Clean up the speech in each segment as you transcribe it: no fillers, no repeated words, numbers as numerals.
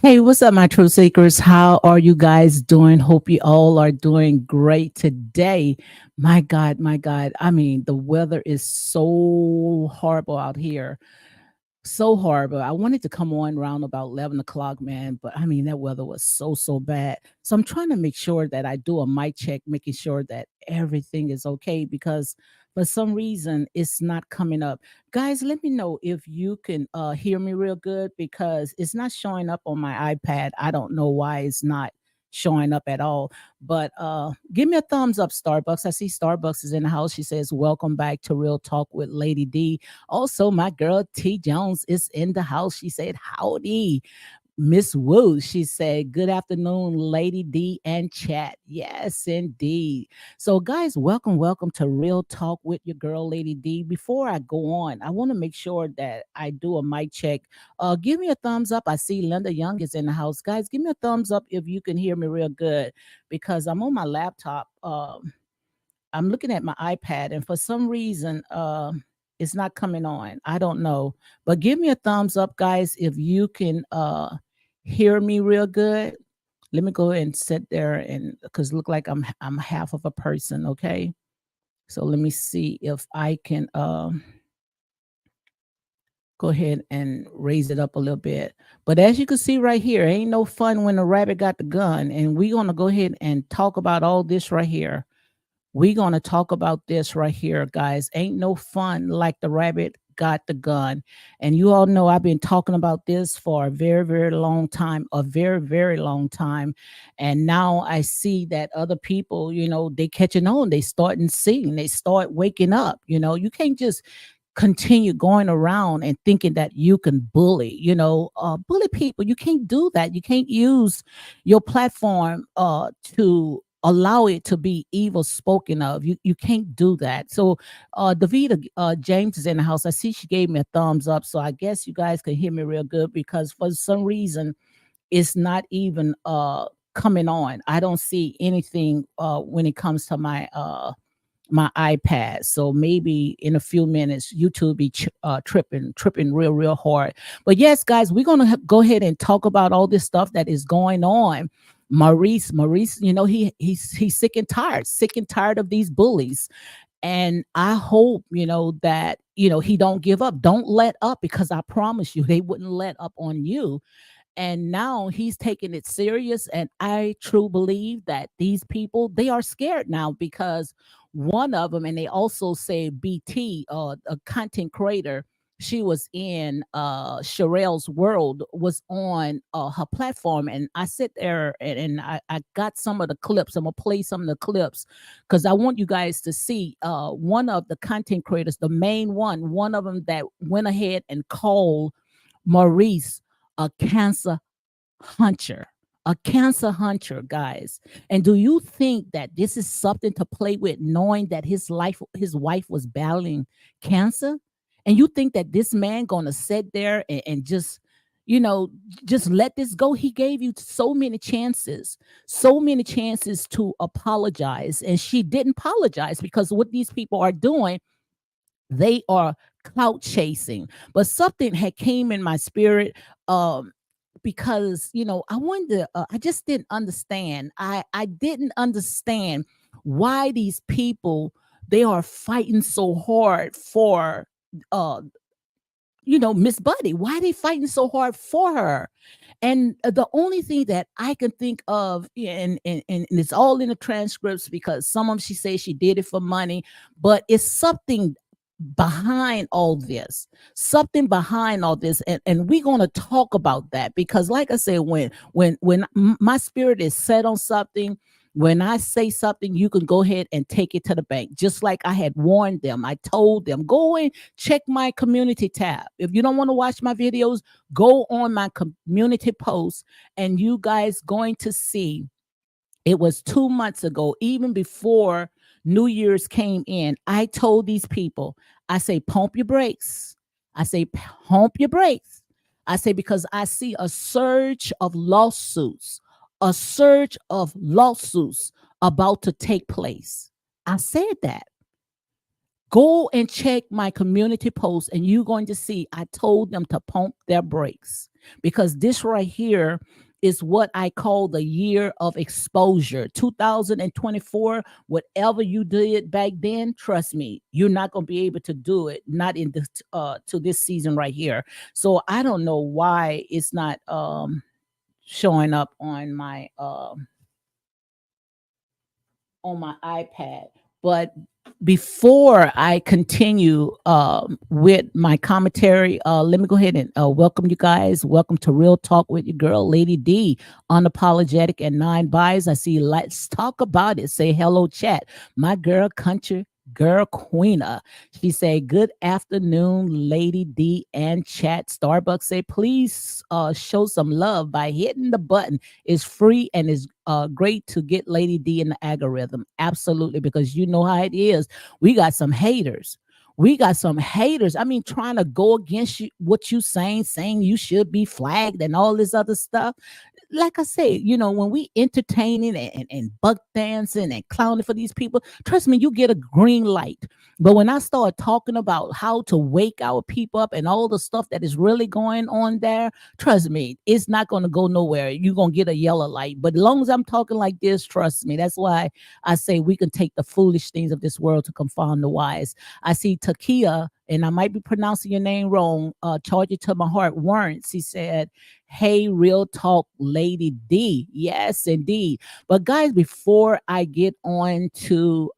Hey, what's up, my truth seekers? How are you guys doing? Hope you all are doing great today. My God, my God. I mean, the weather is so horrible out here. So horrible. I wanted to come on around about 11 o'clock, man, but I mean, that weather was so bad. So I'm trying to make sure that I do a mic check, making sure that everything is okay because for some reason it's not coming up. Guys, let me know if you can hear me real good because it's not showing up on my iPad. I don't know why it's not showing up at all. But give me a thumbs up, Starbucks. I see Starbucks is in the house. She says, "Welcome back to Real Talk with Lady D." Also, my girl T Jones is in the house. She said, "Howdy." Miss Wu, she said, "Good afternoon, Lady D and chat." Yes, indeed. So, guys, welcome to Real Talk with your girl, Lady D. Before I go on, I want to make sure that I do a mic check. Give me a thumbs up. I see Linda Young is in the house. Guys, give me a thumbs up if you can hear me real good because I'm on my laptop. I'm looking at my iPad, and for some reason, it's not coming on. I don't know, but give me a thumbs up, guys, if you can hear me real good. Let me go and sit there and because look like I'm half of a person. Okay, so let me see if I can go ahead and raise it up a little bit. But as you can see right here, ain't no fun when the rabbit got the gun, and we're gonna go ahead and talk about all this right here. We're going to talk about this right here, guys. Ain't no fun like the rabbit got the gun. And you all know I've been talking about this for a very long time, a very long time. And now I see that other people, they catching on, they starting seeing, they start waking up. You can't just continue going around and thinking that you can bully, bully people. You can't do that. You can't use your platform to allow it to be evil spoken of. You can't do that. So Davida James is in the house. I see she gave me a thumbs up. So I guess you guys can hear me real good because for some reason it's not even coming on. I don't see anything when it comes to my iPad. So maybe in a few minutes, YouTube be tripping real hard. But yes, guys, we're gonna go ahead and talk about all this stuff that is going on. Maurice, he's sick and tired of these bullies. And I hope, that, he don't give up. Don't let up because I promise you they wouldn't let up on you. And now he's taking it serious, and I truly believe that these people, they are scared now because one of them, and they also say BT, a content creator, she was in Sherelle's World, was on her platform, and I sit there and I got some of the clips. I'm gonna play some of the clips because I want you guys to see one of the content creators, the main one of them that went ahead and called Maurice a cancer hunter, a cancer hunter, guys. And do you think that this is something to play with, knowing that his wife was battling cancer? And you think that this man gonna sit there and just, you know, just let this go? He gave you so many chances to apologize, and she didn't apologize because what these people are doing, they are clout chasing. But something had came in my spirit, because I wanted to, I just didn't understand. I didn't understand why these people, they are fighting so hard for uh Miss Buddy. Why they fighting so hard for her? And the only thing that I can think of, and it's all in the transcripts because some of them she says she did it for money, but it's something behind all this, and we're going to talk about that because like I said, when my spirit is set on something, when I say something, you can go ahead and take it to the bank. Just like I had warned them, I told them, go and check my community tab. If you don't want to watch my videos, go on my community post, and you guys going to see it was 2 months ago, even before New Year's came in. I told these people, I say, pump your brakes. I say, pump your brakes. I say, because I see a surge of lawsuits about to take place. I said that. Go and check my community post, and you're going to see I told them to pump their brakes, because this right here is what I call the year of exposure. 2024, whatever you did back then, trust me, you're not going to be able to do it, not in this to this season right here. So I don't know why it's not showing up on my iPad. But before I continue with my commentary, let me go ahead and welcome you guys. Welcome to Real Talk with your girl, Lady D, unapologetic and nine buys. I see. Let's talk about it. Say hello, chat. My girl, country girl, Queena. She say, "Good afternoon, Lady D and chat." Starbucks say, "Please show some love by hitting the button. It's free and is great to get Lady D in the algorithm." Absolutely, because you know how it is. We got some haters. We got some haters. I mean, trying to go against you, what you saying you should be flagged and all this other stuff. Like I say, when we entertaining and buck dancing and clowning for these people, trust me, you get a green light. But when I start talking about how to wake our people up and all the stuff that is really going on there, trust me, it's not going to go nowhere. You're going to get a yellow light. But as long as I'm talking like this, trust me, that's why I say we can take the foolish things of this world to confound the wise. I see Takia, and I might be pronouncing your name wrong, charge it to my heart, Warrants. He said, "Hey, Real Talk, Lady D." Yes, indeed. But guys, before I get on to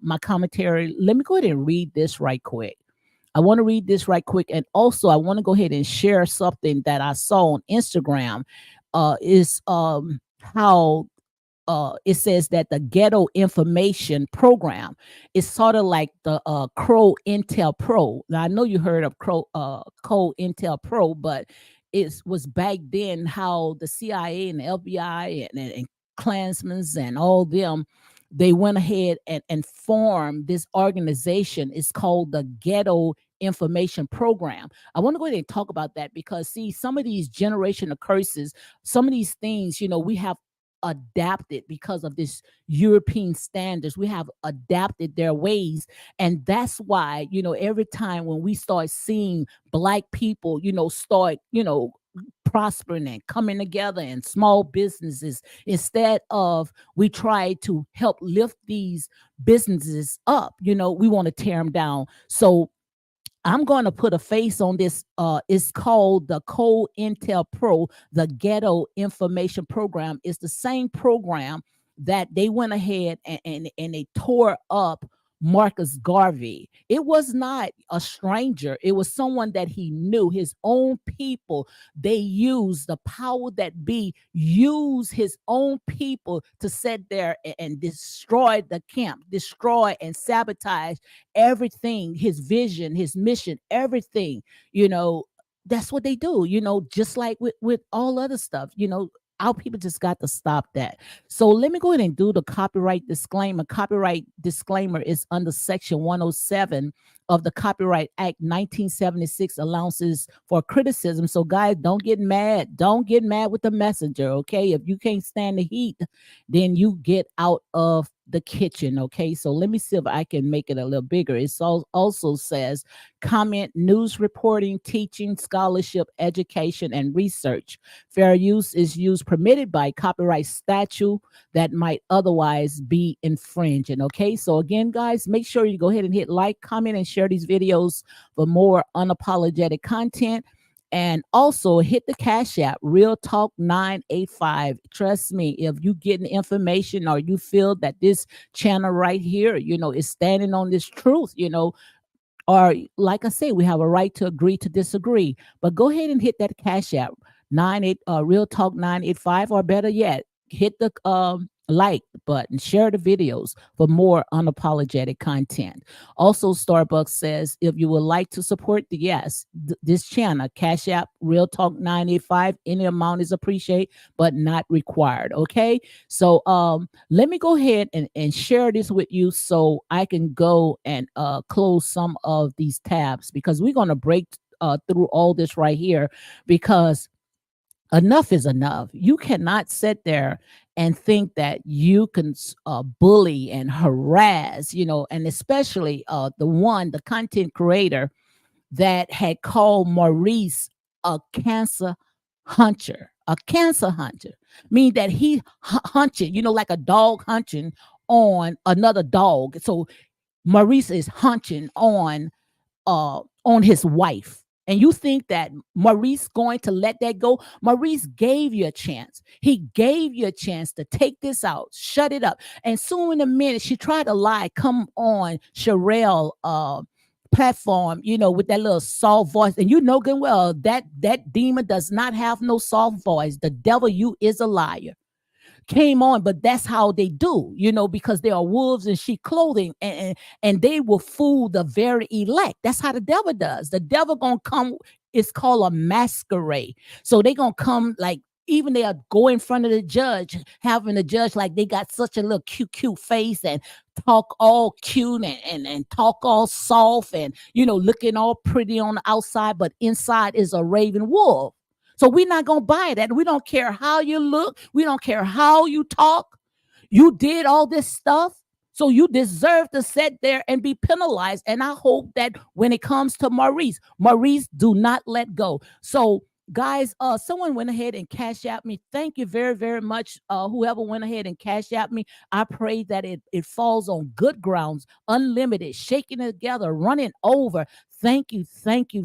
my commentary, let me go ahead and read this right quick. I want to read this right quick. And also, I want to go ahead and share something that I saw on Instagram. Is how it says that the ghetto information program is sort of like the Crow Intel Pro. Now I know you heard of Crow Intel Pro, but it was back then how the CIA and the FBI and Klansmen and all them, they went ahead and formed this organization. It's called the Ghetto Information Program. I want to go ahead and talk about that because see, some of these generational curses, some of these things, we have adapted because of this European standards. We have adapted their ways. And that's why, every time when we start seeing Black people, start, prospering and coming together in small businesses, instead of we try to help lift these businesses up, we want to tear them down. So I'm going to put a face on this. It's called the Code Intel Pro, the Ghetto Information Program. It's the same program that they went ahead and they tore up Marcus Garvey. It was not a stranger. It was someone that he knew, his own people. They used the power that be, use his own people to sit there and destroy the camp, destroy and sabotage everything, his vision, his mission, everything. That's what they do, just like with all other stuff. Our people just got to stop that. So let me go ahead and do the copyright disclaimer. Copyright disclaimer is under Section 107 of the Copyright Act 1976, allowances for criticism. So guys, don't get mad. Don't get mad with the messenger, okay? If you can't stand the heat, then you get out of the kitchen, okay? So let me see if I can make it a little bigger. It also says comment, news reporting, teaching, scholarship, education, and research. Fair use is used permitted by copyright statute that might otherwise be infringing, okay? So again, guys, make sure you go ahead and hit like, comment, and share these videos for more unapologetic content. And also hit the Cash App, Real Talk 985. Trust me, if you getting information or you feel that this channel right here, is standing on this truth, or like I say, we have a right to agree to disagree. But go ahead and hit that Cash App, Real Talk 985, or better yet, hit the like button, share the videos for more unapologetic content. Also, Starbucks says if you would like to support this channel, Cash App, Real Talk 985, any amount is appreciated but not required. Okay, so let me go ahead and share this with you so I can go and close some of these tabs, because we're going to break through all this right here, because enough is enough. You cannot sit there and think that you can bully and harass, and especially the content creator that had called Maurice a cancer hunter, meaning that he hunted, like a dog hunting on another dog. So Maurice is hunting on his wife. And you think that Maurice going to let that go? Maurice gave you a chance. He gave you a chance to take this out, shut it up. And soon in a minute, she tried to lie, come on Sherelle platform, with that little soft voice. And you know good and well that demon does not have no soft voice. The devil, you is a liar, came on, but that's how they do, because they are wolves in sheep clothing, and they will fool the very elect. That's how the devil does. The devil gonna come. It's called a masquerade. So they gonna come like, even they are go in front of the judge, having the judge like they got such a little cute face, and talk all cute, and talk all soft, and looking all pretty on the outside, but inside is a raven wolf. So we're not going to buy that. We don't care how you look. We don't care how you talk. You did all this stuff. So you deserve to sit there and be penalized. And I hope that when it comes to Maurice, do not let go. So guys, someone went ahead and cash out me. Thank you very, very much. Whoever went ahead and cash out me, I pray that it falls on good grounds, unlimited, shaking it together, running over. Thank you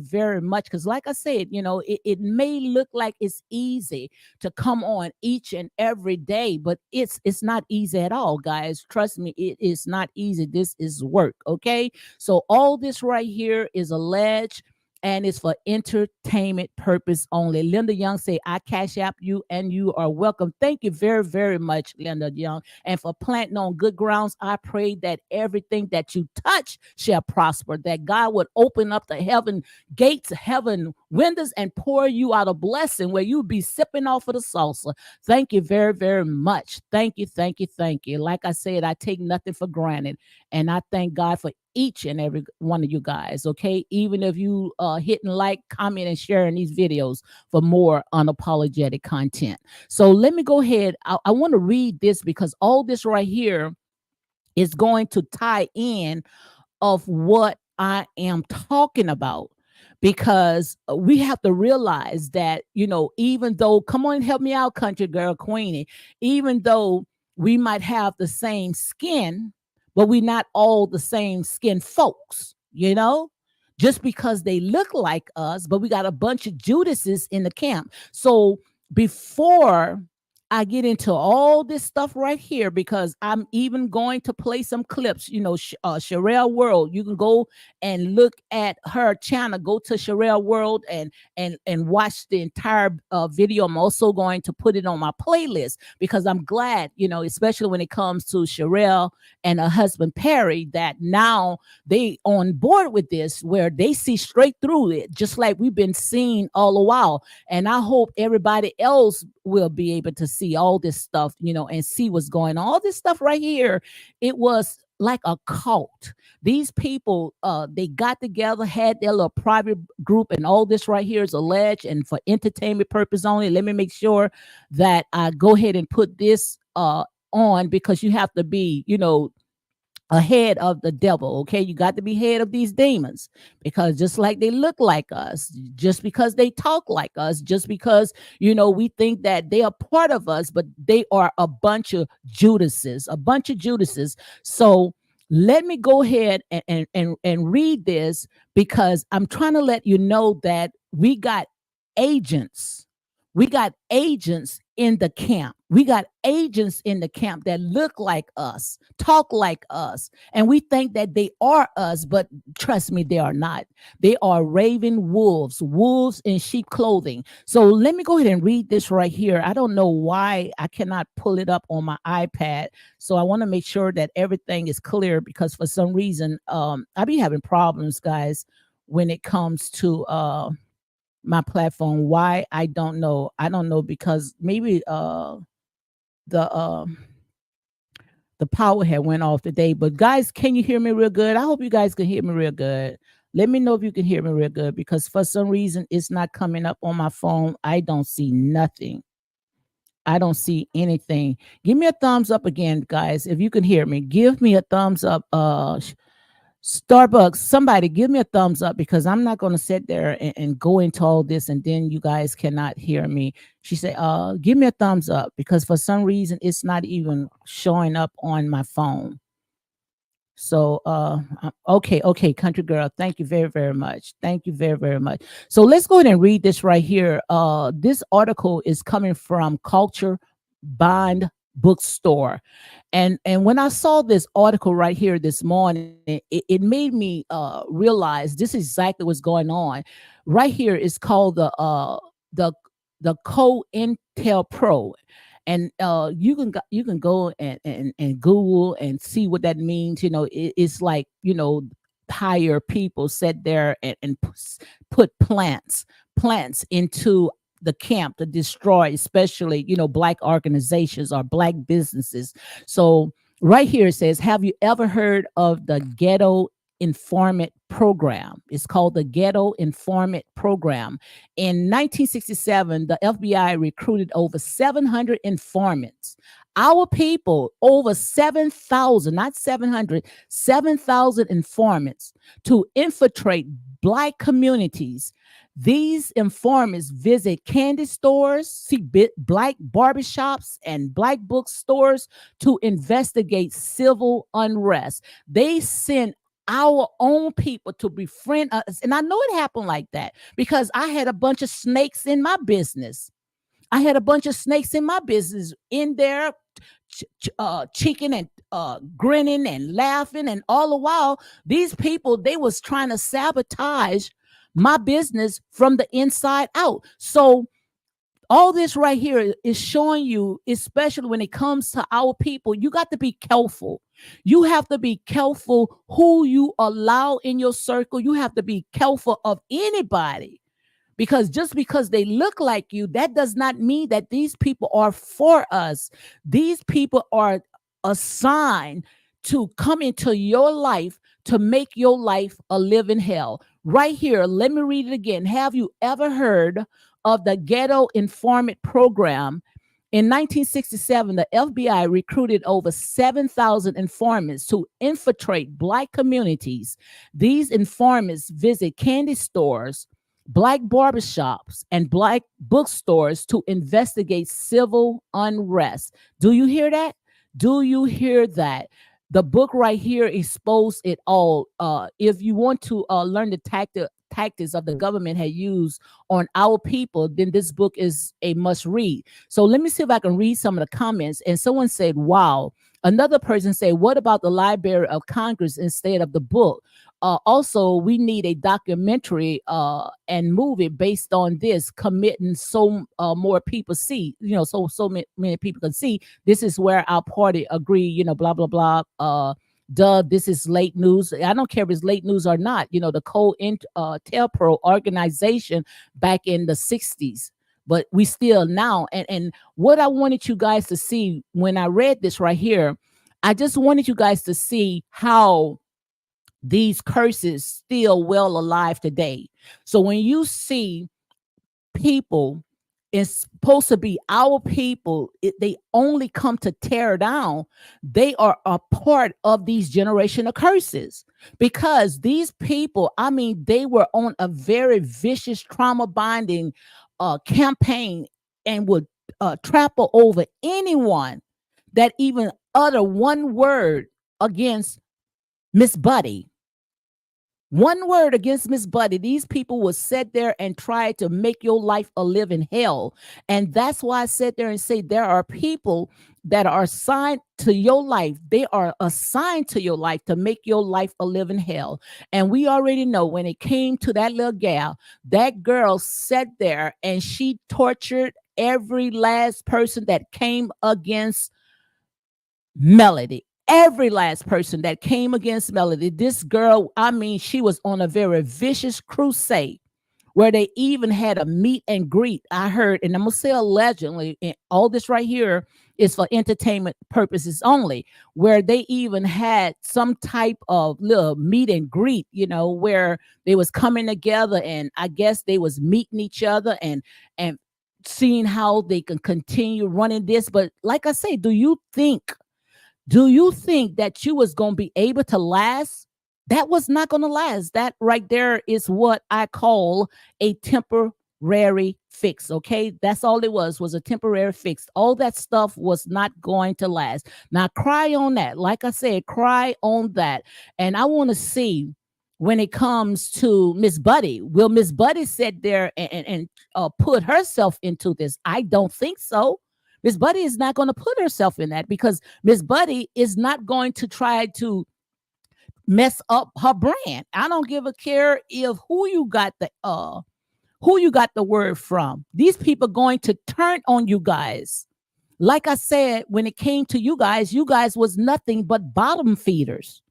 very much. Because like I said, it may look like it's easy to come on each and every day, but it's not easy at all, guys. Trust me, it is not easy. This is work. Okay. So all this right here is alleged, and it's for entertainment purpose only. Linda Young say, I cash app you and you are welcome. Thank you very, very much, Linda Young. And for planting on good grounds, I pray that everything that you touch shall prosper, that God would open up the heaven gates, heaven windows, and pour you out a blessing where you'll be sipping off of the salsa. Thank you very, very much. Thank you, thank you, thank you. Like I said, I take nothing for granted. And I thank God for each and every one of you guys, okay? Even if you hitting like, comment, and sharing these videos for more unapologetic content. So let me go ahead. I want to read this because all this right here is going to tie in of what I am talking about. Because we have to realize that, even though, come on, help me out, country girl, Queenie, even though we might have the same skin, but we're not all the same skin folks, just because they look like us, but we got a bunch of Judases in the camp. So before I get into all this stuff right here, because I'm even going to play some clips, Sherelle World. You can go and look at her channel. Go to Sherelle World and watch the entire video. I'm also going to put it on my playlist because I'm glad, especially when it comes to Sherelle and her husband Perry, that now they on board with this, where they see straight through it, just like we've been seeing all the while. And I hope everybody else will be able to see all this stuff, and see what's going on. All this stuff right here, it was like a cult. These people, they got together, had their little private group, and all this right here is alleged and for entertainment purpose only. Let me make sure that I go ahead and put this on, because you have to be, ahead of the devil. Okay, you got to be head of these demons, because just like they look like us, just because they talk like us, just because we think that they are part of us, but they are a bunch of Judases, So let me go ahead and read this, because I'm trying to let you know that we got agents. We got agents in the camp. We got agents in the camp that look like us, talk like us, and we think that they are us, but trust me, they are not. They are raven wolves in sheep clothing. So let me go ahead and read this right here. I don't know why I cannot pull it up on my iPad. So I want to make sure that everything is clear, because for some reason, I be having problems, guys, when it comes to my platform. Why? I don't know. Because maybe the power had went off today. But guys, can you hear me real good? I hope you guys can hear me real good. Let me know if you can hear me real good, because for some reason it's not coming up on my phone. I don't see nothing. I don't see anything. Give me a thumbs up again, guys. If you can hear me, give me a thumbs up. Starbucks, somebody give me a thumbs up because I'm not going to sit there and go into all this and then you guys cannot hear me. She said, give me a thumbs up because for some reason it's not even showing up on my phone. So okay, country girl, thank you very, very much. Thank you very, very much. So let's go ahead and read this right here. This article is coming from Culture Bond Bookstore. And when I saw this article right here this morning, it made me realize this is exactly what's going on. Right here is called the the Co Intel Pro, and you can go and Google and see what that means. It's like hire people sit there and put plants into the camp to destroy, especially black organizations or black businesses. So right here it says, have you ever heard of the Ghetto Informant Program? It's called the Ghetto Informant Program. In 1967, the FBI recruited over 700 informants. Our people, over 7,000, not 700, 7,000 informants to infiltrate black communities. These informants visit candy stores, see black barbershops, and black bookstores to investigate civil unrest. They send our own people to befriend us. And I know it happened like that because I had a bunch of snakes in my business. I had a bunch of snakes in my business in there, cheeking and grinning and laughing. And all the while, these people, they was trying to sabotage my business from the inside out. So all this right here is showing you, especially when it comes to our people, you got to be careful. You have to be careful who you allow in your circle. You have to be careful of anybody, because just because they look like you, that does not mean that these people are for us. These people are assigned to come into your life to make your life a living hell. Right here, let me read it again. Have you ever heard of the Ghetto Informant Program? In 1967, the FBI recruited over 7,000 informants to infiltrate black communities. These informants visit candy stores, black barbershops, and black bookstores to investigate civil unrest. Do you hear that? Do you hear that? The book right here exposed it all. If you want to learn the tactics of the government had used on our people, then this book is a must read. So let me see if I can read some of the comments. And someone said, wow. Another person said, what about the Library of Congress instead of the book? Also, we need a documentary and movie based on this, committing so more people see, many people can see. This is where our party agree, blah, blah, blah. This is late news. I don't care if it's late news or not. The COINTELPRO organization back in the 60s. But we still now. And what I wanted you guys to see when I read this right here, I just wanted you guys to see how these curses still well alive today. So when you see people, it's supposed to be our people, they only come to tear down. They are a part of these generational curses, because these people, I mean, they were on a very vicious trauma binding campaign and would trample over anyone that even utter one word against Miss Buddy. One word against Miss Buddy, these people will sit there and try to make your life a living hell. And that's why I sit there and say there are people that are assigned to your life. They are assigned to your life to make your life a living hell. And we already know when it came to that little gal, that girl sat there and she tortured every last person that came against Melody. Every last person that came against Melody. This girl, I mean, she was on a very vicious crusade where they even had a meet and greet. I heard, and I'm going to say allegedly, and all this right here is for entertainment purposes only, where they even had some type of little meet and greet, where they was coming together, and I guess they was meeting each other and seeing how they can continue running this. But like I say, do you think that you was going to be able to last? That was not going to last. That right there is what I call a temporary fix. Okay. That's all it was a temporary fix. All that stuff was not going to last. Now cry on that. Like I said, cry on that. And I want to see when it comes to Miss Buddy. Will Miss Buddy sit there and put herself into this? I don't think so. Miss Buddy is not going to put herself in that, because Miss Buddy is not going to try to mess up her brand. I don't give a care if who you got the word from. These people going to turn on you guys. Like I said, when it came to you guys was nothing but bottom feeders.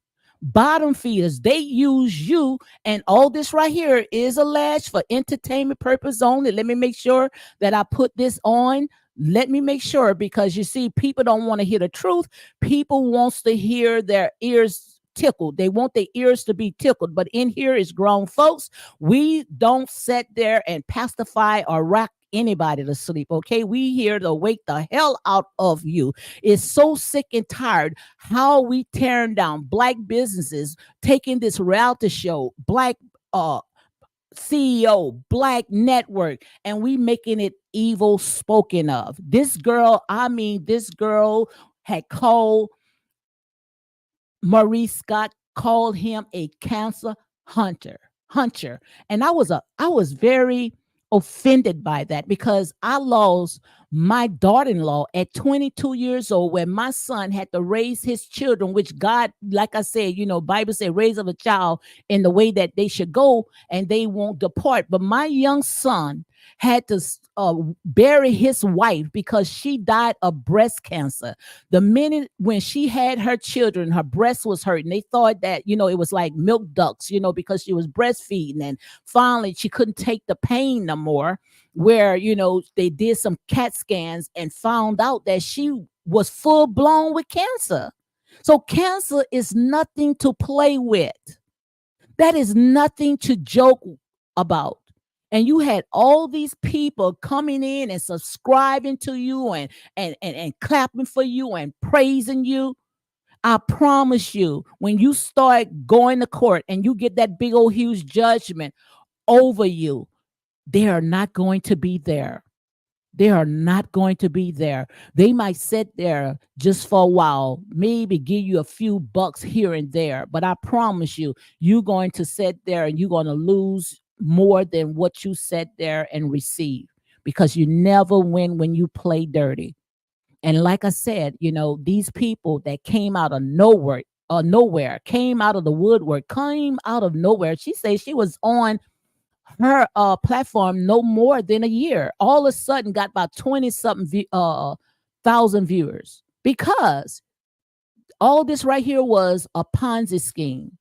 Bottom feeders. They use you, and all this right here is alleged for entertainment purpose only. Let me make sure that I put this on. Let me make sure, because you see, people don't want to hear the truth. People wants to hear their ears tickled. They want their ears to be tickled. But in here is grown folks. We don't sit there and pacify or rock anybody to sleep. Okay, we here to wake the hell out of you. It's so sick and tired how we tearing down black businesses, taking this reality show, black CEO, black network, and we making it evil spoken of. This girl had called Maurice Scott, called him a cancer hunter. And I was very offended by that, because I lost my daughter-in-law at 22 years old, when my son had to raise his children, which God, like I said, Bible said, raise up a child in the way that they should go, and they won't depart. But my young son had to bury his wife because she died of breast cancer. The minute when she had her children, her breast was hurting. They thought that, it was like milk ducts, because she was breastfeeding. And finally, she couldn't take the pain no more, where, they did some CAT scans and found out that she was full blown with cancer. So cancer is nothing to play with. That is nothing to joke about. And you had all these people coming in and subscribing to you and clapping for you and praising you. I promise you, when you start going to court and you get that big old huge judgment over you, they are not going to be there. They are not going to be there. They might sit there just for a while, maybe give you a few bucks here and there. But I promise you, you're going to sit there and you're going to lose more than what you sat there and receive, because you never win when you play dirty. And like I said, these people that came out of nowhere, came out of the woodwork, came out of nowhere. She says she was on her platform no more than a year. All of a sudden got about 20 something thousand viewers, because all this right here was a Ponzi scheme.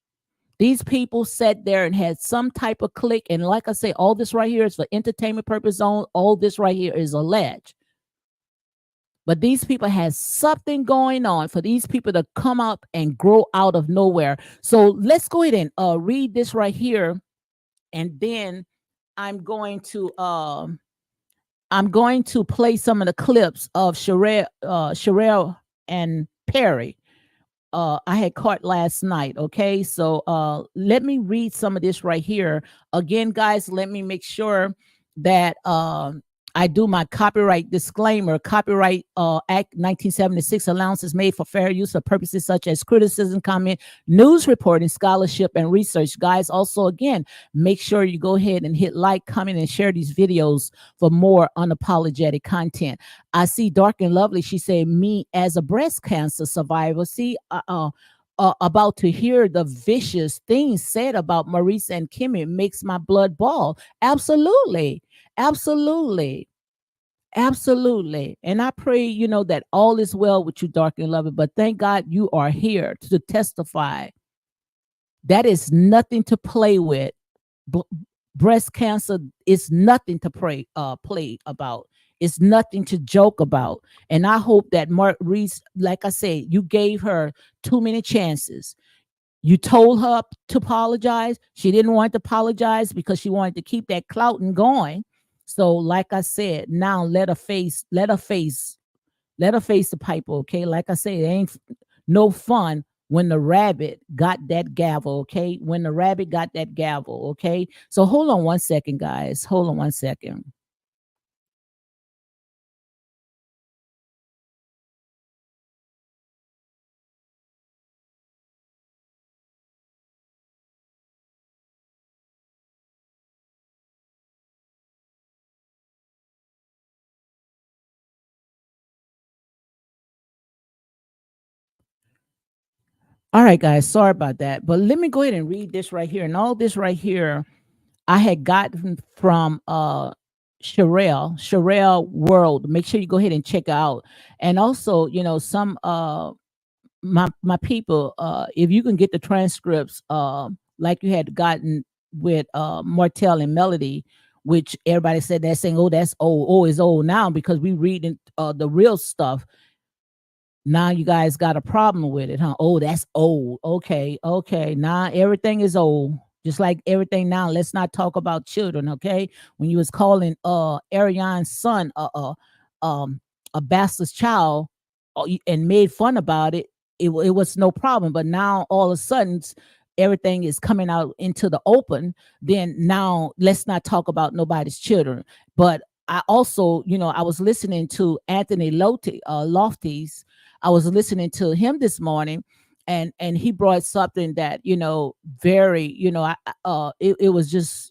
These people sat there and had some type of click. And like I say, all this right here is for entertainment purpose only. All this right here is alleged. But these people had something going on for these people to come up and grow out of nowhere. So let's go ahead and read this right here. And then I'm going to play some of the clips of Sherelle and Perry. I had caught last night. Okay, so let me read some of this right here again, guys. Let me make sure that I do my copyright disclaimer. Copyright Act 1976 allowances made for fair use for purposes such as criticism, comment, news reporting, scholarship, and research. Guys, also, again, make sure you go ahead and hit like, comment, and share these videos for more unapologetic content. I see Dark and Lovely. She said, me as a breast cancer survivor. See, about to hear the vicious things said about Maurice and Kimmy makes my blood boil. Absolutely. Absolutely. Absolutely. And I pray, that all is well with you, Dark and Lovely. But thank God you are here to testify. That is nothing to play with. Breast cancer is nothing to play about. It's nothing to joke about. And I hope that Maurice, like I said, you gave her too many chances. You told her to apologize. She didn't want to apologize because she wanted to keep that clout and going. So, like I said, now let her face the piper, okay? Like I said, it ain't no fun when the rabbit got that gavel, okay? When the rabbit got that gavel, okay? So hold on one second, guys. Hold on one second. All right, guys, sorry about that. But let me go ahead and read this right here. And all this right here I had gotten from Sherelle World. Make sure you go ahead and check out. And also, some my people, if you can get the transcripts, like you had gotten with Martel and Melody, which everybody said they're saying, oh, that's old, oh, it's old now because we reading the real stuff. Now you guys got a problem with it, huh? Oh, that's old. Okay, okay. Now everything is old. Just like everything now. Let's not talk about children, okay? When you was calling Arion's son um a bastard's child, and made fun about it, it was no problem. But now all of a sudden everything is coming out into the open. Then now let's not talk about nobody's children. But I also, I was listening to Anthony Lofty's. I was listening to him this morning, and he brought something that very it was just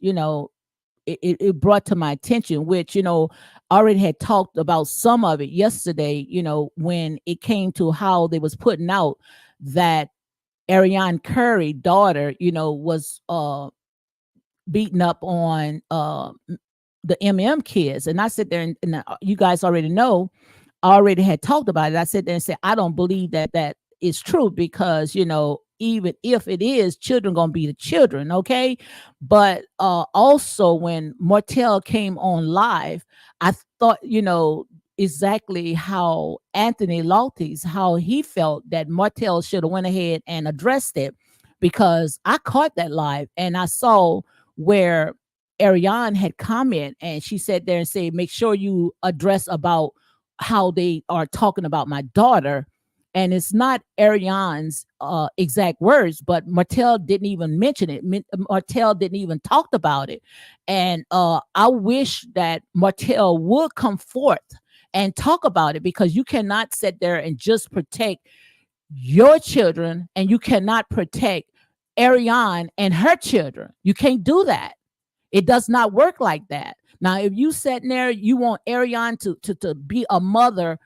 it brought to my attention, which I already had talked about some of it yesterday. When it came to how they was putting out that Ariane Curry daughter was beating up on the kids, and I sit there and you guys already know I already had talked about it. I sit there and said, I don't believe that is true because, even if it is, children gonna be the children, okay? But also when Martel came on live, I thought, exactly how Anthony Lofty's, how he felt that Martel should have went ahead and addressed it, because I caught that live and I saw where Ariane had comment, and she sat there and said, make sure you address about how they are talking about my daughter. And it's not Ariane's exact words, but Martel didn't even mention it. Martel didn't even talk about it. And I wish that Martel would come forth and talk about it, because you cannot sit there and just protect your children and you cannot protect Ariane and her children. You can't do that. It does not work like that. Now, if you sitting there, you want Ariane to be a mother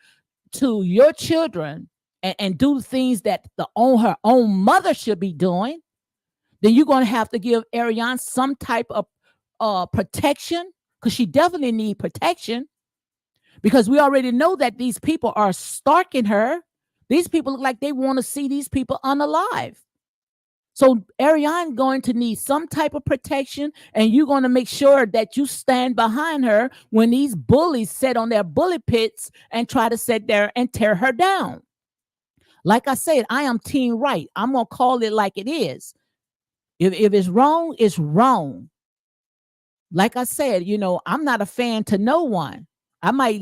to your children and do things that her own mother should be doing, then you're going to have to give Ariane some type of protection, because she definitely need protection, because we already know that these people are stalking her. These people look like they want to see these people unalive. So Ariane going to need some type of protection, and you're going to make sure that you stand behind her when these bullies sit on their bully pits and try to sit there and tear her down. Like I said, I am team right. I'm going to call it like it is. If it's wrong, it's wrong. Like I said, I'm not a fan to no one. I might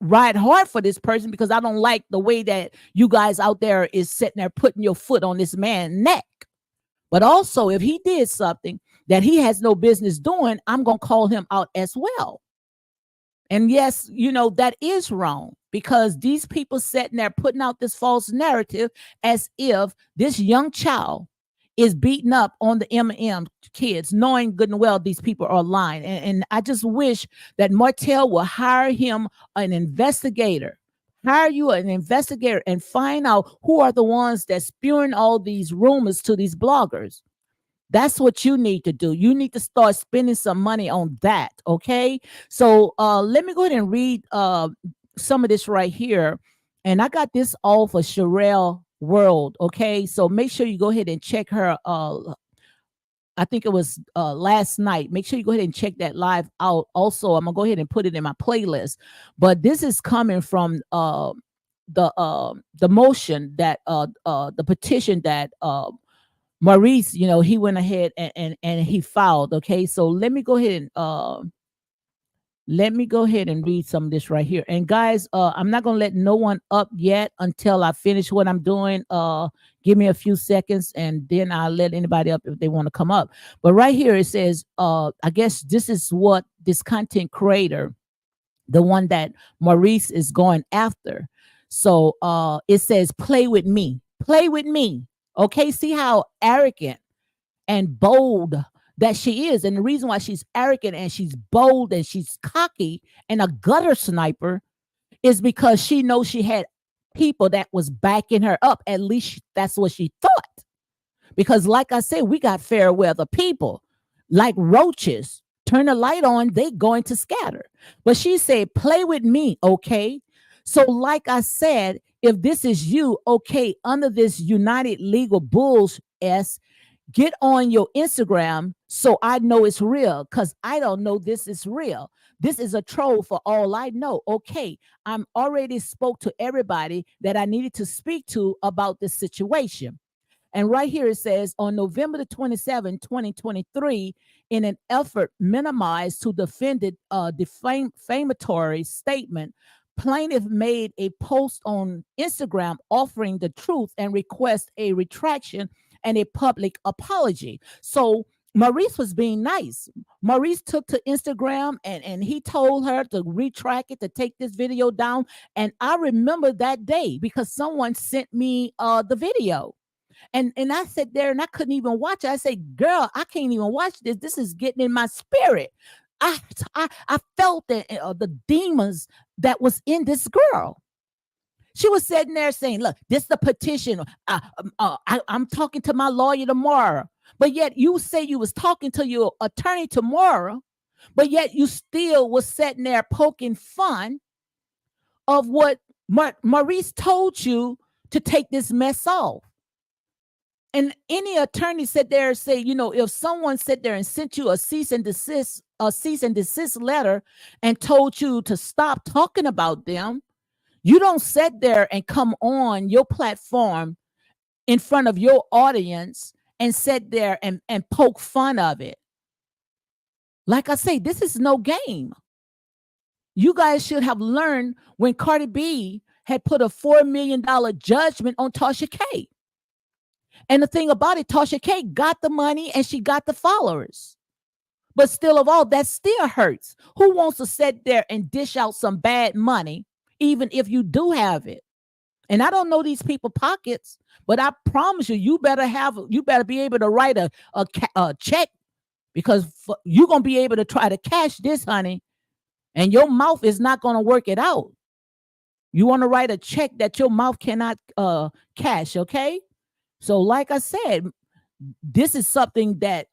ride hard for this person because I don't like the way that you guys out there is sitting there putting your foot on this man's neck. But also, if he did something that he has no business doing, I'm going to call him out as well. And yes, that is wrong, because these people sitting there putting out this false narrative as if this young child is beating up on the kids, knowing good and well these people are lying. And I just wish that Martel will hire him an investigator. Hire you an investigator and find out who are the ones that spewing all these rumors to these bloggers. That's what you need to do. You need to start spending some money on that. Okay. So let me go ahead and read some of this right here. And I got this all for Sherelle World. Okay. So make sure you go ahead and check her. I think it was last night. Make sure you go ahead and check that live out. Also, I'm gonna go ahead and put it in my playlist. But this is coming from the motion that the petition that Maurice, he went ahead and he filed. Okay, so let me go ahead and Let me go ahead and read some of this right here. And guys, I'm not gonna let no one up yet until I finish what I'm doing. Give me a few seconds, and then I'll let anybody up if they want to come up. But right here it says, I guess this is what this content creator, the one that Maurice is going after. So it says, play with me. Play with me. Okay, see how arrogant and bold that she is. And the reason why she's arrogant and she's bold and she's cocky and a gutter sniper is because she knows she had people that was backing her up. At least that's what she thought. Because like I said, we got fair weather people like roaches. Turn the light on, they going to scatter. But she said, play with me, okay? So like I said, if this is you, okay, under this United Legal Bulls S, get on your Instagram so I know it's real, because I don't know this is real. This is a troll for all I know. Okay, I'm already spoke to everybody that I needed to speak to about this situation. And right here it says, on November the 27th, 2023, in an effort minimized to defend a defamatory statement, plaintiff made a post on Instagram offering the truth and request a retraction and a public apology. So Maurice was being nice. Maurice took to Instagram and he told her to retract it, to take this video down. And I remember that day because someone sent me the video. And I sat there and I couldn't even watch it. I said, girl, I can't even watch this. This is getting in my spirit. I felt the demons that was in this girl. She was sitting there saying, look, this is the petition. I'm talking to my lawyer tomorrow. But yet you say you was talking to your attorney tomorrow, but yet you still was sitting there poking fun of what Maurice told you to take this mess off. And any attorney sit there and say, if someone sat there and sent you a cease and desist letter and told you to stop talking about them, you don't sit there and come on your platform in front of your audience and sit there and poke fun of it. Like I say, this is no game. You guys should have learned when Cardi B had put a $4 million judgment on Tasha K. And the thing about it, Tasha K got the money and she got the followers. But still of all, that still hurts. Who wants to sit there and dish out some bad money, even if you do have it? And I don't know these people pockets, but I promise you, you better be able to write a check, because you're going to be able to try to cash this, honey. And your mouth is not going to work it out. You want to write a check that your mouth cannot cash, okay? So like I said, this is something that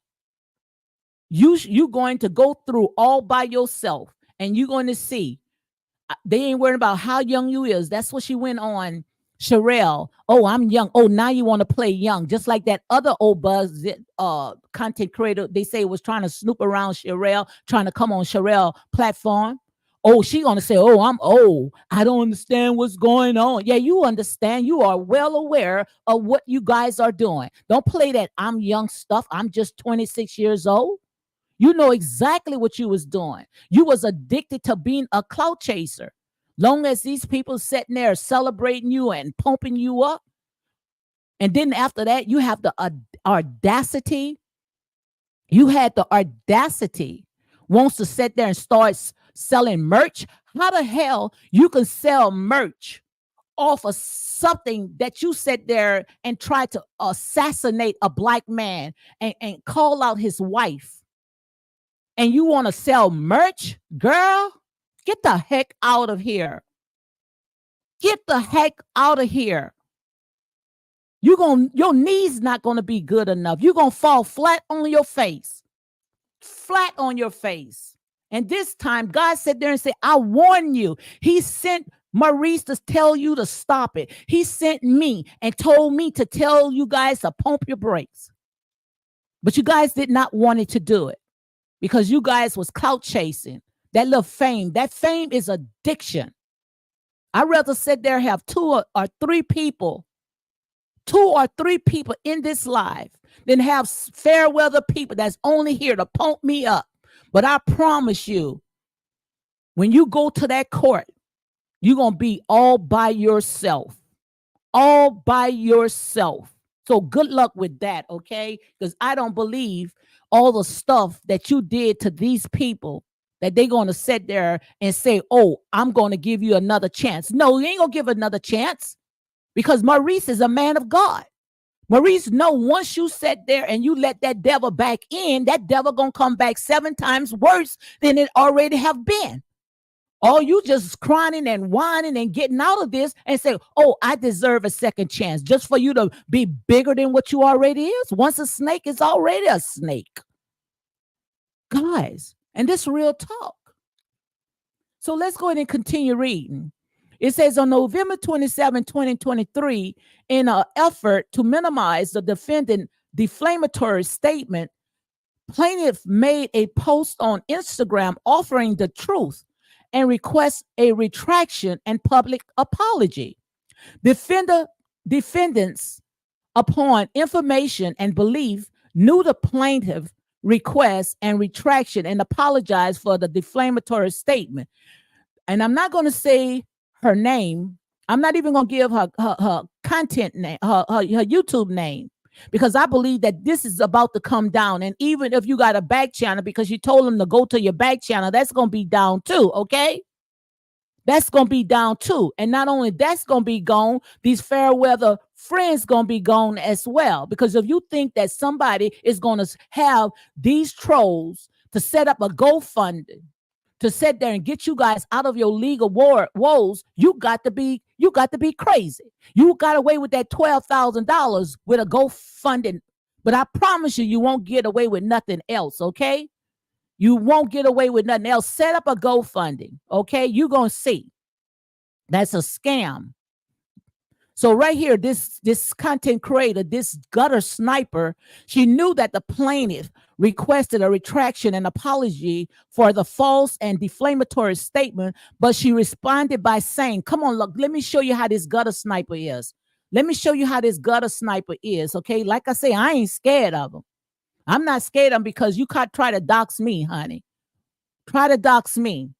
you're going to go through all by yourself, and you're going to see. They ain't worried about how young you is. That's what she went on, Sherelle. Oh, I'm young. Oh, now you want to play young. Just like that other old buzz content creator, they say was trying to snoop around Sherelle, trying to come on Sherelle platform. Oh, she gonna say, oh, I'm old. I don't understand what's going on. Yeah, you understand. You are well aware of what you guys are doing. Don't play that I'm young stuff. I'm just 26 years old. You know exactly what you was doing. You was addicted to being a clout chaser. Long as these people sitting there celebrating you and pumping you up. And then after that, you have the audacity. You had the audacity wants to sit there and start selling merch. How the hell you can sell merch off of something that you sit there and try to assassinate a black man and call out his wife? And you want to sell merch? Girl, get the heck out of here. Get the heck out of here. Your knees not going to be good enough. You're going to fall flat on your face. Flat on your face. And this time, God sat there and said, I warn you. He sent Maurice to tell you to stop it. He sent me and told me to tell you guys to pump your brakes. But you guys did not want it to do it, because you guys was clout chasing. That little fame. That fame is addiction. I'd rather sit there and have two or three people in this life than have fair weather people that's only here to pump me up. But I promise you, When you go to that court, you're going to be all by yourself. All by yourself. So good luck with that, okay? Because I don't believe all the stuff that you did to these people that they're going to sit there and say, oh, I'm going to give you another chance. No, you ain't going to give another chance because Maurice is a man of God. Maurice, no, once you sat there and you let that devil back in, that devil going to come back 7 times worse than it already have been. All you just crying and whining and getting out of this and say, oh, I deserve a second chance just for you to be bigger than what you already is. Once a snake is already a snake. Guys, and this real talk. So let's go ahead and continue reading. It says on November 27, 2023, in an effort to minimize the defendant defamatory statement, plaintiff made a post on Instagram offering the truth and requests a retraction and public apology. Defendants, upon information and belief, knew the plaintiff request and retraction and apologize for the defamatory statement. And I'm not going to say her name. I'm not even going to give her content name, her YouTube name, because I believe that this is about to come down. And even if you got a back channel because you told them to go to your back channel, that's going to be down too, okay? That's going to be down too. And not only that's going to be gone, these fair weather friends going to be gone as well. Because if you think that somebody is going to have these trolls to set up a GoFundMe, to sit there and get you guys out of your legal woes, you got to be crazy. You got away with that $12,000 with a GoFundMe, but I promise you, you won't get away with nothing else. Okay, you won't get away with nothing else. Set up a GoFundMe. Okay, you're gonna see that's a scam. So right here, this content creator, this gutter sniper, she knew that the plaintiff requested a retraction and apology for the false and defamatory statement, but she responded by saying, come on, look, let me show you how this gutter sniper is. Let me show you how this gutter sniper is, okay? Like I say, I ain't scared of him. I'm not scared of him because you can't try to dox me, honey. Try to dox me.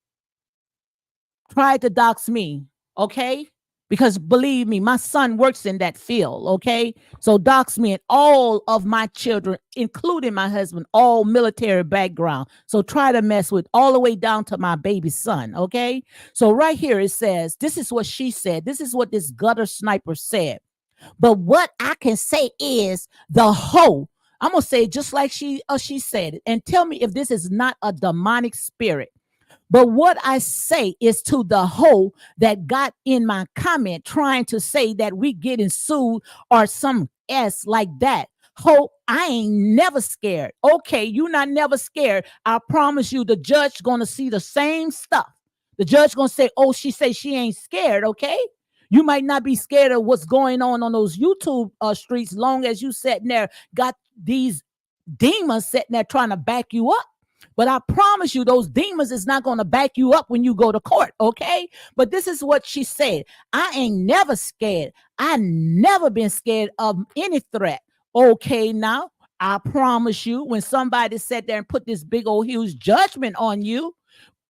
Try to dox me, okay? Because believe me, my son works in that field, okay? So dox me, and all of my children, including my husband, all military background. So try to mess with all the way down to my baby son, okay? So right here it says, this is what she said. This is what this gutter sniper said. But what I can say is the hoe, I'm going to say it just like she said it, and tell me if this is not a demonic spirit. But what I say is to the hoe that got in my comment trying to say that we getting sued or some S like that. Ho, I ain't never scared. Okay, you not never scared. I promise you the judge going to see the same stuff. The judge going to say, oh, she say she ain't scared, okay? You might not be scared of what's going on those YouTube streets long as you sitting there, got these demons sitting there trying to back you up. But I promise you, those demons is not going to back you up when you go to court, okay? But this is what she said. I ain't never scared. I never been scared of any threat. Okay, now, I promise you, when somebody sat there and put this big old huge judgment on you,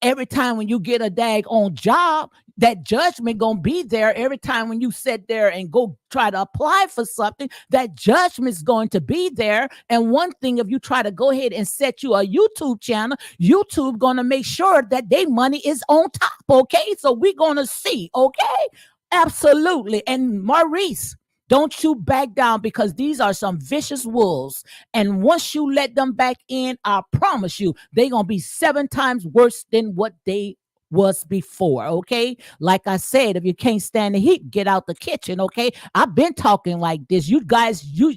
every time when you get a daggone job, that judgment gonna be there. Every time when you sit there and go try to apply for something, that judgment's going to be there. And one thing, if you try to go ahead and set you a YouTube channel, YouTube gonna make sure that their money is on top. Okay, so we're gonna see. Okay, absolutely. And Maurice, don't you back down, because these are some vicious wolves. And once you let them back in, I promise you, they're going to be 7 times worse than what they was before, okay? Like I said, if you can't stand the heat, get out the kitchen, okay? I've been talking like this. You guys, you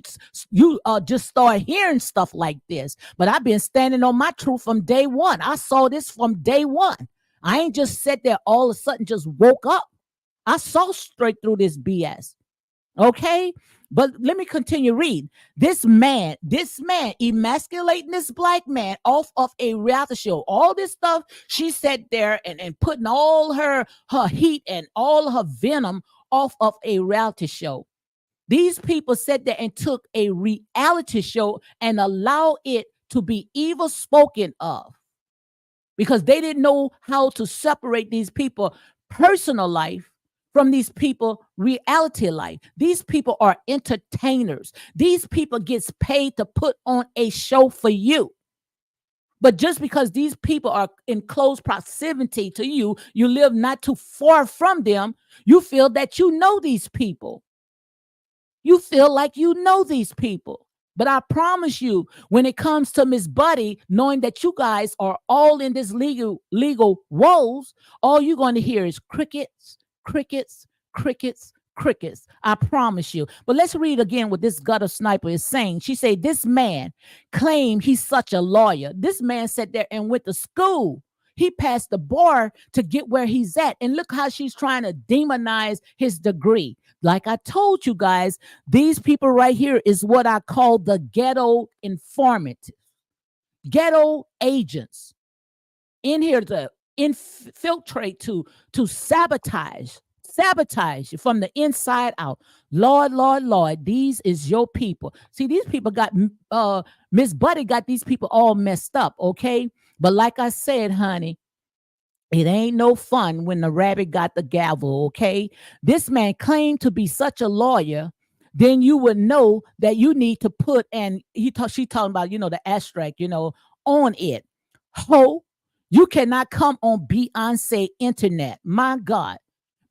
just start hearing stuff like this. But I've been standing on my truth from day one. I saw this from day one. I ain't just sat there all of a sudden just woke up. I saw straight through this BS. Okay, but let me continue reading. This man emasculating this black man off of a reality show. All this stuff she sat there and putting all her heat and all her venom off of a reality show. These people sat there and took a reality show and allow it to be evil spoken of. because they didn't know how to separate these people personal life from these people reality life. These people are entertainers. These people gets paid to put on a show for you. But just because these people are in close proximity to you, you live not too far from them, you feel that you know these people. You feel like you know these people. But I promise you, when it comes to Miss Buddy, knowing that you guys are all in this legal woes, all you're going to hear is crickets, crickets, crickets, crickets. I promise you. But let's read again what this gutter sniper is saying. She said, this man claimed he's such a lawyer. This man sat there and went to school. He passed the bar to get where he's at. And look how she's trying to demonize his degree. Like I told you guys, these people right here is what I call the ghetto informant, ghetto agents in here to infiltrate, to sabotage you from the inside out. Lord, Lord, Lord, these is your people. See, these people got Miss Buddy got these people all messed up, okay? But like I said, honey, it ain't no fun when the rabbit got the gavel, okay? This man claimed to be such a lawyer, then you would know that you need to put, and she talking about, the asterisk, on it. Ho, you cannot come on Beyonce internet. My God.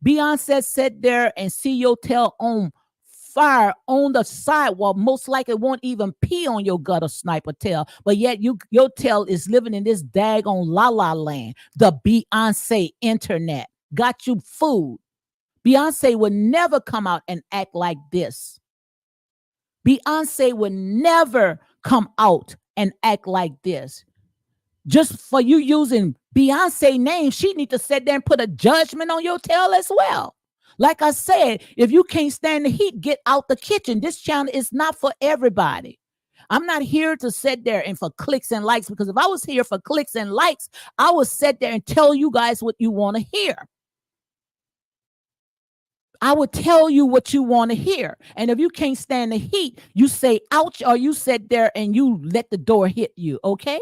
Beyonce sat there and see your tail on fire on the sidewalk. Most likely won't even pee on your gutter sniper tail, but yet your tail is living in this daggone la la land. The Beyonce internet got you food. Beyonce would never come out and act like this. Beyonce would never come out and act like this. Just for you using Beyonce name, she need to sit there and put a judgment on your tail as well. Like I said, if you can't stand the heat, get out the kitchen. This channel is not for everybody. I'm not here to sit there and for clicks and likes, because if I was here for clicks and likes, I would sit there and tell you guys what you want to hear. I would tell you what you want to hear. And if you can't stand the heat, you say ouch, or you sit there and you let the door hit you, okay?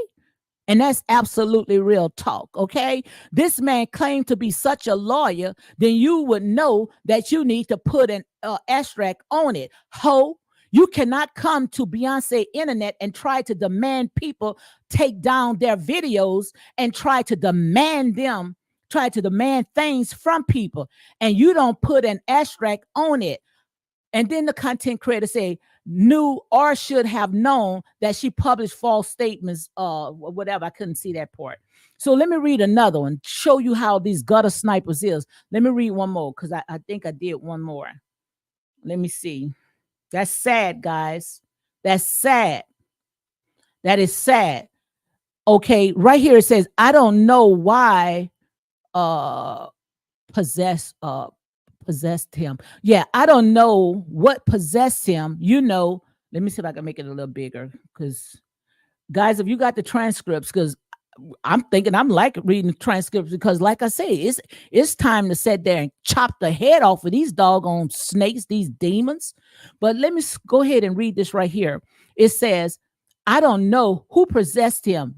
And that's absolutely real talk, okay? This man claimed to be such a lawyer, then you would know that you need to put an asterisk on it. Ho, you cannot come to Beyonce internet and try to demand people take down their videos and try to demand things from people, and you don't put an asterisk on it. And then the content creator say, knew or should have known that she published false statements, whatever. I couldn't see that part. So let me read another one, show you how these gutter snipers is. Let me read one more, because I think I did one more. Let me see. That's sad, guys. That's sad. That is sad. Okay, right here it says, I don't know why possessed him. Yeah, I don't know what possessed him. Let me see if I can make it a little bigger, because guys, if you got the transcripts, because I'm thinking I'm like reading the transcripts, because like I say, it's time to sit there and chop the head off of these doggone snakes, these demons. But let me go ahead and read this right here. It says, I don't know who possessed him,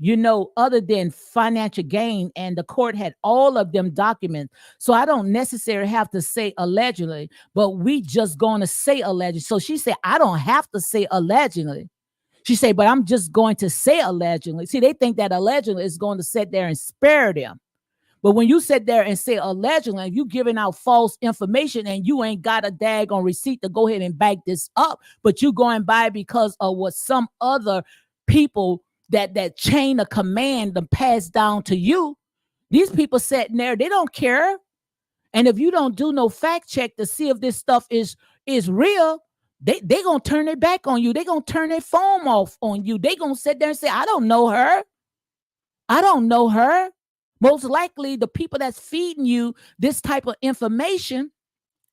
other than financial gain, and the court had all of them documents. So I don't necessarily have to say allegedly, but we just going to say allegedly. So she said, I don't have to say allegedly. She said, but I'm just going to say allegedly. See, they think that allegedly is going to sit there and spare them. But when you sit there and say allegedly, you giving out false information and you ain't got a daggone receipt to go ahead and back this up, but you going by because of what some other people that chain of command them pass down to you. These people sitting there, they don't care. And if you don't do no fact check to see if this stuff is real, they gonna turn it back on you. They gonna turn their phone off on you. They gonna sit there and say, I don't know her. I don't know her. Most likely the people that's feeding you this type of information,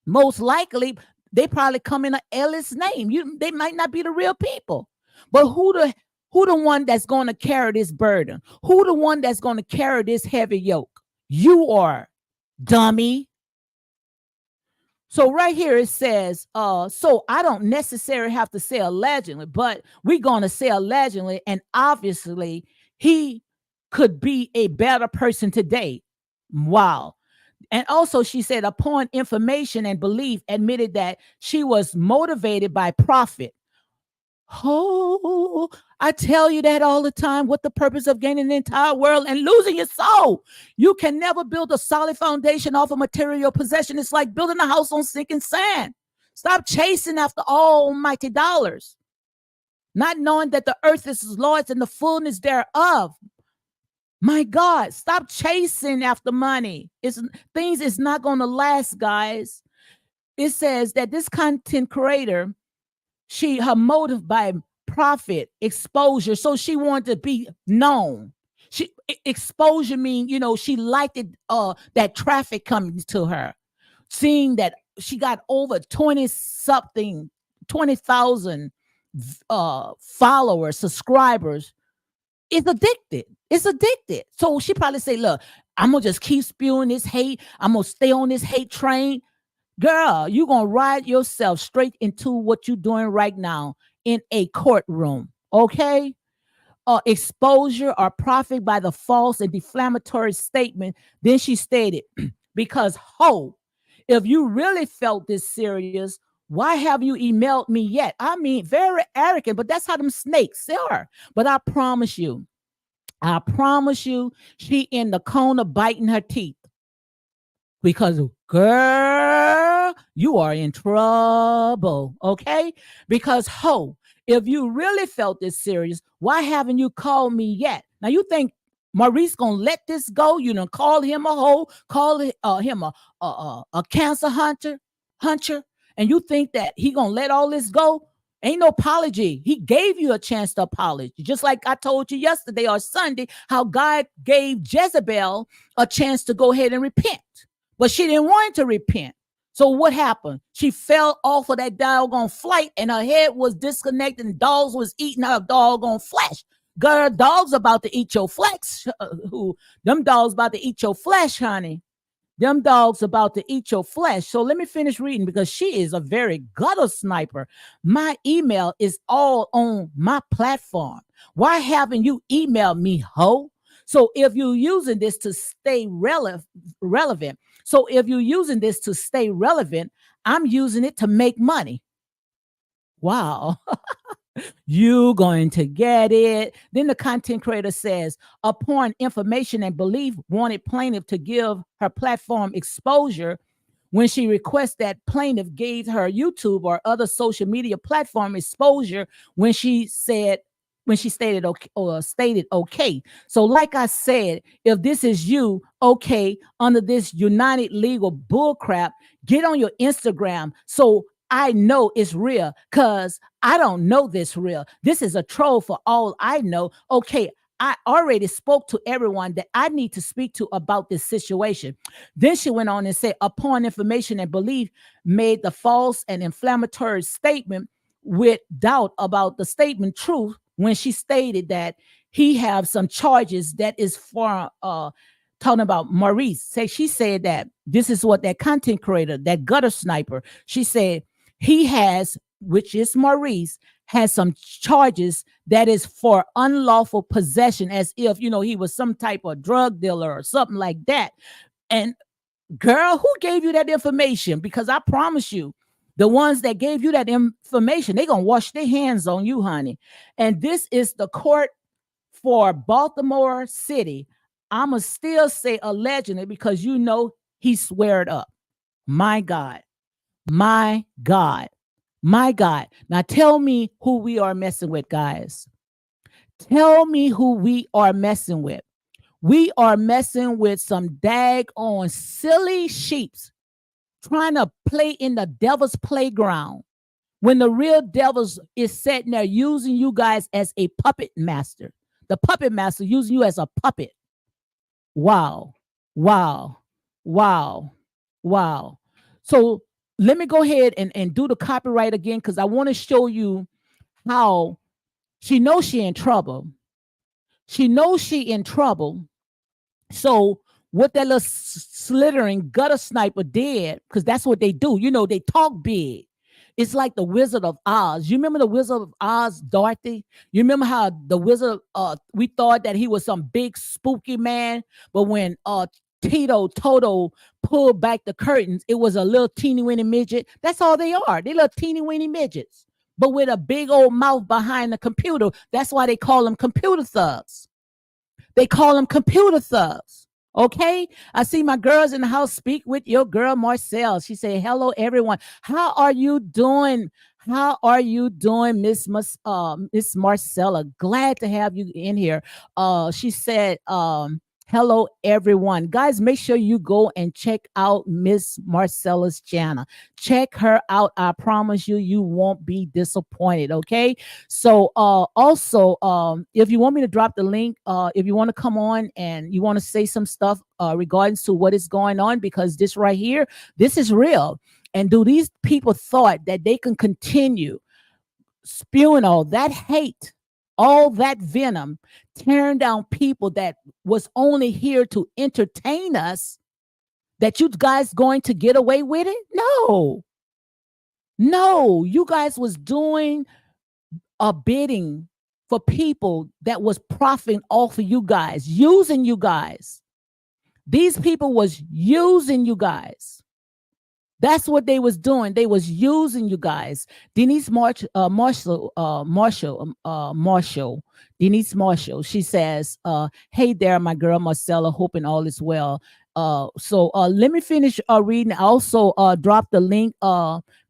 most likely they probably come in an Ellis name. They might not be the real people. But who the one that's going to carry this burden? Who the one that's going to carry this heavy yoke? You are, dummy. So right here it says, so I don't necessarily have to say allegedly, but we're going to say allegedly, and obviously he could be a better person today. Wow. And also, she said, upon information and belief, admitted that she was motivated by profit. Oh, I tell you that all the time. What the purpose of gaining the entire world and losing your soul? You can never build a solid foundation off of material possession. It's like building a house on sinking sand. Stop chasing after almighty dollars, not knowing that the earth is the Lord's and the fullness thereof. My God, stop chasing after money. Things is not going to last, guys. It says that this content creator, her motive by profit, exposure. So she wanted to be known. Exposure mean, she liked it, that traffic coming to her, seeing that she got over 20,000 followers, subscribers. It's addicted. It's addicted. So she probably say, look, I'm going to just keep spewing this hate. I'm going to stay on this hate train. Girl, you're going to ride yourself straight into what you're doing right now in a courtroom. Okay? Exposure or profit by the false and defamatory statement. Then she stated, because if you really felt this serious, why have you emailed me yet? I mean, very arrogant, but that's how them snakes are. But I promise you, she in the corner biting her teeth. Because, girl, you are in trouble, okay? Because, if you really felt this serious, why haven't you called me yet? Now, you think Maurice gonna let this go? You done call him a hoe, call him a cancer hunter, and you think that he gonna let all this go? Ain't no apology. He gave you a chance to apologize. Just like I told you yesterday or Sunday, how God gave Jezebel a chance to go ahead and repent. But she didn't want to repent. So what happened? She fell off of that doggone flight and her head was disconnected and dogs was eating her doggone flesh. Girl, dogs about to eat your flesh. Them dogs about to eat your flesh, honey. Them dogs about to eat your flesh. So let me finish reading because she is a very gutter sniper. My email is all on my platform. Why haven't you emailed me, hoe? So if you're using this to stay relevant, I'm using it to make money. Wow. You going to get it. Then the content creator says, upon information and belief, wanted plaintiff to give her platform exposure. When she requests that plaintiff gave her YouTube or other social media platform exposure when she stated okay. So like I said, if this is you, okay, under this United Legal bullcrap, get on your Instagram so I know it's real, because I don't know this real. This is a troll for all I know. Okay, I already spoke to everyone that I need to speak to about this situation. Then she went on and said, upon information and belief, made the false and inflammatory statement with doubt about the statement truth when she stated that he have some charges that is for talking about Maurice. She said that this is what that content creator, that gutter sniper, she said he has, which is Maurice, has some charges that is for unlawful possession, as if, he was some type of drug dealer or something like that. And girl, who gave you that information? Because I promise you, the ones that gave you that information, they're going to wash their hands on you, honey. And this is the court for Baltimore City. I'm going to still say allegedly because he sweared up. My God. My God. My God. Now tell me who we are messing with, guys. Tell me who we are messing with. We are messing with some daggone silly sheeps trying to play in the devil's playground when the real devils is sitting there using you guys as a puppet master. The puppet master using you as a puppet. Wow. Wow. Wow. Wow. So let me go ahead and do the copyright again, because I want to show you how she knows she in trouble. She knows she in trouble. So what that little slithering gutter sniper did, because that's what they do. They talk big. It's like the Wizard of Oz. You remember the Wizard of Oz, Dorothy? You remember how the wizard, we thought that he was some big spooky man, but when Tito Toto pulled back the curtains, it was a little teeny weeny midget. That's all they are. They little teeny weeny midgets, but with a big old mouth behind the computer. That's why they call them computer thugs. They call them computer thugs. Okay, I see my girls in the house. Speak with your girl Marcel. She said, "Hello, everyone. How are you doing? How are you doing, Miss Marcella? Glad to have you in here." She said, "Hello, everyone, guys. Make sure you go and check out Miss Marcella's channel. Check her out. I promise you, you won't be disappointed." Okay. So also, if you want me to drop the link, if you want to come on and you want to say some stuff regarding to what is going on, because this right here, this is real. And do these people thought that they can continue spewing all that hate, all that venom, tearing down people that was only here to entertain us, that you guys going to get away with it? No. No, you guys was doing a bidding for people that was profiting off of you guys, using you guys. These people was using you guys. That's what they was doing. They was using you guys. Marshall, Denise Marshall. She says, "Hey there, my girl Marcella. Hoping all is well." So let me finish reading. I also drop the link.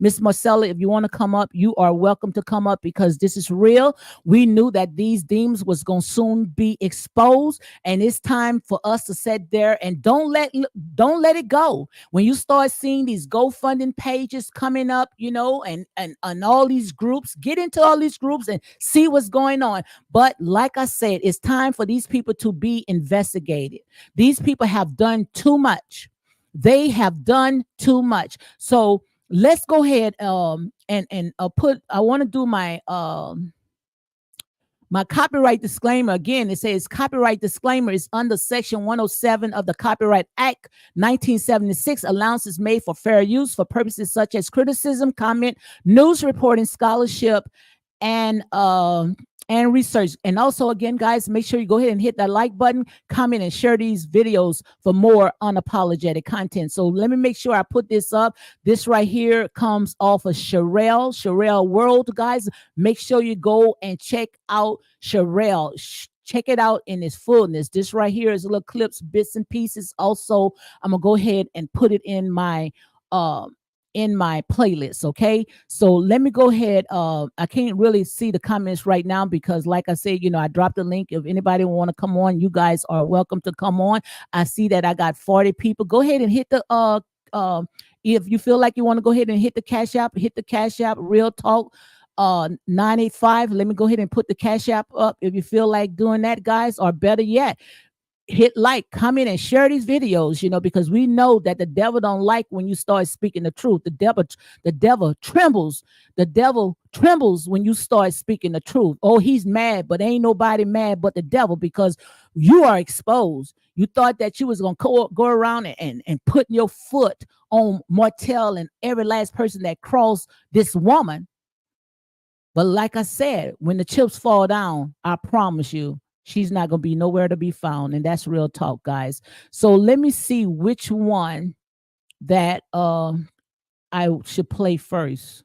Miss Marcella, if you want to come up, you are welcome to come up, because this is real. We knew that these demons was gonna soon be exposed, and it's time for us to sit there and don't let it go. When you start seeing these GoFunding pages coming up, and all these groups, get into all these groups and see what's going on. But like I said, it's time for these people to be investigated. These people have done too much. They have done too much. So let's go ahead and put. I want to do my copyright disclaimer again. It says copyright disclaimer is under Section 107 of the Copyright Act 1976. Allowances made for fair use for purposes such as criticism, comment, news reporting, scholarship, and research. And also, again, guys, make sure you go ahead and hit that like button, comment, and share these videos for more unapologetic content. So let me make sure I put this up. This right here comes off of Sherelle World, guys. Make sure you go and check out Sherelle. Check it out in its fullness. This right here is little clips, bits and pieces. Also, I'm gonna go ahead and put it in my playlist. Okay, so let me go ahead. I can't really see the comments right now because, like I said, I dropped the link. If anybody want to come on, you guys are welcome to come on. I see that I got 40 people. Go ahead and hit the if you feel like you want to go ahead and hit the cash app, Real Talk 985. Let me go ahead and put the cash app up if you feel like doing that, guys. Or better yet, hit like, comment, and share these videos, because we know that the devil don't like when you start speaking the truth. The devil trembles. The devil trembles when you start speaking the truth. Oh, he's mad, but ain't nobody mad but the devil, because you are exposed. You thought that you was going to go around and put your foot on Martel and every last person that crossed this woman. But like I said, when the chips fall down, I promise you, she's not going to be nowhere to be found. And that's real talk, guys. So let me see which one that I should play first.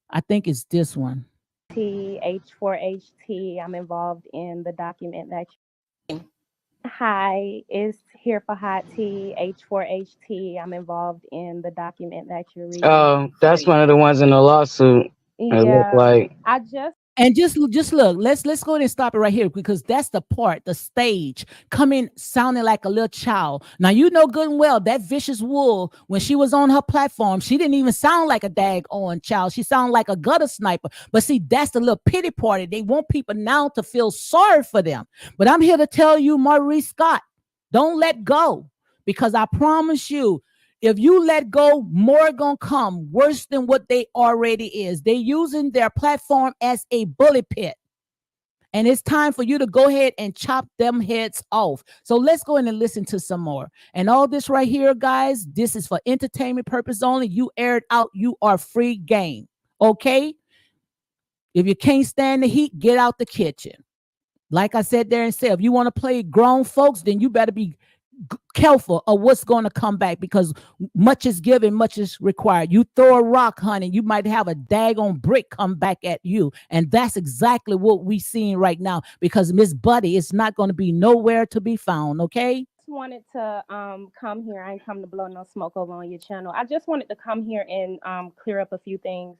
I think it's this one. H4HT. I'm involved in the document that Hi, it's here for Hot Tea, H4HT. I'm involved in the document that you're reading. Oh, that's one of the ones in the lawsuit. It looked Yeah, like. I just And just look, let's go ahead and stop it right here, because that's the part, the stage, coming sounding like a little child. Now you know good and well that Vicious Wool, when she was on her platform, she didn't even sound like a daggone child. She sounded like a gutter sniper. But see, that's the little pity party. They want people now to feel sorry for them. But I'm here to tell you, Maurice Scott, don't let go, because I promise you, if you let go, more gonna come worse than what they already is. They using their platform as a bully pit. And it's time for you to go ahead and chop them heads off. So let's go in and listen to some more. And all this right here, guys, this is for entertainment purpose only. You aired out, you are free game. Okay? If you can't stand the heat, get out the kitchen. Like I said there and said, if you want to play grown folks, then you better be careful of what's going to come back, because much is given, much is required. You throw a rock, honey, you might have a daggone brick come back at you. And that's exactly what we seeing right now, because Miss Buddy is not going to be nowhere to be found. Okay. Just wanted to come here. I ain't come to blow no smoke over on your channel. I just wanted to come here and clear up a few things.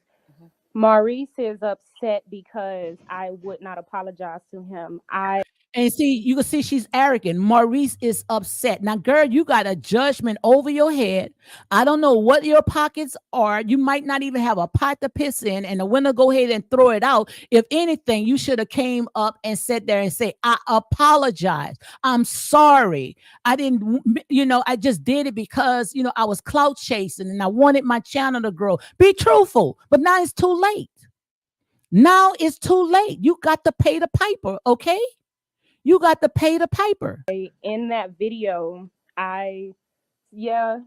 Maurice is upset because I would not apologize to him. And see, you can see she's arrogant. Maurice is upset. Now, girl, you got a judgment over your head. I don't know what your pockets are. You might not even have a pot to piss in, and the winner go ahead and throw it out. If anything, you should have came up and sat there and say, I apologize. I'm sorry. I didn't, I just did it because, I was clout chasing and I wanted my channel to grow. Be truthful. But now it's too late. Now it's too late. You got to pay the piper, okay? You got to pay the piper. In that video, I made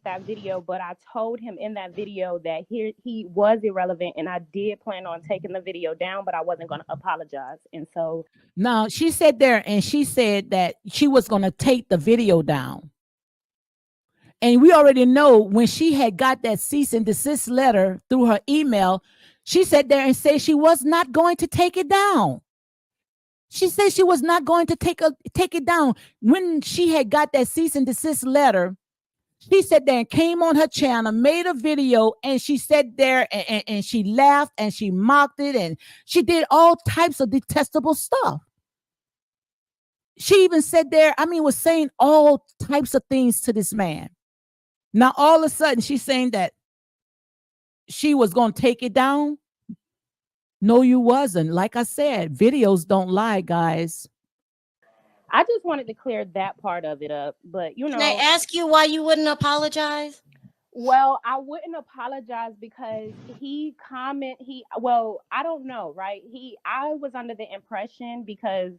that video, but I told him in that video that he was irrelevant, and I did plan on taking the video down, but I wasn't going to apologize. And so now she said there, and she said that she was going to take the video down. And we already know when she had got that cease and desist letter through her email, she sat there and said she was not going to take it down. She said she was not going to take it down. When she had got that cease and desist letter, she sat there and came on her channel, made a video, and she sat there and she laughed and she mocked it, and she did all types of detestable stuff. She even sat there, was saying all types of things to this man. Now, all of a sudden, she's saying that she was going to take it down. No, you wasn't. Like I said, videos don't lie, guys. I just wanted to clear that part of it up. But, Can I ask you why you wouldn't apologize? Well, I wouldn't apologize because I don't know, right? I was under the impression because.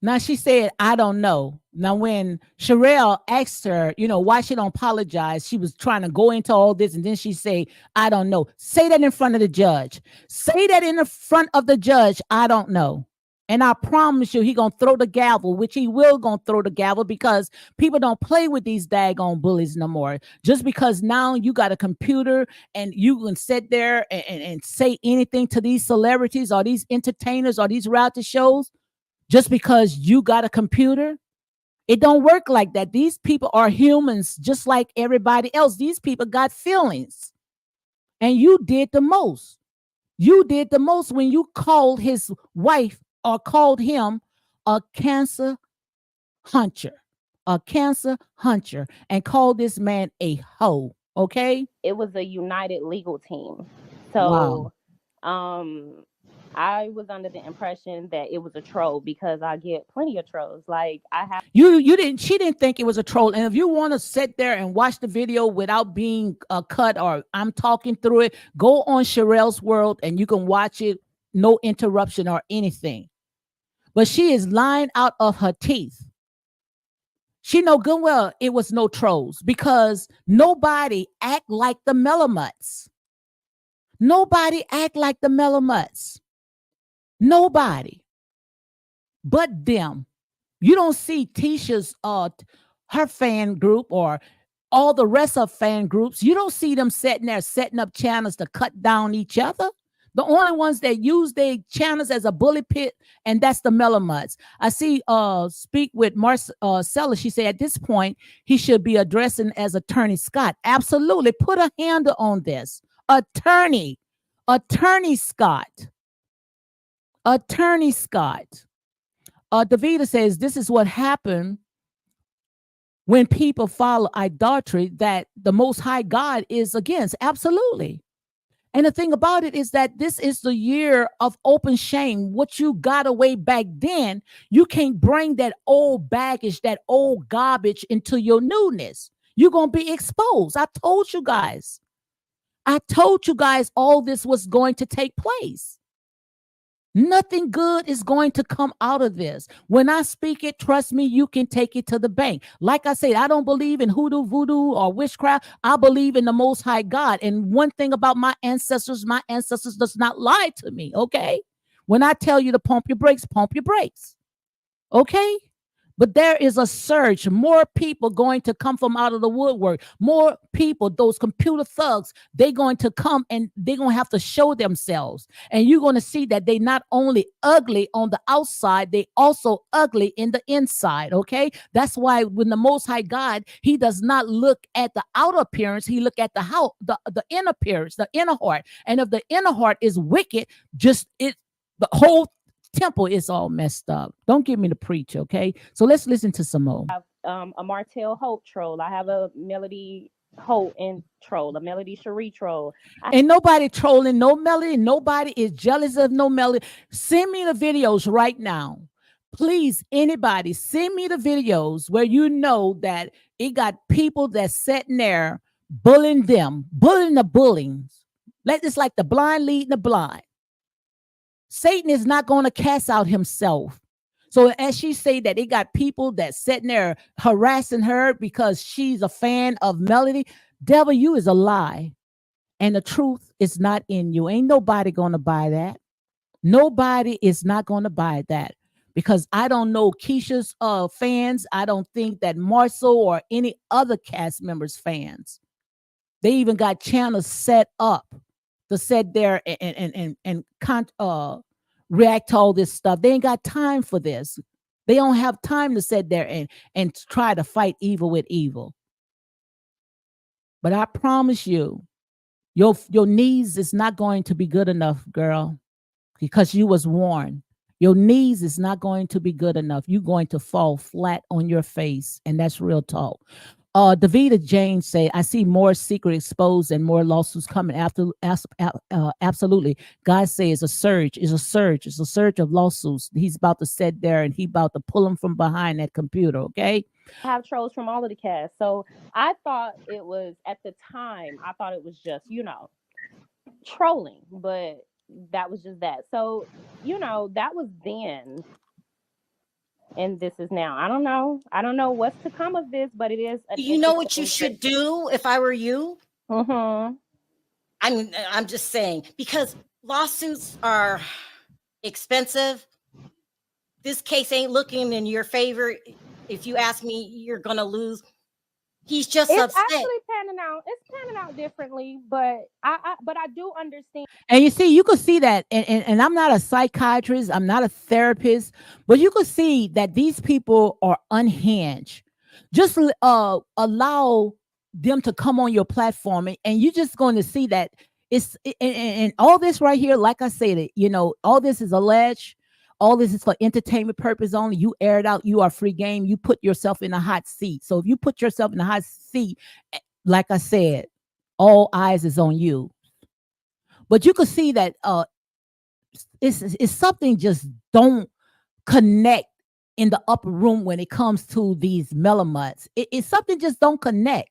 Now she said, I don't know. Now when Sherelle asked her, why she don't apologize, she was trying to go into all this, and then she said, I don't know. Say that in front of the judge. Say that in the front of the judge. I don't know. And I promise you, he gonna throw the gavel, which he will gonna throw the gavel, because people don't play with these daggone bullies no more. Just because now you got a computer and you can sit there and say anything to these celebrities or these entertainers or these reality shows, just because you got a computer, it don't work like that. These people are humans just like everybody else. These people got feelings. And you did the most. You did the most when you called his wife or called him a cancer hunter, and called this man a hoe. Okay. It was a united legal team. So, wow. I was under the impression that it was a troll, because I get plenty of trolls. Like she didn't think it was a troll. And if you want to sit there and watch the video without being cut, or I'm talking through it, go on Sherelle's World and you can watch it. No interruption or anything. But she is lying out of her teeth. She know good well it was no trolls, because nobody act like the Melomutts. Nobody act like the Melomutts. Nobody but them. You don't see Tisha's her fan group or all the rest of fan groups. You don't see them sitting there setting up channels to cut down each other. The only ones that use their channels as a bully pit, and that's the Melomutts. I see speak with Marcella. She said at this point he should be addressing as Attorney Scott. Absolutely. Put a handle on this. Attorney Scott. Attorney Scott. Davida says this is what happened when people follow idolatry that the Most High God is against. Absolutely. And the thing about it is that this is the year of open shame. What you got away back then, you can't bring that old baggage, that old garbage into your newness. You're going to be exposed. I told you guys all this was going to take place. Nothing good is going to come out of this. When I speak it, trust me, you can take it to the bank. Like I said, I don't believe in hoodoo, voodoo, or witchcraft. I believe in the Most High God. And one thing about my ancestors does not lie to me, okay? When I tell you to pump your brakes, pump your brakes, okay? But there is a surge, more people going to come from out of the woodwork, more people, those computer thugs, they're going to come and they're going to have to show themselves. And you're going to see that they not only ugly on the outside, they also ugly in the inside, okay? That's why when the Most High God, he does not look at the outer appearance, he look at the inner appearance, the inner heart. And if the inner heart is wicked, the whole temple is all messed up. Don't get me to preach, okay? So let's listen to some more. A Martel Hope troll. I have a Melody Hope and troll, a Melody Cherie troll. Ain't nobody trolling no Melody. Nobody is jealous of no Melody. Send me the videos right now. Please, anybody, send me the videos where you know that it got people that's sitting there bullying them, bullying the bullies. It's like the blind leading the blind. Satan is not going to cast out himself. So as she say that it got people that sitting there harassing her because she's a fan of Melody, devil, you is a lie. And the truth is not in you. Ain't nobody going to buy that. Nobody is not going to buy that. Because I don't know Keisha's fans. I don't think that Marcel or any other cast members fans. They even got channels set up to sit there and react to all this stuff. They ain't got time for this. They don't have time to sit there and try to fight evil with evil. But I promise you, your knees is not going to be good enough, girl, because you was warned. Your knees is not going to be good enough. You're going to fall flat on your face, and that's real talk. Davida James say, I see more secret exposed and more lawsuits coming after. Absolutely. God say it's a surge. It's a surge of lawsuits. He's about to sit there and he about to pull them from behind that computer. Okay. I have trolls from all of the cast. So I thought it was, at the time, I thought it was just, trolling, but that was just that. So, that was then. And this is now. I don't know what's to come of this, but it is. You know what you should do if I were you? Mm-hmm. I'm just saying, because lawsuits are expensive. This case ain't looking in your favor. If you ask me, you're gonna lose. He's just upset. Actually panning out. It's panning out differently, but I do understand. And you see, you could see that, and I'm not a psychiatrist, I'm not a therapist, but you could see that these people are unhinged. Just allow them to come on your platform, and you're just going to see that it's and all this right here. Like I said, all this is alleged. All this is for entertainment purpose only. You air it out. You are free game. You put yourself in a hot seat. So if you put yourself in a hot seat, like I said, all eyes is on you. But you can see that it's something just don't connect in the upper room when it comes to these melamutts. It's something just don't connect.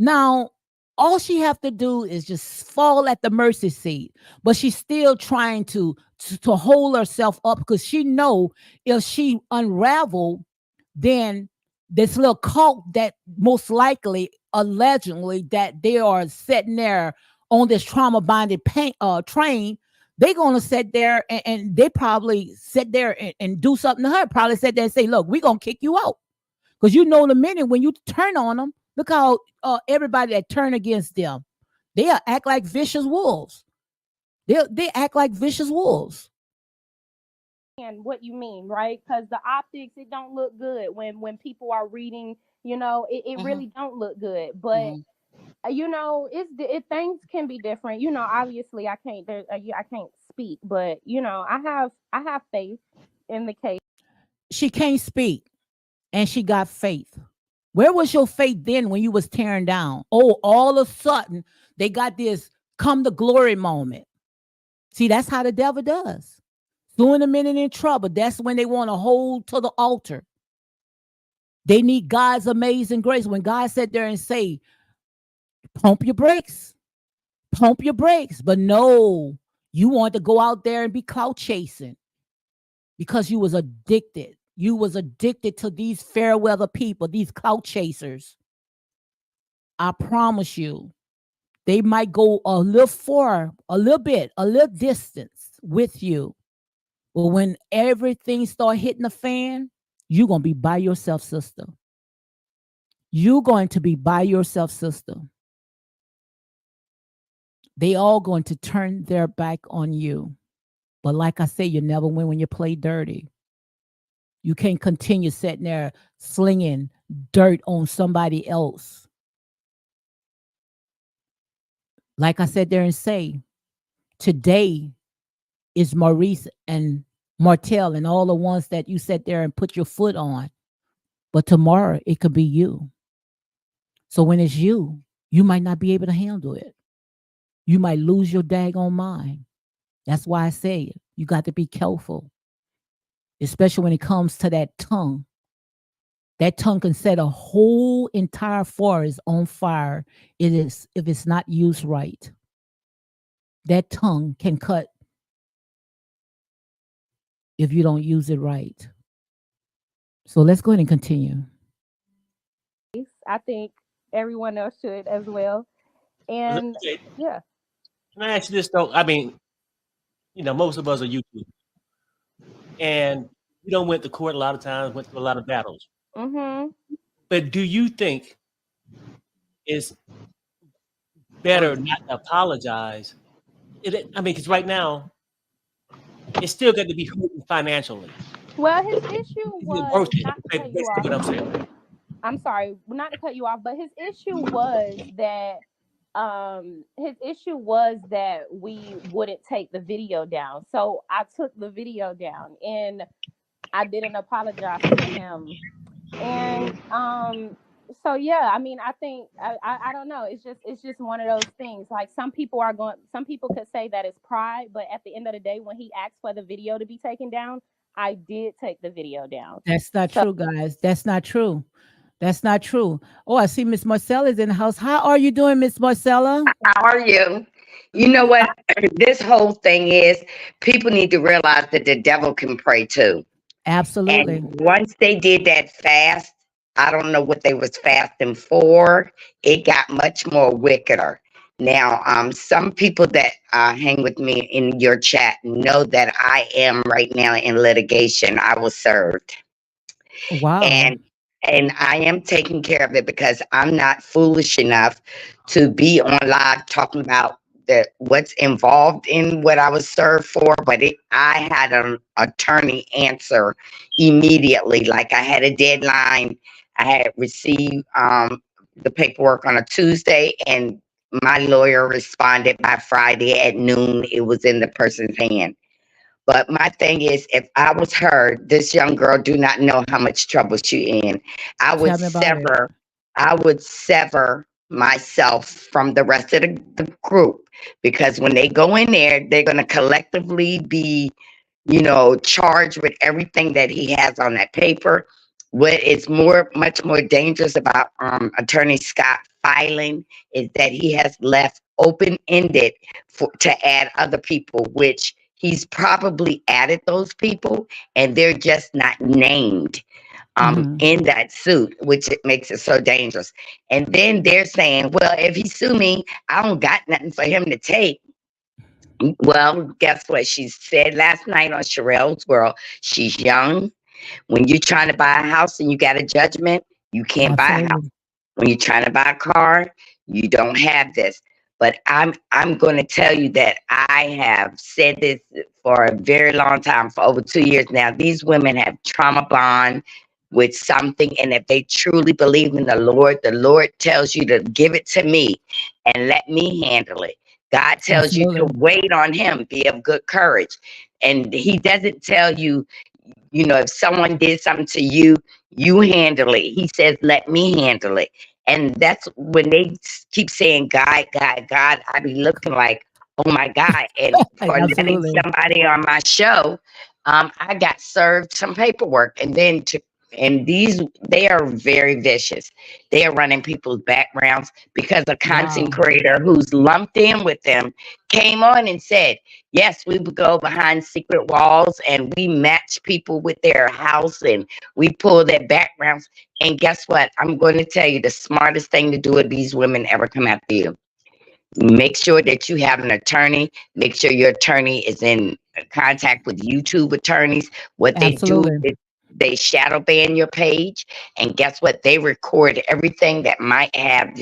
Now, all she have to do is just fall at the mercy seat, but she's still trying to hold herself up because she know if she unravel, then this little cult that most likely, allegedly, that they are sitting there on this trauma bonded train, they're going to sit there and they probably sit there and do something to her. Probably sit there and say, look, we're going to kick you out. Because the minute when you turn on them, look how everybody that turn against them, they act like vicious wolves. They act like vicious wolves. And what you mean, right? Because the optics, it don't look good when people are reading. It really don't look good. But things can be different. Obviously, I can't speak, but I have faith in the case. She can't speak, and she got faith. Where was your faith then when you was tearing down? Oh, all of a sudden they got this come to glory moment. See, that's how the devil does. Soon a minute in trouble, that's when they want to hold to the altar. They need God's amazing grace. When God sat there and say, pump your brakes. But no, You wanted to go out there and be clout chasing because you was addicted. You was addicted to these fair weather people, these clout chasers. I promise you, they might go a little far, a little distance with you. But when everything start hitting the fan, you're going to be by yourself, sister. You're going to be by yourself, sister. They all going to turn their back on you. But like I say, you never win when you play dirty. You can't continue sitting there slinging dirt on somebody else. Like I said there and say, today is Maurice and Martel and all the ones that you sat there and put your foot on. But tomorrow it could be you. So when it's you, you might not be able to handle it. You might lose your daggone mind. That's why I say you got to be careful, especially when it comes to that tongue. That tongue can set a whole entire forest on fire. It is if it's not used right. That tongue can cut if you don't use it right. So let's go ahead and continue. I think everyone else should as well. And yeah. Can I ask you this though? I mean, most of us are YouTube, and we don't went to court a lot of times, went through a lot of battles. But do you think it's better not to apologize? Because right now, it's still going to be hurting financially. Well, his issue was not to cut you off. I'm sorry, not to cut you off, but his issue was that we wouldn't take the video down. So I took the video down and I didn't apologize to him. And so yeah, I mean, I think I don't know. It's just one of those things. Like some people could say that it's pride, but at the end of the day, when he asked for the video to be taken down, I did take the video down. That's not true, guys. That's not true. That's not true. Oh, I see Miss Marcella is in the house. How are you doing, Miss Marcella? How are you? You know what? This whole thing is people need to realize that the devil can pray too. Absolutely. And once they did that fast, I don't know what they was fasting for. It got much more wickeder. Now, some people that hang with me in your chat know that I am right now in litigation. I was served. Wow. And I am taking care of it because I'm not foolish enough to be on live talking about what's involved in what I was served for. But I had an attorney answer immediately. Like I had a deadline. I had received the paperwork on a Tuesday, and my lawyer responded by Friday at noon. It was in the person's hand. But my thing is, if I was her, this young girl do not know how much trouble she in. I would sever myself from the rest of the group, because when they go in there, they're going to collectively be, charged with everything that he has on that paper. What is much more dangerous about Attorney Scott filing is that he has left open-ended to add other people, which he's probably added those people and they're just not named in that suit, which it makes it so dangerous. And then they're saying, well, if he sue me, I don't got nothing for him to take. Well, guess what? She said last night on Sherelle's World, she's young. When you're trying to buy a house and you got a judgment, you can't buy a house. When you're trying to buy a car, you don't have this. But I'm going to tell you that I have said this for a very long time, for over 2 years now. These women have trauma bond with something, and if they truly believe in the Lord tells you to give it to me and let me handle it. God tells you to wait on him, be of good courage. And he doesn't tell you, if someone did something to you, you handle it. He says, let me handle it. And that's when they keep saying, God, I be looking like, oh my God. And for letting somebody on my show, I got served some paperwork. And then to and they are very vicious. They are running people's backgrounds because a content Wow. creator who's lumped in with them came on and said, yes, we would go behind secret walls and we match people with their house and we pull their backgrounds. And guess what? I'm going to tell you the smartest thing to do if these women ever come after you. Make sure that you have an attorney. Make sure your attorney is in contact with YouTube attorneys. What they do Absolutely. is they shadow ban your page, and guess what? They record everything that might have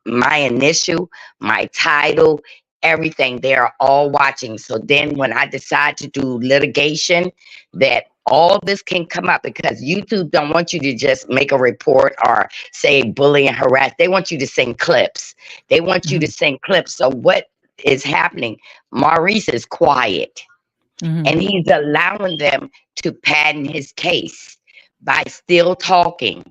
my initial, my title, everything. They are all watching. So then, when I decide to do litigation, that all this can come up because YouTube don't want you to just make a report or say bully and harass. They want you to send clips. They want you to Mhm. send clips. So what is happening? Maurice is quiet Mhm. and he's allowing them to patent his case by still talking.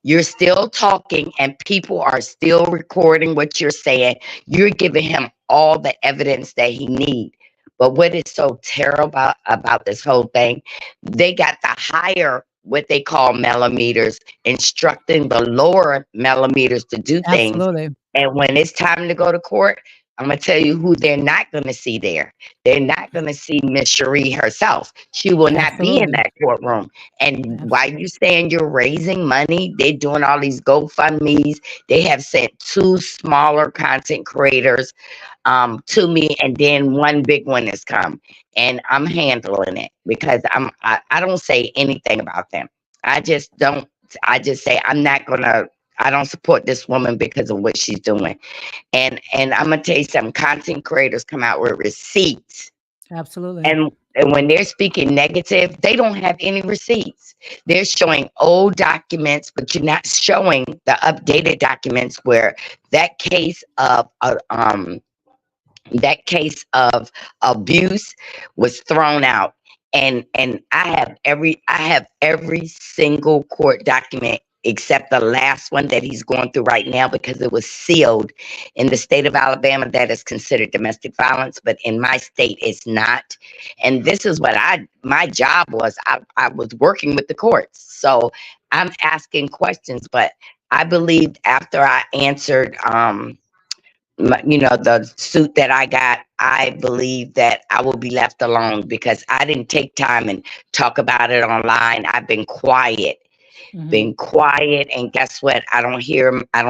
You're still talking and people are still recording what you're saying. You're giving him all the evidence that he needs. But what is so terrible about this whole thing, they got the higher, what they call millimeters, instructing the lower millimeters to do things. Absolutely. And when it's time to go to court, I'm going to tell you who they're not going to see there. They're not going to see Miss Cherie herself. She will not be in Absolutely. that courtroom. And Abs- while you saying you're raising money, they're doing all these GoFundMe's. They have sent two smaller content creators to me, and then one big one has come, and I'm handling it because I don't say anything about them. I just don't. I just say I'm not gonna. I don't support this woman because of what she's doing. And I'm gonna tell you something. Content creators come out with receipts, Absolutely. and when they're speaking negative, they don't have any receipts. They're showing old documents, but you're not showing the updated documents where that case of that case of abuse was thrown out. And I have every single court document except the last one that he's going through right now because it was sealed. In the state of Alabama, that is considered domestic violence, but in my state it's not. And this is what my job was. I was working with the courts, so I'm asking questions. But I believed after I answered the suit that I got, I believe that I will be left alone because I didn't take time and talk about it online. I've Mhm. been quiet, and guess what? I don't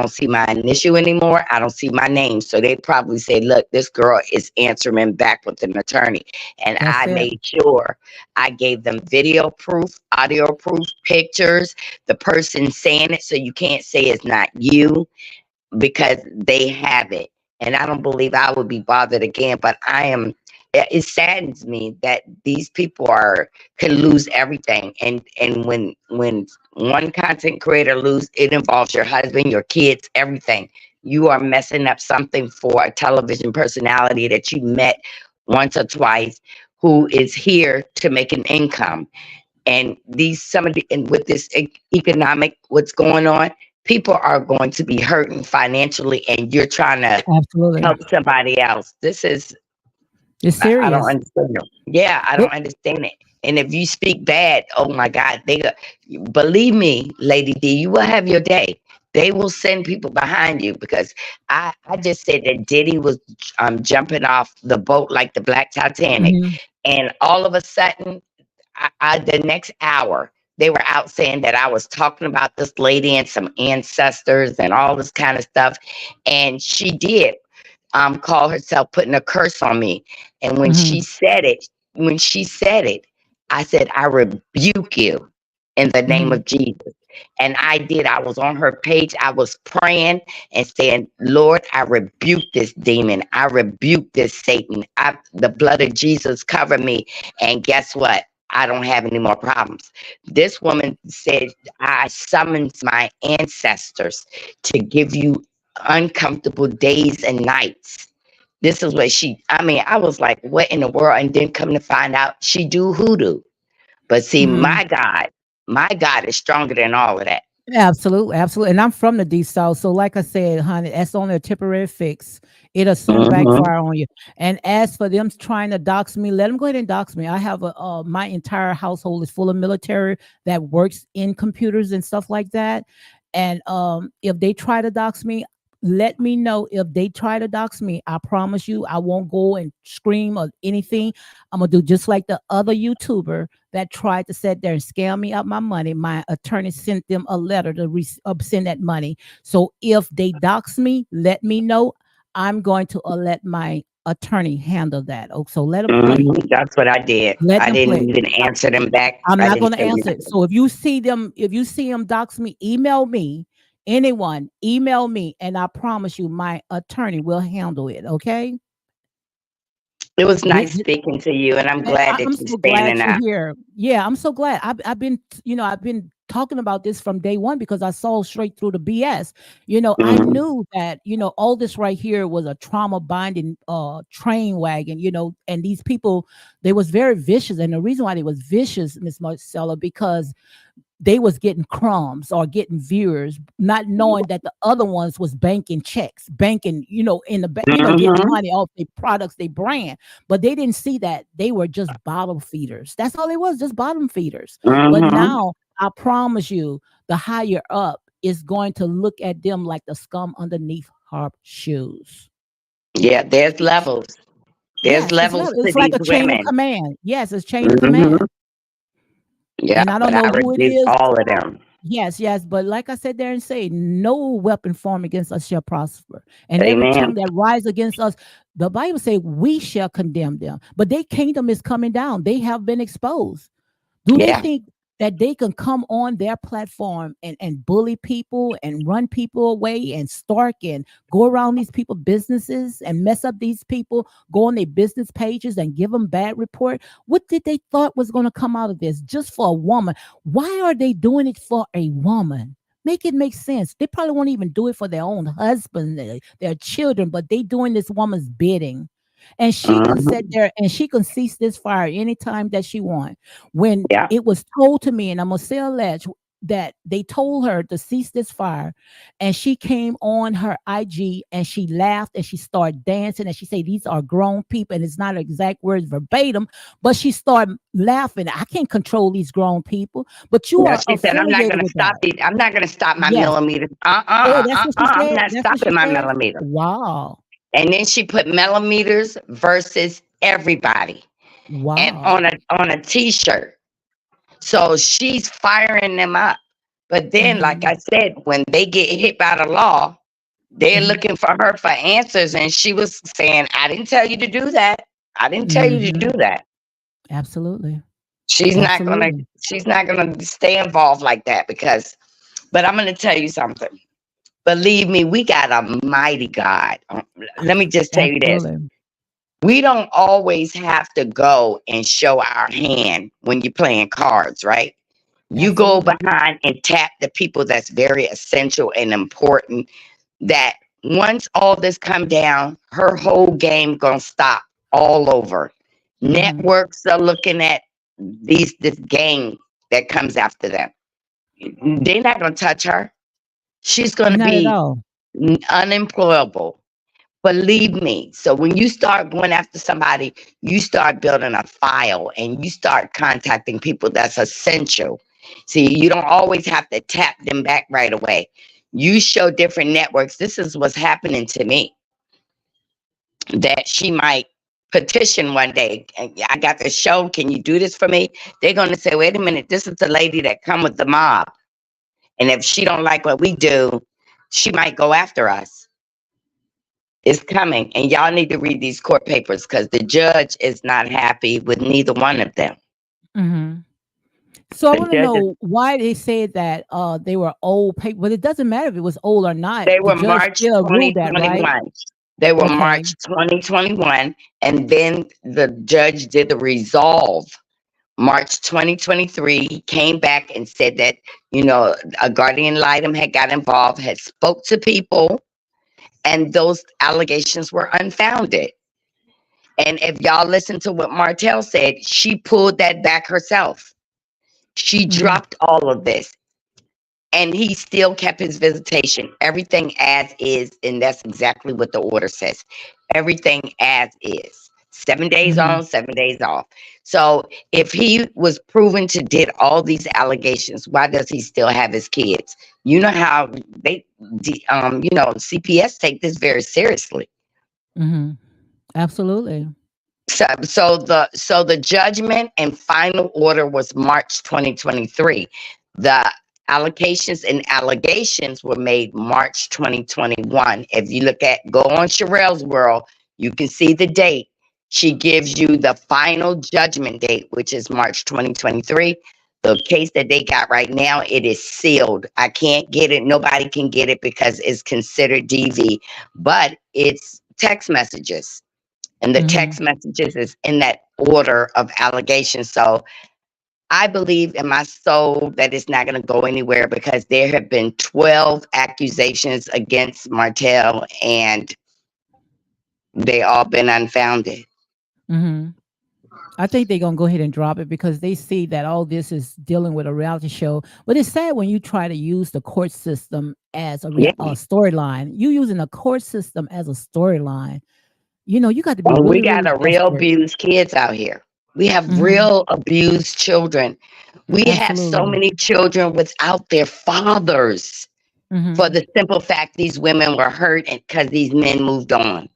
see my initial anymore. I don't see my name. So they probably say, look, this girl is answering back with an attorney. And That's I it. made sure I gave them video proof, audio proof, pictures, the person saying it. So you can't say it's not you because they have it. And I don't believe I would be bothered again, but it saddens me that these people can lose everything. And when one content creator lose, it involves your husband, your kids, everything. You are messing up something for a television personality that you met once or twice who is here to make an income. And and with this economic what's going on, people are going to be hurting financially, and you're trying to Absolutely. help somebody else. This is It's I don't serious. understand it. Yeah, I It, don't understand it. And if you speak bad, oh my God, believe me, Lady D, you will have your day. They will send people behind you because I just said that Diddy was jumping off the boat like the Black Titanic, mhm. and all of a sudden the next hour, they were out saying that I was talking about this lady and some ancestors and all this kind of stuff. And she did call herself putting a curse on me. And Mhm. when she said it, I said, I rebuke you in the name Mhm. of Jesus. And I did. I was on her page. I was praying and saying, Lord, I rebuke this demon. I rebuke this Satan. The blood of Jesus cover me. And guess what? I don't have any more problems. This woman said, I summons my ancestors to give you uncomfortable days and nights. This is what I was like, what in the world? And then come to find out she do hoodoo. But see, Mhm. my God is stronger than all of that. Absolutely, absolutely. And I'm from the Deep South. So like I said, honey, that's only a temporary fix. It'll soon backfire on you. And as for them trying to dox me, let them go ahead and dox me. I have my entire household is full of military that works in computers and stuff like that. And if they try to dox me, let me know. If they try to dox me, I promise you I won't go and scream or anything. I'm gonna do just like the other YouTuber that tried to sit there and scam me out my money. My attorney sent them a letter to send that money. So if they dox me, let me know. I'm going to let my attorney handle that. Oh, so let them play. That's what I did. Let I them didn't play. even answer them back. I'm I not didn't going to say answer it. nothing. So if you see them dox me, email me. Anyone, email me, and I promise you, my attorney will handle it. Okay. It was nice Th- speaking to you, and I'm glad I'm that you're so glad standing you're up. here. Yeah, I'm so glad. I've been talking about this from day one because I saw straight through the BS. I knew that, all this right here was a trauma binding train wagon, and these people, they was very vicious. And the reason why they was vicious, Miss Marcella, because they was getting crumbs or getting viewers, not knowing that the other ones was banking checks, banking, in the bank, getting money off their products, they brand. But they didn't see that they were just bottom feeders. That's all they was, just bottom feeders. But now I promise you, the higher up is going to look at them like the scum underneath her shoes. Yeah, there's levels. There's Yes, levels to it's like these a chain of women. command. Yes, it's chain of command. Yeah, And I don't but I know who it rebuke is. all of them. Yes, yes, but like I said there and say, no weapon formed against us shall prosper. And every Amen. tongue that rise against us, the Bible say we shall condemn them. But their kingdom is coming down. They have been exposed. Do they Yeah. think that they can come on their platform and bully people and run people away and stalk and go around these people businesses and mess up these people, go on their business pages and give them bad report? What did they thought was going to come out of this just for a woman? Why are they doing it for a woman? Make it make sense. They probably won't even do it for their own husband, their children, but they doing this woman's bidding. And she can sit there and she can cease this fire anytime that she wants. When Yeah. it was told to me, and I'm gonna say alleged, that they told her to cease this fire, and she came on her IG and she laughed and she started dancing and she said, "These are grown people," and it's not exact words verbatim, but she started laughing. I can't control these grown people, but you Yeah, are she said, I'm not affiliated gonna with stop that. these. I'm not gonna stop my Yes. millimeters. Oh, that's what she I'm said. not That's what she stopping my said. millimeters. Wow. And then she put millimeters versus everybody and Wow. on a t-shirt. So she's firing them up. But then, like Mm-hmm. I said, when they get hit by the law, they're Mm-hmm. looking for her for answers. And she was saying, I didn't tell you to do that. I didn't tell you to Mm-hmm. do that. Absolutely. She's not gonna Absolutely. she's not gonna stay involved like that because but I'm gonna tell you something. Believe me, we got a mighty God. Let me just tell you this. Absolutely. We don't always have to go and show our hand when you're playing cards, right? You go Absolutely. behind and tap the people that's very essential and important. That once all this come down, her whole game gonna stop all over. Mm-hmm. Networks are looking at this gang that comes after them. They're not gonna touch her. She's gonna Not at be all. unemployable. Believe me. So when you start going after somebody, you start building a file and you start contacting people that's essential. See, you don't always have to tap them back right away. You show different networks. This is what's happening to me. That she might petition one day. I got this show. Can you do this for me? They're gonna say, wait a minute, this is the lady that come with the mob. And if she don't like what we do, she might go after us. Is coming, and y'all need to read these court papers because the judge is not happy with neither one of them. Mm-hmm. So I The want to judges, know why they said that they were old people, but it doesn't matter if it was old or not. they The were judge March still ruled that, right? 2021. They were Okay. March 2021, and then the judge did the resolve March 2023. He came back and said that a guardian ad litem had got involved, had spoke to people, and those allegations were unfounded. And if y'all listen to what Martel said, she pulled that back herself. She Mm-hmm. dropped all of this. And he still kept his visitation. Everything as is, and that's exactly what the order says. Everything as is. 7 days Mm-hmm. on, 7 days off. So if he was proven to did all these allegations, why does he still have his kids? You know how they, CPS take this very seriously. Mm-hmm. Absolutely. So the judgment and final order was March 2023. The allocations and allegations were made March 2021. If you go on Sherelle's World, you can see the date. She gives you the final judgment date, which is March 2023. The case that they got right now, it is sealed. I can't get it. Nobody can get it because it's considered DV, but it's text messages, and the Mm-hmm. text messages is in that order of allegations. So I believe in my soul that it's not going to go anywhere because there have been 12 accusations against Martel and they all been unfounded. Mm-hmm. I think they're gonna go ahead and drop it because they see that all this is dealing with a reality show. But it's sad when you try to use the court system as Yeah. a storyline. You using a court system as a storyline. You know, you got to be We really, got really a real desperate. abused kids out here. We have Hmm. real abused children. We have so Absolutely. many children without their fathers for Hmm. the simple fact these women were hurt because these men moved on.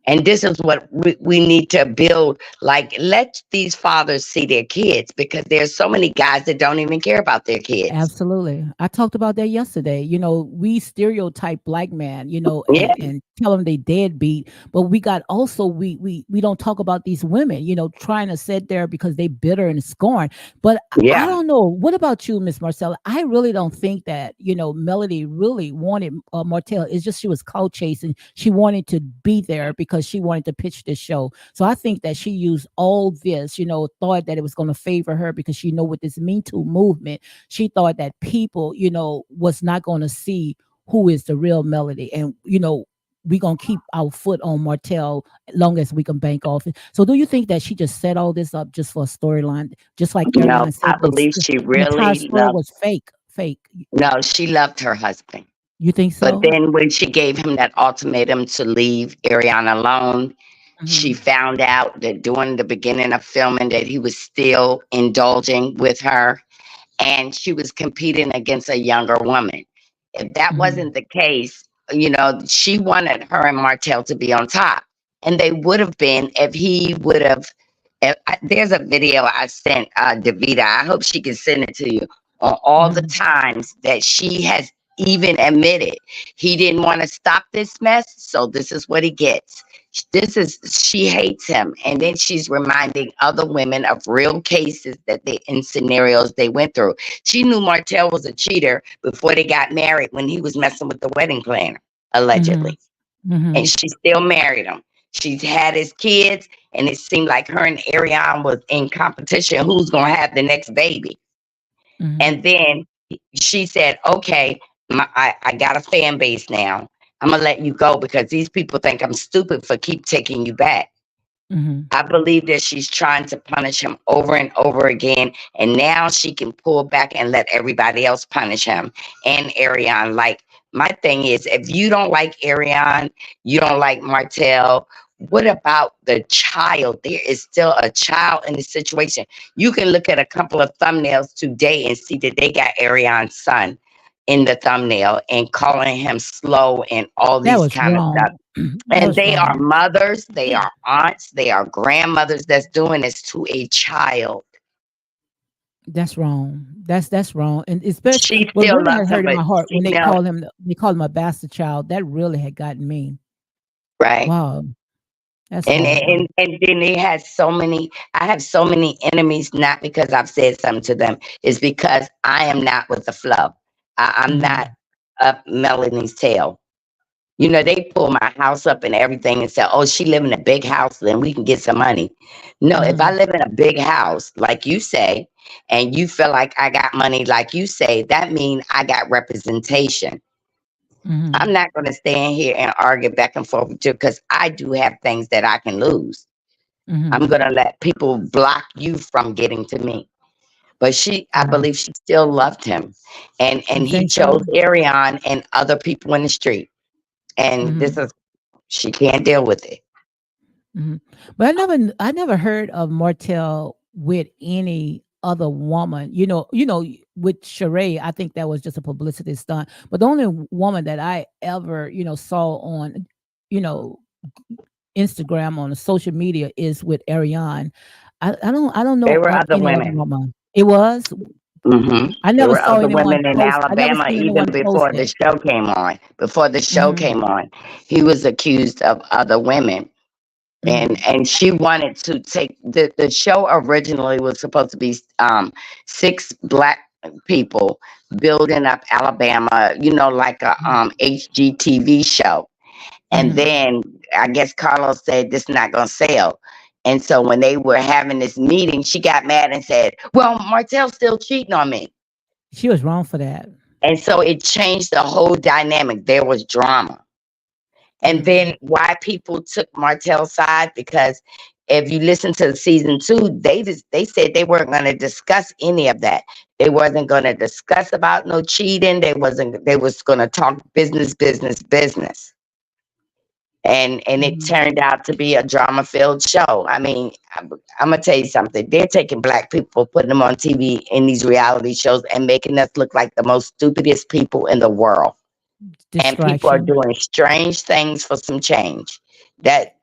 And this is what we need to build. Like, let these fathers see their kids because there's so many guys that don't even care about their kids. Absolutely. I talked about that yesterday. You know, we stereotype black man, you know, Yeah, and tell them they deadbeat, but we got also we don't talk about these women, you know, trying to sit there because they bitter and scorn. But I yeah, don't know. What about you, Miss Marcella? I really don't think that, you know, Melody really wanted Martell. It's just she was clout chasing. She wanted to be there because she wanted to pitch this show. So I think that she used all this, you know, thought that it was going to favor her because she know with this Me Too movement, she thought that people, you know, was not going to see who is the real Melody. And, you know, we going to keep our foot on Martell long as we can bank off it. So do you think that she just set all this up just for a storyline? Just like no, Ariana I said, believe she the entire really story loved. was fake, fake. No, she loved her husband. You think But so? then when she gave him that ultimatum to leave Ariana alone, she Hmm. found out that during the beginning of filming that he was still indulging with her and she was competing against a younger woman. If that Hmm. wasn't the case, she wanted her and Martell to be on top. And they would have been if he would have. There's a video I sent Davita. I hope she can send it to you on all the Hmm. times that she has even admitted he didn't want to stop this mess. So this is what he gets. She hates him, and then she's reminding other women of real cases that they in scenarios they went through. She knew Martell was a cheater before they got married when he was messing with the wedding planner, Hmm. allegedly, and Hmm. she still married him. She's had his kids, and it seemed like her and Ariane was in competition who's gonna have the next baby. Hmm. And then she said, "Okay, I got a fan base now. I'm gonna let you go because these people think I'm stupid for keep taking you back." Hmm. I believe that she's trying to punish him over and over again. And now she can pull back and let everybody else punish him and Ariane. Like, my thing is, if you don't like Ariane, you don't like Martell, what about the child? There is still a child in the situation. You can look at a couple of thumbnails today and see that they got Ariane's son in the thumbnail and calling him slow and all That these was kind of stuff. wrong. That And was they are wrong. mothers, they are aunts, they are grandmothers that's doing this to a child. That's wrong. That's wrong. And especially She what still really had loves him, hurt in but my heart she when know, they call him a bastard child. That really had gotten me. right? Wow, that's And, horrible. and and then they had so many. I have so many enemies, not because I've said something to them. It's because I am not with the flow. I'm not Mhm. up Melanie's tail. They pull my house up and everything and say, "Oh, she live in a big house, then we can get some money." No, if I Mhm. live in a big house, like you say, and you feel like I got money, like you say, that means I got representation. I'm Mhm. not going to stand here and argue back and forth with you because I do have things that I can lose. I'm Mhm. going to let people block you from getting to me. but I believe she still loved him, and You he think so? chose Arion and other people in the street, and Hmm. she can't deal with it. Hmm. But I never heard of Martel with any other woman. With Sheree, I think that was just a publicity stunt. But the only woman that I ever, saw on, you know, Instagram on the social media is with Ariane. I don't know There were of other any other women. woman. It was. I There never were saw other anyone women in post. I never Alabama seen even anyone post before the it. show came on. Before the show Hmm. came on, he was accused of other women, Hmm. and she wanted to take the show. Originally was supposed to be 6 black people building up Alabama, like a HGTV show. And Hmm. then I guess Carlos said this is not gonna sell. And so when they were having this meeting, she got mad and said, "Well, Martel's still cheating on me." She was wrong for that. And so it changed the whole dynamic. There was drama. And Hmm. then why people took Martel's side, because if you listen to season 2, they said they weren't going to discuss any of that. They wasn't going to discuss about no cheating. They was going to talk business, business, business. And it Hmm. turned out to be a drama filled show. I mean, I'm gonna tell you something. They're taking black people, putting them on TV in these reality shows, and making us look like the most stupidest people in the world. And people are Distraction. doing strange things for some change. That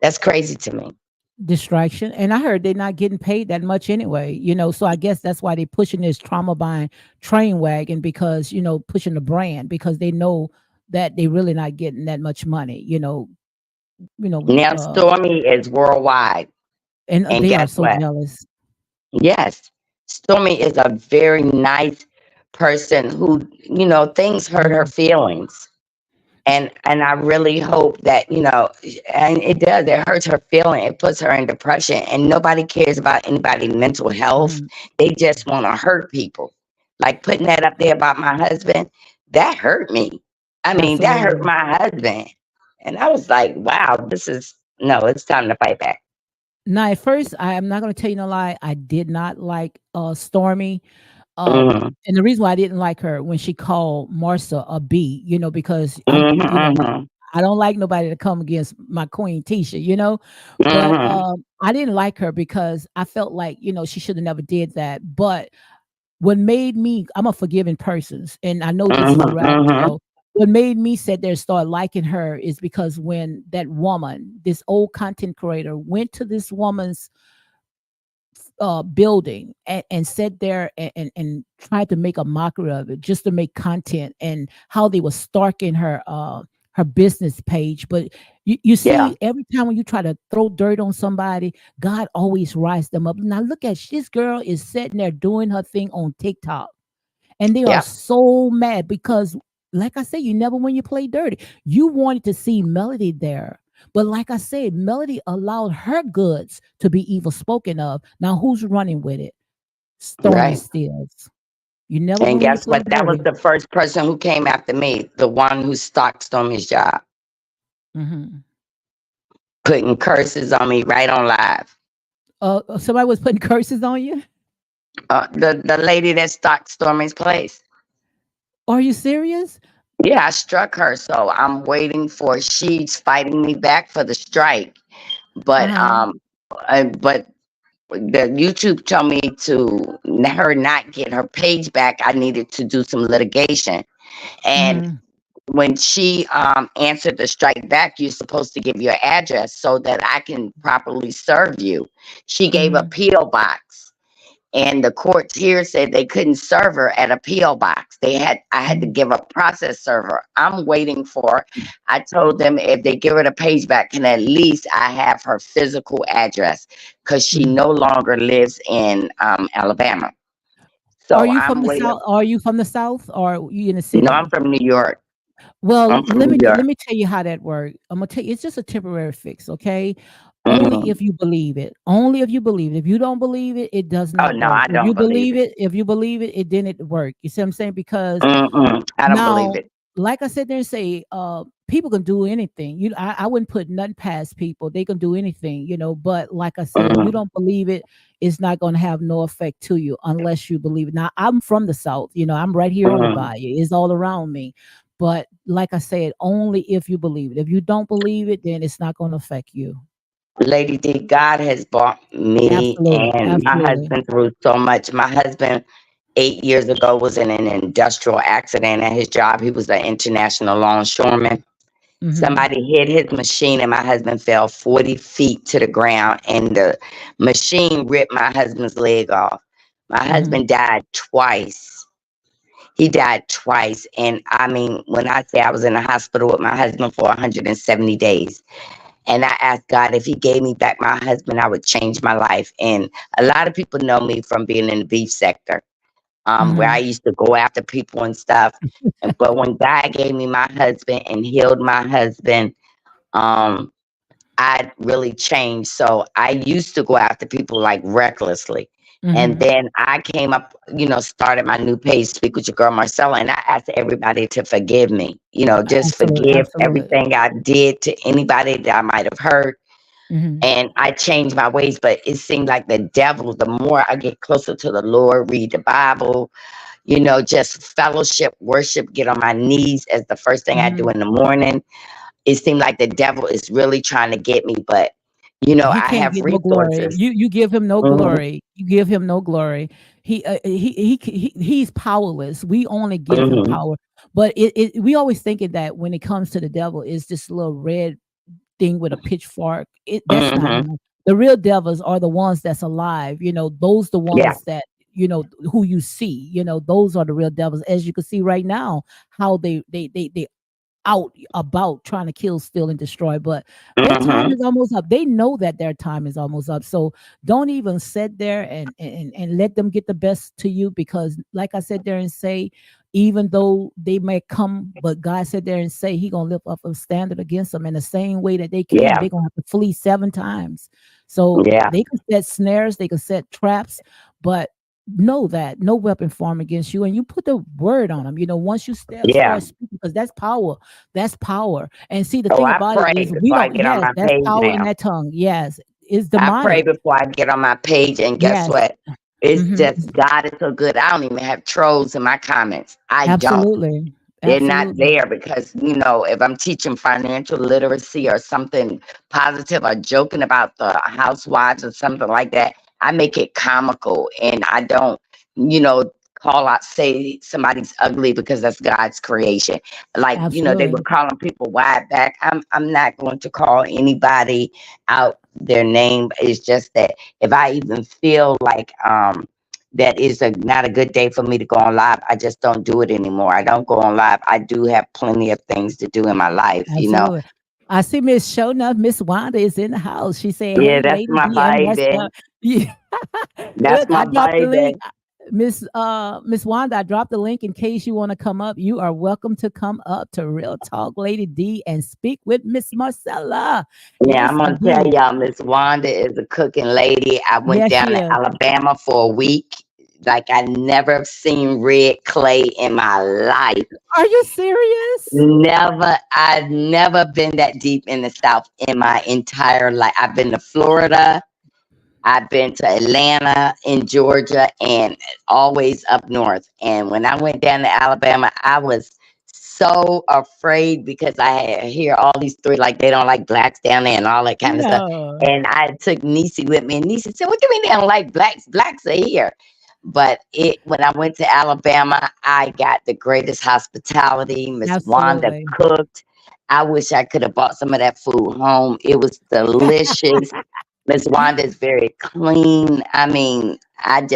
that's crazy to me. Distraction. And I heard they're not getting paid that much anyway, so I guess that's why they're pushing this trauma buying train wagon, because, pushing the brand, because they know that they really not getting that much money, Now Stormy is worldwide, and and they are guess so what? jealous. Yes, Stormy is a very nice person who, things hurt her Mhm. feelings. And I really hope that, and it does, it hurts her feeling, it puts her in depression, and nobody cares about anybody's mental health. Mhm. They just want to hurt people. Like putting that up there about my husband, that hurt me. I mean, that hurt Absolutely. my husband. And I was like, wow, no, it's time to fight back. Now, at first, I am not going to tell you no lie. I did not like Stormy. Mm-hmm, And the reason why I didn't like her when she called Marcia a B, because mm-hmm, I don't like nobody to come against my queen Tisha, but mm-hmm, I didn't like her because I felt like, she should have never did that. But what made me, I'm a forgiving person, and I know this is a mm-hmm, reality mm-hmm. show. What made me sit there and start liking her is because when that woman, this old content creator, went to this woman's building and sat there and tried to make a mockery of it just to make content, and how they were stalking her business page. But you Yeah, see, every time when you try to throw dirt on somebody, God always rise them up. Now look at this girl is sitting there doing her thing on TikTok, and they are yeah, so mad because, like I said, you never when you play dirty. You wanted to see Melody there. But like I said, Melody allowed her goods to be evil spoken of. Now who's running with it? Stormy right. Steels. You never And win when you guess play what? That was dirty. the first person who came after me, the one who stalked Stormy's job, Hmm. putting curses on me right on live. Somebody was putting curses on you. The lady that stalked Stormy's place. Are you serious? Yeah, I struck her, so I'm waiting for. She's fighting me back for the strike, but Uh-huh. but the YouTube told me to her not get her page back. I needed to do some litigation, and Hmm. when she answered the strike back, you're supposed to give your address so that I can properly serve you. She gave a Hmm. PO box, and the courts here said they couldn't serve her at a PO box. I had to Hmm. give a process server. I'm waiting for. I told them if they give her the page back, can at least I have her physical address, because she Hmm. no longer lives in Alabama. Are So you I'm from the waiting. south? Are you from the south, or are you in the No, I'm city? from New York. Well, I'm from New let York. me tell you how that works. I'm gonna tell you, it's just a temporary fix, okay? Only Mhm. if you believe it. Only if you believe it. If you don't believe it, it does Oh not no, work. I don't believe it. If you believe it, it then it work. You see what I'm saying? Because Mm-mm, I don't believe now, it. like I said there, say people can do anything. I wouldn't put nothing past people. They can do anything, but like I said, if you Mm-hmm. don't believe it, it's not going to have no effect to you unless you believe it. Now, I'm from the South, I'm right here on the bayou. It's all around me. But like I said, only if you believe it. If you don't believe it, then it's not going to affect you. Lady D, God has brought me Absolutely. and my Absolutely. husband through so much. My husband, 8 years ago, was in an industrial accident at his job. He was an international longshoreman. Somebody hit his machine and my husband fell 40 feet to the ground, and the machine ripped my husband's leg off. My husband died twice. He died twice. And I mean, when I say I was in the hospital with my husband for 170 days, and I asked God if he gave me back my husband, I would change my life. And a lot of people know me from being in the beef sector, where I used to go after people and stuff. But when God gave me my husband and healed my husband, I really changed. So I used to go after people like recklessly. And then I came up, started my new page, Speak with Your Girl Marcella, and I asked everybody to forgive me. Just Absolutely. forgive Absolutely. everything I did to anybody that I might have hurt. And I changed my ways, but it seemed like the devil, the more I get closer to the Lord, read the Bible, just fellowship, worship, get on my knees as the first thing I do in the morning. It seemed like the devil is really trying to get me, but He I can't have get no glory. resources. You give him no Mhm, glory. You give him no glory. He's powerless. We only give him mhm, power. But we always thinking that when it comes to the devil, it's this little red thing with a pitchfork. That's not mhm. him. The real devils are the ones that's alive. Those the Yeah, ones that who you see. Those are the real devils. As you can see right now, how they out about trying to kill, steal, and destroy. But their time mhm. is almost up. They know that their time is almost up. So don't even sit there and let them get the best to you, because like I said there and say, even though they may come, but God said there and say he gonna lift up a standard against them. In the same way that they came, Yeah, they gonna have to flee 7 times. So yeah, they can set snares, they can set traps, but know that no weapon formed against you, and you put the word on them. Once you yeah. start speaking, because that's power. That's power. And see, the Oh, thing I about it pray is we before I don't, get on yes, my that's page power in now. that tongue. Yes, it's I pray demonic. before I get on my page, and guess Yes. what? It's hmm just God is so good. I don't even have trolls in my comments. I don't. Absolutely. They're not Absolutely. there because, if I'm teaching financial literacy or something positive or joking about the housewives or something like that, I make it comical, and I don't, call out, say somebody's ugly, because that's God's creation. Like, they were Absolutely. calling people wide back. I'm not going to call anybody out their name. It's just that if I even feel like that is not a good day for me to go on live, I just don't do it anymore. I don't go on live. I do have plenty of things to do in my life. Absolutely. I see Miss Shownuff, Miss Wanda is in the house. She said, Yeah, "Hey, that's Lady my D and baby. Marcel." Yeah. That's Look, I my dropped the baby. link. Miss Wanda, I dropped the link in case you want to come up. You are welcome to come up to Real Talk Lady D and speak with Miss Marcella. Yeah, Yes, I'm gonna tell indeed. y'all, Miss Wanda is a cooking lady. I went Yes, down she to is. Alabama for a week. Like I never seen red clay in my life. Are you serious? Never, I've never been that deep in the South in my entire life. I've been to Florida, I've been to Atlanta in Georgia, and always up north. And when I went down to Alabama, I was so afraid because I had hear all these stories like they don't like blacks down there and all that kind of stuff. No. And I took Niecy with me, and Niecy said, "What do you mean they don't like blacks? Blacks are here." But when I went to Alabama, I got the greatest hospitality. Miss Wanda Absolutely. cooked. I wish I could have bought some of that food home. It was delicious. Miss Wanda is very clean. I mean, I've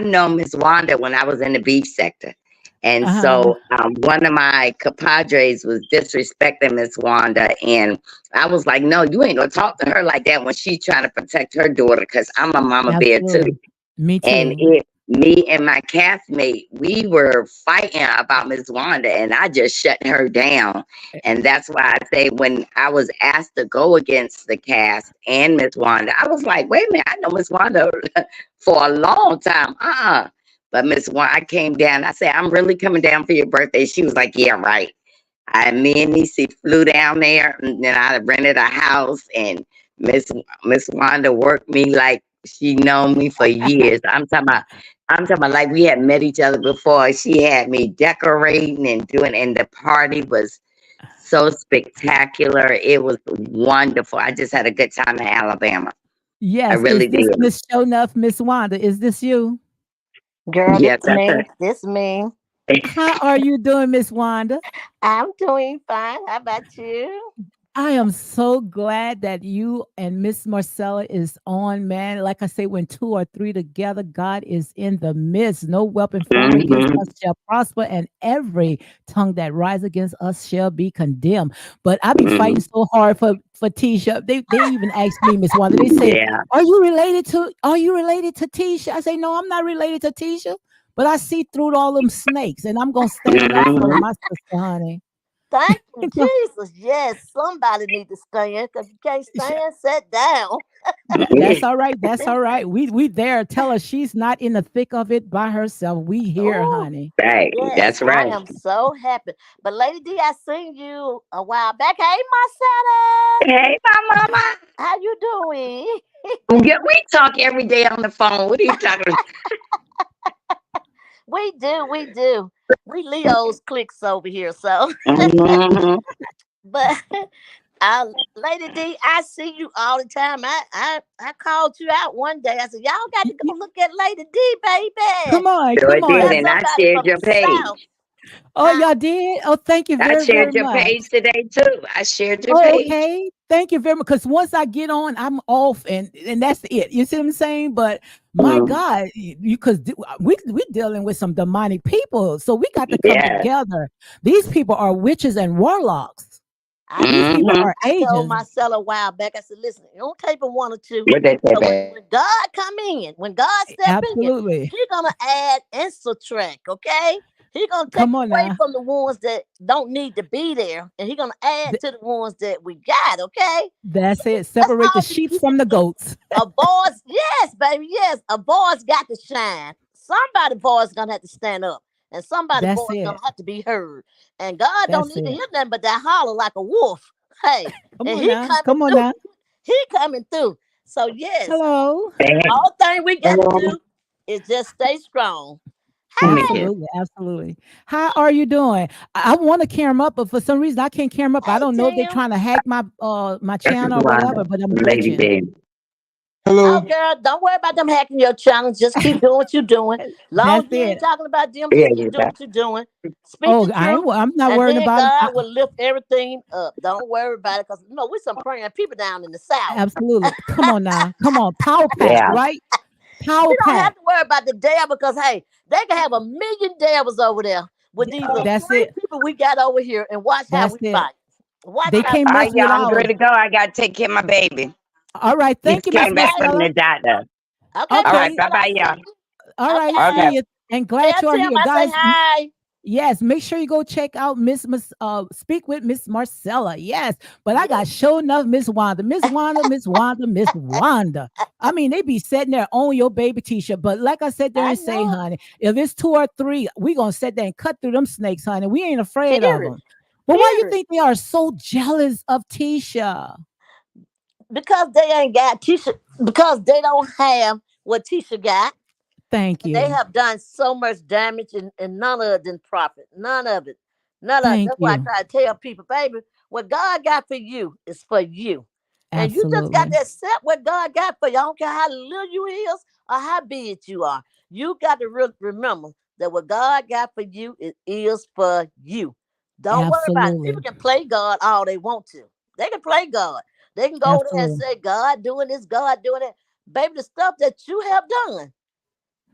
known Miss Wanda when I was in the beef sector. And Uh-huh. so one of my compadres was disrespecting Miss Wanda. And I was like, no, you ain't going to talk to her like that when she's trying to protect her daughter, because I'm a mama bear too. Absolutely. Me And too. me and my castmate, we were fighting about Miss Wanda, and I just shut her down. And that's why I say when I was asked to go against the cast and Miss Wanda, I was like, wait a minute, I know Miss Wanda for a long time. But Miss Wanda, I came down. I said, I'm really coming down for your birthday. She was like, yeah, right. Me and Niecy flew down there, and then I rented a house, and Miss Miss Wanda worked me like She known me for years. I'm talking about like we had met each other before. She had me decorating and doing, and the party was so spectacular. It was wonderful. I just had a good time in Alabama. I Yes, really is this did. Miss Shownuff, Miss Wanda? Is this you? Girl, Yes, this that's me. This me. How are you doing, Miss Wanda? I'm doing fine. How about you? I am so glad that you and Miss Marcella is on, man. Like I say, when two or three together, God is in the midst. No weapon formed against Mhm. us shall prosper, and every tongue that rise against us shall be condemned. But I be fighting Mhm. so hard for Tisha. They even asked me, Miss Wanda. They say, Yeah. Are you related to Tisha? I say, no, I'm not related to Tisha. But I see through all them snakes, and I'm gonna stand up for Mhm. my sister, honey. Thank you, Jesus. Yes, somebody need to stand. Because you can't stand, sit down. That's all right. That's all right. We there. Tell her she's not in the thick of it by herself. We here, Oh, honey. Right. yes, That's I right. am so happy. But Lady D, I seen you a while back. Hey, Marcella, Hey, my mama. how you doing? Yeah, we talk every day on the phone. What are you talking about? We do, we do. We Leo's clicks over here, so. Mhm. But Lady D, I see you all the time. I called you out one day. I said, y'all got Y- to y- go look at Lady D, baby. Come on, Sure come She on. did, got and I somebody shared from your the South. page. Oh, Huh? y'all did? Oh, thank you I very, very shared your much. page today too. I shared your Oh, page. okay. Thank you very much. Because once I get on, I'm off, and that's it. You see what I'm saying? But my Mhm. God, you because we dealing with some demonic people, so we got to come Yeah. together. These people are witches and warlocks. I These told people Mhm. are I told agents. Marcella a while back. I said, listen, it don't take but one or two. What they say, But when, babe? when God come in, when God step in, Absolutely. He gonna add and subtract. Okay, He gonna take Come on away now. from the ones that don't need to be there, and He gonna add to the ones that we got. Okay, That's it. that's Separate the all sheep you from can the do. goats. A boss, yes, baby, yes. A boss got to shine. Somebody boss gonna have to stand up, and somebody That's boss gonna it. have to be heard. And God don't That's need to it. hear nothing but that holler like a wolf. Hey, Come and on He now. coming Come on through. now. He coming through. So yes, Hello. all thing we got to Mhm. do is just stay strong. Hey, Absolutely. Absolutely. How are you doing? I want to carry them up, but for some reason I can't carry them up. I hey, don't know if they're Tim. trying to hack my This is channel or why, whatever, but I'm Lady glitching. D. Oh, Hello. girl, don't worry about them hacking your challenge. Just keep doing what you're doing. Long That's as you it. ain't talking about them, Yeah, just keep you doing got. what you're doing. Speak the Oh, truth, I'm not and worried then about it. God will lift everything up. Don't worry about it, because we're some praying people down in the South. Absolutely. Come on now. Come on. Power pack, Yeah. right? Power We don't have pack. to worry about the devil, because hey, they can have 1,000,000 devils over there with these little That's three it. people we got over here, and watch how That's we it. fight. Watch They how can't All we mess right, fight. with y'all. I'm ours. ready to go. I got to take care of my baby. All right. He Thank just you, Miss came back Okay, from Marcella. the doctor. okay, All right. Okay. Bye Marcella, I bye, see y'all. you. All right. Okay. See Okay, you. And glad tell you're Tim here. I say Guys, hi. yes, make sure you go check out speak with Miss Marcella. Yes, but I Yes. got show enough Miss Wanda, Miss Wanda, Miss Wanda, Miss Wanda. I mean, they be sitting there on your baby t-shirt. But like I said there I and say, know. honey, if it's two or three, we gonna sit there and cut through them snakes, honey. We ain't afraid of Period. them. But why you Period. think they are so jealous of Tisha? Because they ain't got Tisha, because they don't have what Tisha got. Thank And they you. have done so much damage, and none of it didn't profit. None of it. None of it. Thank That's why I you. try to tell people, baby, what God got for you is for you. And you just got Absolutely. to accept what God got for you. I don't care how little you is or how big you are. You got to remember that what God got for you, it is for you. Don't worry about it. People Absolutely. can play God all they want to. They can play God. They can go there and Absolutely. say, God doing this, God doing that. Baby, the stuff that you have done,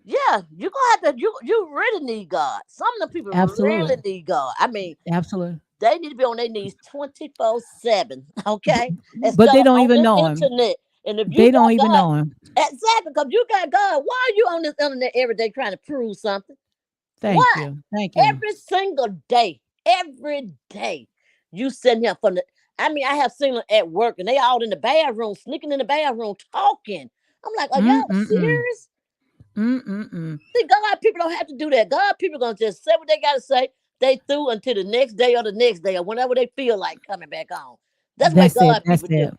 yeah, you gonna have to. You really need God. Some of the people Absolutely. really need God. I mean, Absolutely. they need to be on their knees 24/7. B- Okay, But instead they of don't on even the know him. internet. And if you They don't got even God, know him. exactly, because you got God, why are you on this internet every day trying to prove something? Thank Why? you. Thank you. Every single day, every day, you sitting here from the. I mean, I have seen them at work, and they all in the bathroom, sneaking in the bathroom, talking. I'm like, are y'all Mm-mm-mm. serious? Mm-mm-mm. See, God people don't have to do that. God people gonna just say what they gotta say. They through until the next day or the next day or whenever they feel like coming back on. That's what That's it. God That's people do. it.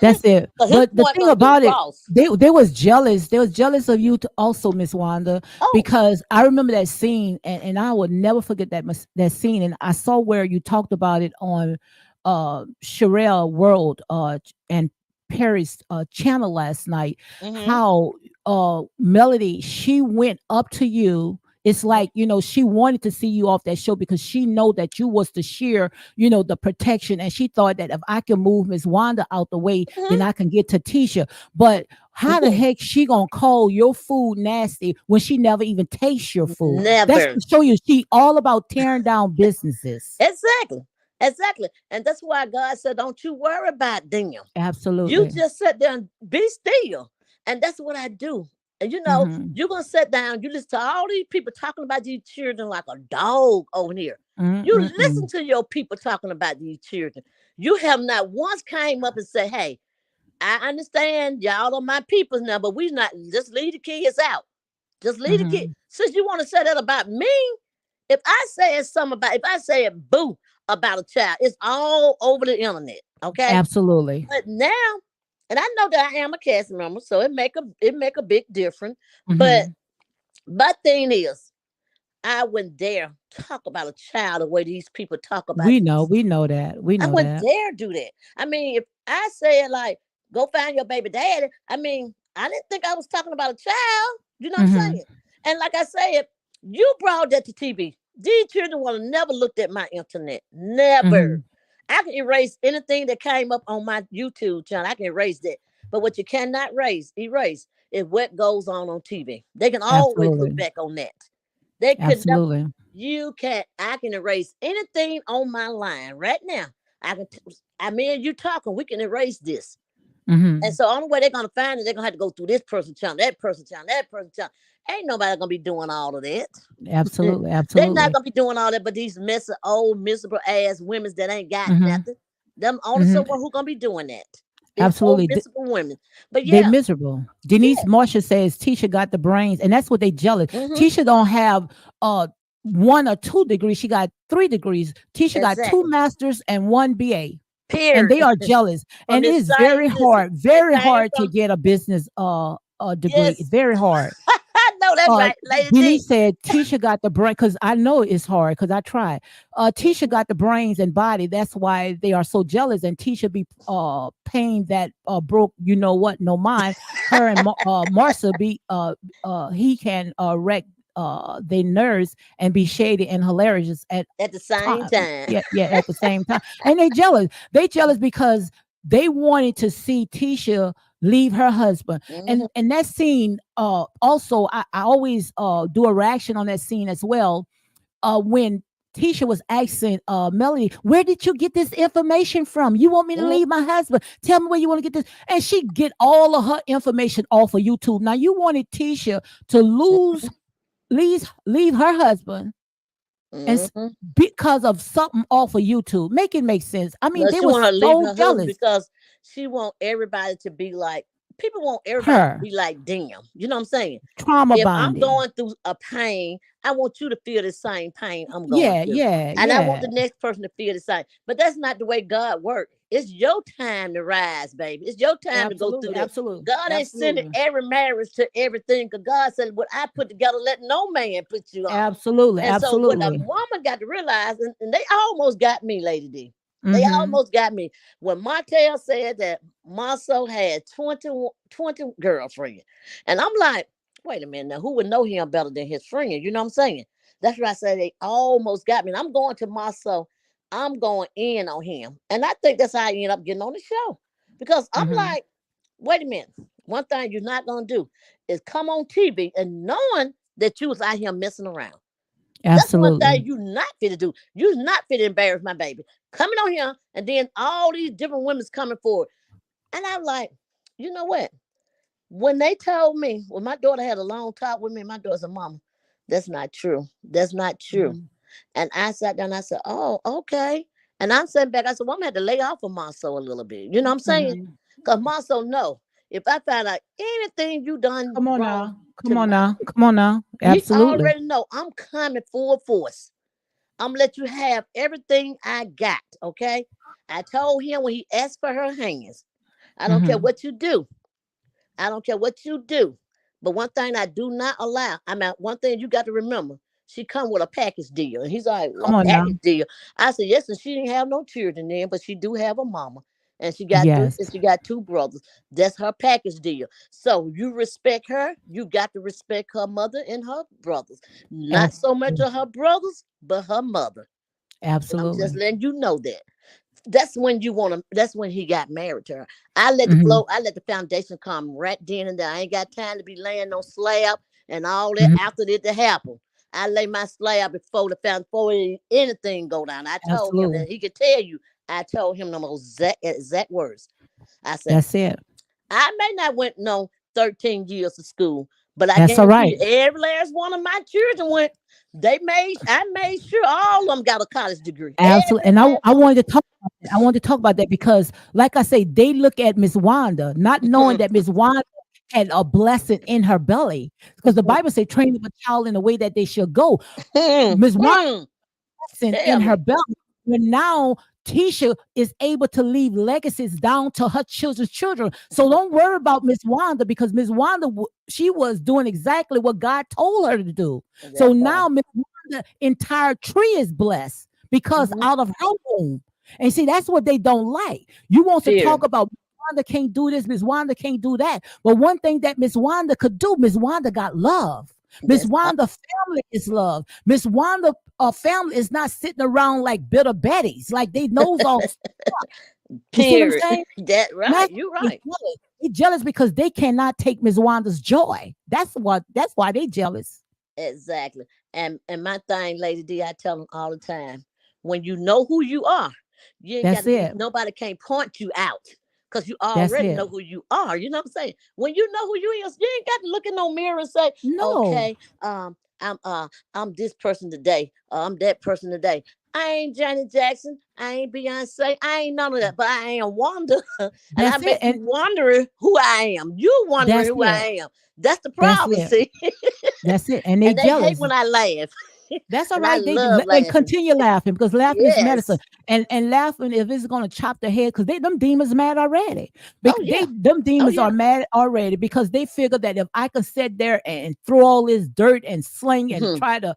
That's it. His But the point thing gonna get about it, across. they was jealous. They was jealous of you also, Miss Wanda, Oh, because I remember that scene, and I would never forget that scene. And I saw where you talked about it on Sherelle World and Perry's channel last night. How Melody, she went up to you. It's like, she wanted to see you off that show because she know that you was the sheer, the protection. And she thought that if I can move Miss Wanda out the way, then I can get to Tisha. But how the heck she gonna call your food nasty when she never even tastes your food? That's never. to show you she all about tearing down businesses. Exactly. And that's why God said, don't you worry about them. You Absolutely. just sit there and be still. And that's what I do. And you're gonna sit down, you listen to all these people talking about these children like a dog over here. You listen to your people talking about these children. You have not once came up and said, hey, I understand y'all are my people now, but we not just leave the kids out. Just leave the kids. Since you want to say that about me, if I say it boo about a child, it's all over the internet. Okay. Absolutely. But now, and I know that I am a cast member, so it make a big difference. But thing is, I wouldn't dare talk about a child the way these people talk about. We know that. I wouldn't dare do that. I mean, if I said like, go find your baby daddy, I mean, I didn't think I was talking about a child. You know what I'm saying? And like I said, you brought that to TV. These children will never looked at my internet. Never. I can erase anything that came up on my YouTube channel. I can erase that. But what you cannot erase is what goes on TV. They can always look back on that. They could never. I can erase anything on my line right now. I mean, you talking, we can erase this. And so only way they're gonna find it, they're gonna have to go through this person channel, that person channel, that person channel. Ain't nobody gonna be doing all of that. Absolutely. They're not gonna be doing all that, but these messy, old, miserable ass women that ain't got nothing. Them only someone who gonna be doing that. Absolutely. Miserable women. But they miserable. Denise Marshall says Tisha got the brains, and that's what they jealous. Tisha don't have 1 or 2 degrees. She got 3 degrees. Tisha got 2 masters and 1 BA. Period. And they are jealous. And it is very hard to get a business degree. It's very hard. I know that's right, Lady Denise said Tisha got the brain, because I know it's hard because I tried. Tisha got the brains and body. That's why they are so jealous. And Tisha be paying that broke, you know what, no mind. Her and Marcia be he can wreck their nerves and be shady and hilarious at the same time. Yeah, at the same time. And they jealous. They jealous because they wanted to see Tisha leave her husband. And that scene, also, I always do a reaction on that scene as well. When Tisha was asking Melody, where did you get this information from? You want me to leave my husband? Tell me where you want to get this. And she get all of her information off of YouTube. Now you wanted Tisha to leave her husband and because of something off of YouTube. Make it make sense. I mean, they were so jealous because she want everybody to be like, people want everybody to be like them. You know what I'm saying? Trauma if bonding. I'm going through a pain, I want you to feel the same pain I'm going through. And I want the next person to feel the same. But that's not the way God works. It's your time to rise, baby. It's your time to go through that. Absolutely. God ain't sending every marriage to everything, because God said, what I put together, let no man put you on. Absolutely. And so what a woman got to realize, and they almost got me, Lady D. They almost got me. When Martel said that Marceau had 20 girlfriends. And I'm like, wait a minute now, who would know him better than his friend? You know what I'm saying? That's why I said they almost got me. And I'm going to Marceau. I'm going in on him. And I think that's how I end up getting on the show. Because I'm like, wait a minute. One thing you're not going to do is come on TV and knowing that you was out here messing around. Absolutely. That's one thing you're not fit to do. You're not fit to embarrass my baby. Coming on here, and then all these different women's coming forward. And I'm like, you know what? When they told me, when my daughter had a long talk with me, my daughter said, Mama, that's not true. That's not true. And I sat down and I said, oh, okay. And I'm sitting back, I said, well, I'm going to have to lay off of Marceau a little bit. You know what I'm saying? Because Marceau, no. If I find out anything you done Come on wrong, now. Absolutely. You already know I'm coming full force. I'm going to let you have everything I got, okay? I told him when he asked for her hands, I don't care what you do. I don't care what you do. But one thing I do not allow, one thing you got to remember, she come with a package deal. And he's like, Come a on now. package deal. I said, yes, and she didn't have no children then, but she do have a mama. And Yes. she got two brothers. That's her package deal. So you respect her, you got to respect her mother and her brothers. Not so much Absolutely. of her brothers, but her mother. And I'm just Absolutely. letting you know that. That's when he got married to her. Hmm. I let the foundation come right then and there. I ain't got time to be laying on slab and all that Hmm. after it to happen. I lay my slab before anything go down. I told him, Absolutely. and he could tell you, I told him the most exact words. I said, That's it. I may not went no 13 years of school, but I That's all guarantee right. you, every last one of my children went. I made sure all of them got a college degree. Absolutely. Every And last I one. wanted to talk about that. I wanted to talk about that because, like I say, they look at Miss Wanda, not knowing that Miss Wanda had a blessing in her belly. Because the Bible says, train up a child in the way that they should go. Miss Wanda blessing in Tell her me. belly. And now Tisha is able to leave legacies down to her children's children. So don't worry about Miss Wanda because Miss Wanda, she was doing exactly what God told her to do. So That part. now Miss Wanda entire tree is blessed because Mhm. out of her womb. And see, that's what they don't like. You want to talk Period. about Miss Wanda can't do this, Miss Wanda can't do that. But one thing that Miss Wanda could do, Miss Wanda got love. Miss That's right. Wanda family is love. Miss Wanda family is not sitting around like bitter Betties, like they knows all. You see what I'm Period. saying? That right. Matter You they right. jealous. They jealous because they cannot take Miss Wanda's joy. That's what. That's why they jealous. Exactly. And my thing, Lady D, I tell them all the time, when you know who you are, you ain't got That's to be it. nobody can't point you out because you That's already it. know who you are. You know what I'm saying? When you know who you is, you ain't got to look in no mirror and say, No, okay, I'm this person today, I'm that person today. I ain't Janet Jackson. I ain't Beyonce. I ain't none of that. But I am Wanda. And I that's it, make you and wondering who I am. You wondering that's who it. I am. That's the That's problem, it. see? That's it. And they And they hate jealous. when I laugh. That's all And I right. They love and laughing. continue laughing because laughing is medicine. Yes. And laughing if it's gonna chop the head because they them demons mad already. Oh They yeah. them Oh demons yeah. are mad already because they figure that if I could sit there and throw all this dirt and sling and Mhm. try to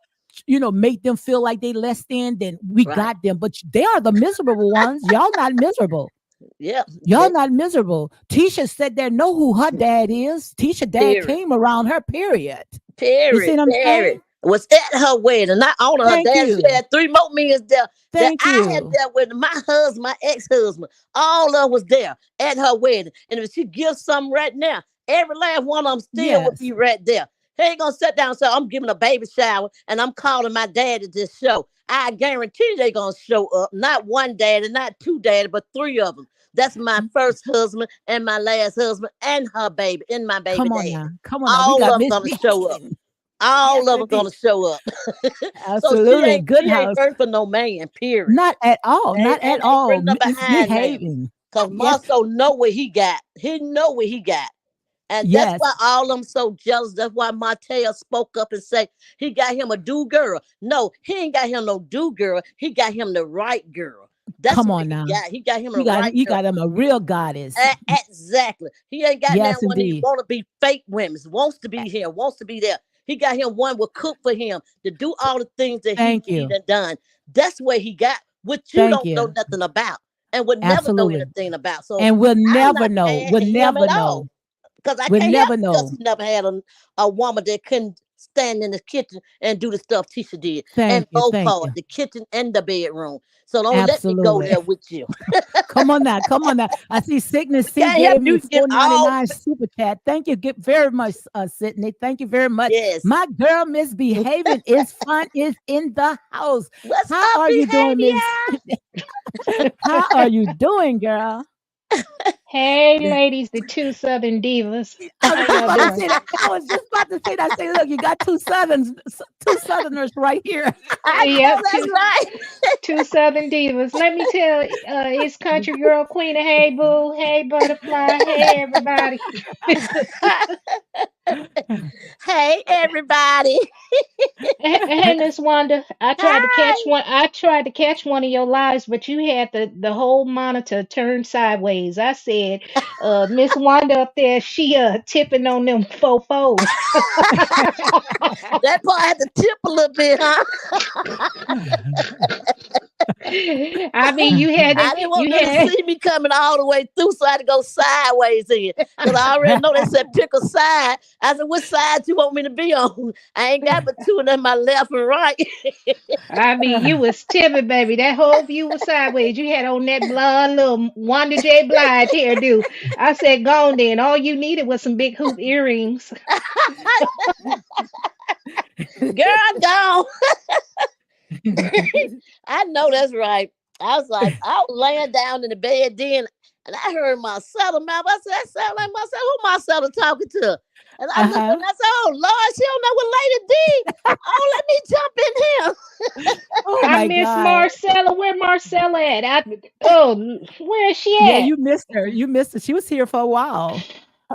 make them feel like they less than, then we Right. got them. But they are the miserable ones. Y'all not miserable. Yeah. Y'all not miserable. Tisha said there know who her dad is. Tisha dad Period. came around her, period. You see Period. what I'm Period. saying? Was at her wedding, not on her Thank dad. She you. had 3 more men there that Thank I had you. there with my husband, my ex-husband. All of them was there at her wedding. And if she gives something right now, every last one of them still would Yes. be right there. He ain't gonna sit down and say, I'm giving a baby shower and I'm calling my dad to this show. I guarantee they gonna show up. Not one daddy, not two daddy, but 3 of them. That's my first husband and my last husband and her baby and my baby Come on daddy. now. Come on now. We All got of them Miss gonna show up. Behaving. Yes, All of them gonna indeed. show up. So Absolutely. Good she ain't house. hurt for no man, period. Not at all. Not at Ain't all. bringing up behind now. Misbehaving. Cause Yes. Marceau know what he got. He know what he got. And that's Yes. why all of them so jealous. That's why Martel spoke up and say he got him a do girl. No, he ain't got him no do girl. He got him the right girl. That's Come what on he now. got. He got him the You got right you girl. got him a real goddess. Exactly. He ain't got now Yes, one he indeed. want to be fake women. Wants to be here. Wants to be there. He got him one will cook for him to do all the things that he Thank need you. and done. That's what he got, which you Thank don't know you. nothing about and would never know Absolutely. anything about. So And we'll I'm never not know. mad We'll at him never at know. all because I We'll can't help never it because know. he never had a woman that couldn't stand in the kitchen and do the stuff Tisha did and Thank you. both Thank parts, you. the kitchen and the bedroom. So don't let me go Absolutely. there with you. Come on now. Come on now. I see Sickness We C can't help gave me you get all. $4.99 super chat. Thank you very much, Sydney. Thank you very much. Yes. My girl, Misbehaving is fun, is in the house. What's How up, are you doing, Miss? behavior? How are you doing, girl? Hey, ladies, the two Southern divas. I How was just y'all about to doing? say that. I was just about to say that. Say, look, you got two Southerners right here. I know Yep, that's right. two Southern divas. Let me tell it's country girl queen of hey boo, hey butterfly, hey everybody. Hey, everybody. Hey, Miss Wanda, I tried to catch Hi. one. I tried to catch one of your lives, but you had the whole monitor turned sideways. I said, Miss Wanda up there, she tipping on them fofos. That part had to tip a little bit, huh? I mean, you had I didn't want you them to had. see me coming all the way through, so I had to go sideways in. Because I already know they said pick a side. I said, which side you want me to be on? I ain't got but two of them, my left and right. I mean, you was tipping, baby. That whole view was sideways. You had on that blonde little Wanda J. Blige hairdo. I said, go on then. All you needed was some big hoop earrings. Girl, gone. I know that's right. I was like, I was laying down in the bed then, and I heard Marcella mouth. I said, that sound like Marcella. Who Marcella talking to? And I looked up Uh-huh. and I said, oh, Lord, she don't know what Lady D. Oh, let me jump in here. Oh I my miss God. Marcella. Where Marcella at? Where is she Yeah, at? you missed her. You missed her. She was here for a while.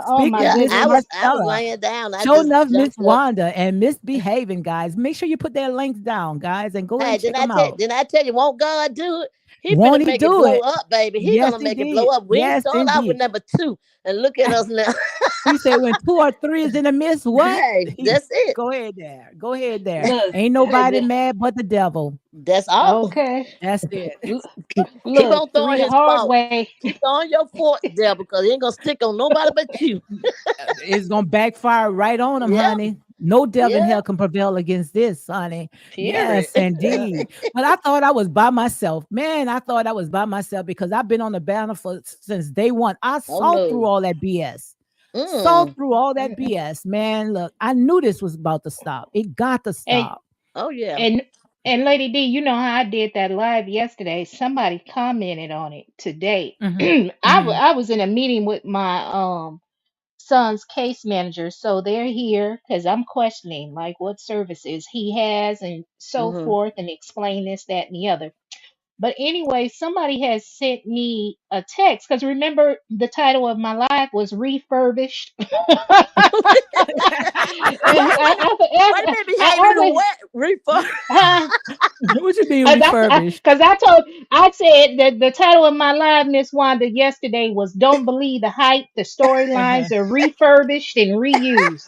Oh Speaking my of Yeah, Miss goodness. I was Marcella, laying down. I show just enough Miss jumped up. Wanda and misbehaving, guys. Make sure you put their links down, guys, and go ahead Hey, and check them out. didn't I tell you, won't God do it? He finna Won't he make it do blow it? up, baby. He Yes, gonna make it blow indeed. up. We ain't Yes, start out with indeed. number two. And look at us now. He said when two or three is in the midst, what? Hey, that's it. Go ahead there. Go ahead there. Look, Ain't nobody mad but the devil. That's all. okay. That's it. L- Keep Look, on throwing three his hard fault. way. Keep throwing your fork, devil, because he ain't gonna stick on nobody but you. It's gonna backfire right on them, Yeah, honey. No devil in yeah. hell can prevail against this, honey. Period. Yes, indeed. But I thought I was by myself. Man, I thought I was by myself because I've been on the banner for since day one. I Oh saw through no. all that BS. Saw Mm. through all that BS. Man, look, I knew this was about to stop. It got to And stop. Oh yeah. and and Lady D, you know how I did that live yesterday. Somebody commented on it today. Hmm. Hmm. I was in a meeting with my son's case manager, so they're here because I'm questioning like what services he has and so Mm-hmm. forth, and explain this, that, and the other. But anyway, somebody has sent me a text because remember the title of my live was refurbished. Wait a minute, behaving the wet reefer. I, What you mean I, refurbished? cause I said that the title of my live, Miss Wanda, yesterday was "Don't Believe the Hype." The storylines are refurbished and reused,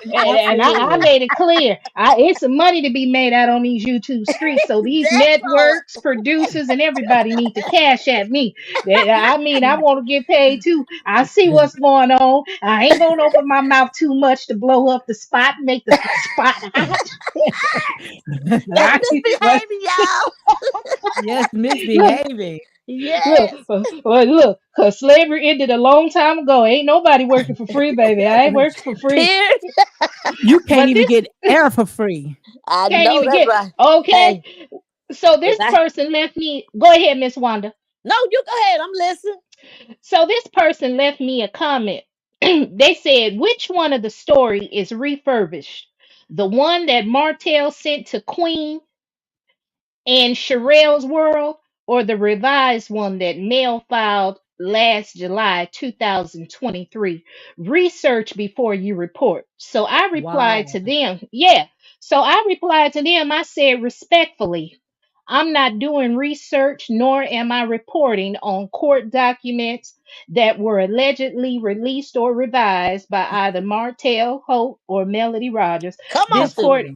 and I Absolutely. made it clear. It's some money to be made out on these YouTube streets. So these That part. networks, producers, and everybody need to cash at me. I mean, I want to get paid too. I see what's going on. I ain't gonna open my mouth too much to blow up the spot, make the spot hot. That's I, but misbehaving, y'all. Yes, look, misbehaving. look, Yes. look, cause slavery ended a long time ago. Ain't nobody working for free, baby. I ain't working for free. Period. You can't But even this get air for free. I can't know even that's get right. okay. Hey, So if this I person left me. Go ahead, Miss Wanda. no, you go ahead. I'm listening. So this person left me a comment. They said, which one of the story is refurbished? The one that Martell sent to Queen and Sherelle's World, or the revised one that Mail filed last July 2023. Research before you report. So I replied Wow. to them, yeah. So I replied to them, I said respectfully, I'm not doing research nor am I reporting on court documents that were allegedly released or revised by either Martell, Hope, or Melody Rogers. Come on This through. court Absolutely.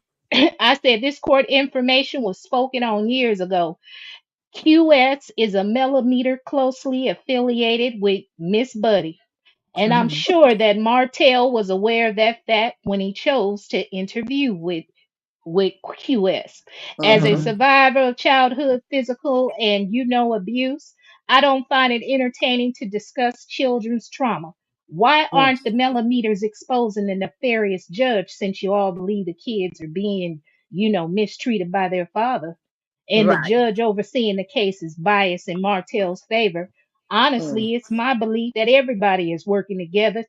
I said this court information was spoken on years ago. QS is a millimeter closely affiliated with Miss Buddy. And I'm Mhm. sure that Martell was aware of that fact when he chose to interview with QS. As a Mm-hmm. Mhm. survivor of childhood physical and abuse, I don't find it entertaining to discuss children's trauma. Why Mm. aren't the millimeters exposing the nefarious judge since you all believe the kids are being, mistreated by their father? And the Right. judge overseeing the case is biased in Martell's favor. Mm. Honestly, it's my belief that everybody is working together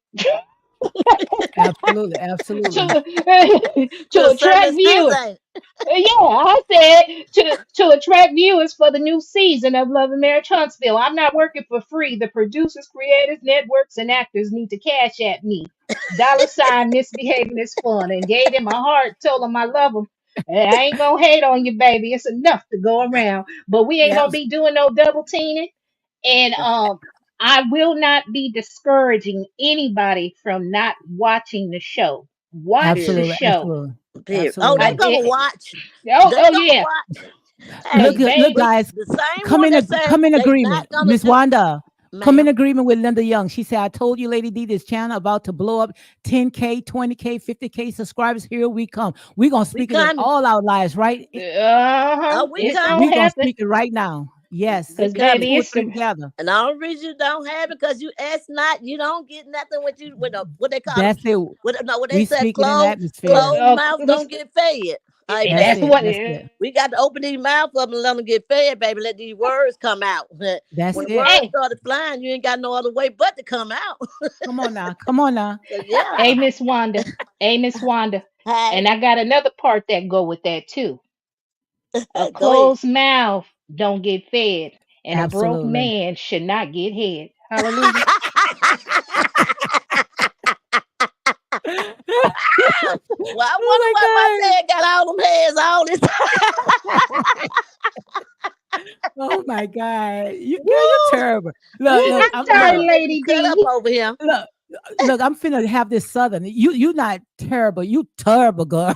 Absolutely, absolutely. To to a certain attract extent, viewers. ain't Yeah, I said to attract viewers for the new season of Love and Marriage Huntsville. I'm not working for free. The producers, creators, networks, and actors need to cash at me. $ misbehaving is fun, and gave him a heart. Told him I love him. And I ain't gonna hate on you, baby. It's enough to go around. But we ain't Yeah, gonna be doing no double teaming. And I will not be discouraging anybody from not watching the show. Watch the period. absolutely, show. absolutely, Period. Oh, I they absolutely. gonna did. watch. Oh, They oh gonna yeah. watch. Cause Hey, Look, but baby, guys, the same one that said come in they agreement, not gonna Miss do, Wanda. Come in ma'am. agreement with Linda Young. She said, "I told you, Lady D, this channel about to blow up 10K, 20K, 50K subscribers. Here we come. We're gonna We speak it in coming. all our lives, right? uh-huh, We it's coming. gonna We're gonna happen. speak it right now. Yes, We Cause get coming. baby, two or it's three some. together. And the only reason you don't have it because you ask not, you don't get nothing with you with what they call them. That's it. What they We said, speak it in atmosphere. closed mouth don't get fed. Hey, That's That's baby, it. what. That's it. we got to open these mouths up and let them get fed, baby. Let these words come out. That's When the it. words Hey, started flying, you ain't got no other way but to come out. Come on now. Come on now. So hey, yeah. Miss Wanda. Hey, Miss Wanda. Hey, And I got another part that go with that too. A go ahead. closed mouth don't get fed, and a broke Absolutely. man should not get head. Hallelujah. Well, I wonder Oh why my my dad got all them heads all this God. Oh my God. You girl, you Woo! terrible. Look, Woo! look, I'm I'm Y'all sorry, look, getting me Lady cut up D. over here. look, look, I'm finna have this southern. You not terrible. You terrible, girl.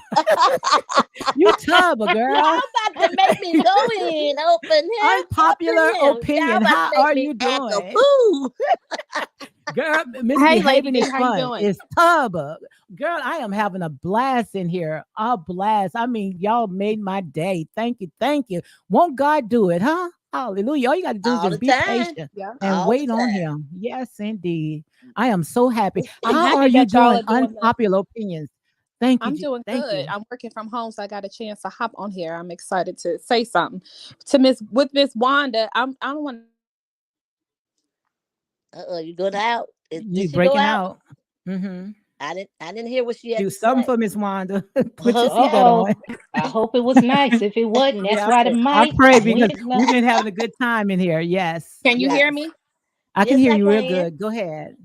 You terrible, girl. Y'all about to make me go in, open him, open Unpopular him. Y'all opinion. about to How make are me you act a doing? fool. Girl, Hey, Lady misbehaving D, is how you fun. doing? It's terrible. Girl, I am having a blast in here. A blast. I mean, y'all made my day. Thank you. Thank you. Won't God do it, huh? Hallelujah. All you got to do is All the just be time. patient Yeah. and All the wait on time. him. Yes, indeed. I am so happy. I'm How are happy you that y'all doing? are doing the. Unpopular opinions. Thank you. I'm doing Thank good. you. I'm working from home, so I got a chance to hop on here. I'm excited to say something to Miss Wanda. I don't want. You going out? Did You she go breaking out? out. Mm-hmm. I didn't hear what she had Do to something say. for Miss Wanda. Put your Uh Okay. seatbelt oh. on. I hope it was nice. If it wasn't, that's Yeah, why the I mic pray because went low. we've been having a good time in here. Yes, Can you hear yes. me? I can Yes, hear I you real can. good. Go ahead.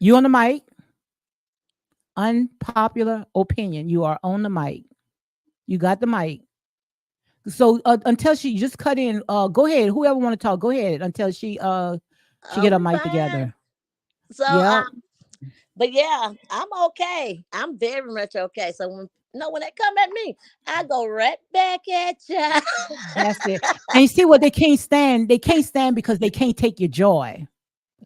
You on the mic? Unpopular opinion. You are on the mic. You got the mic. So until she just cut in, go ahead. Whoever want to talk, go ahead until she get her We mic fine. together. So Yeah. but yeah, I'm okay. I'm very much okay. So when they come at me, I go right back at ya. That's it. And you see what they can't stand? They can't stand because they can't take your joy.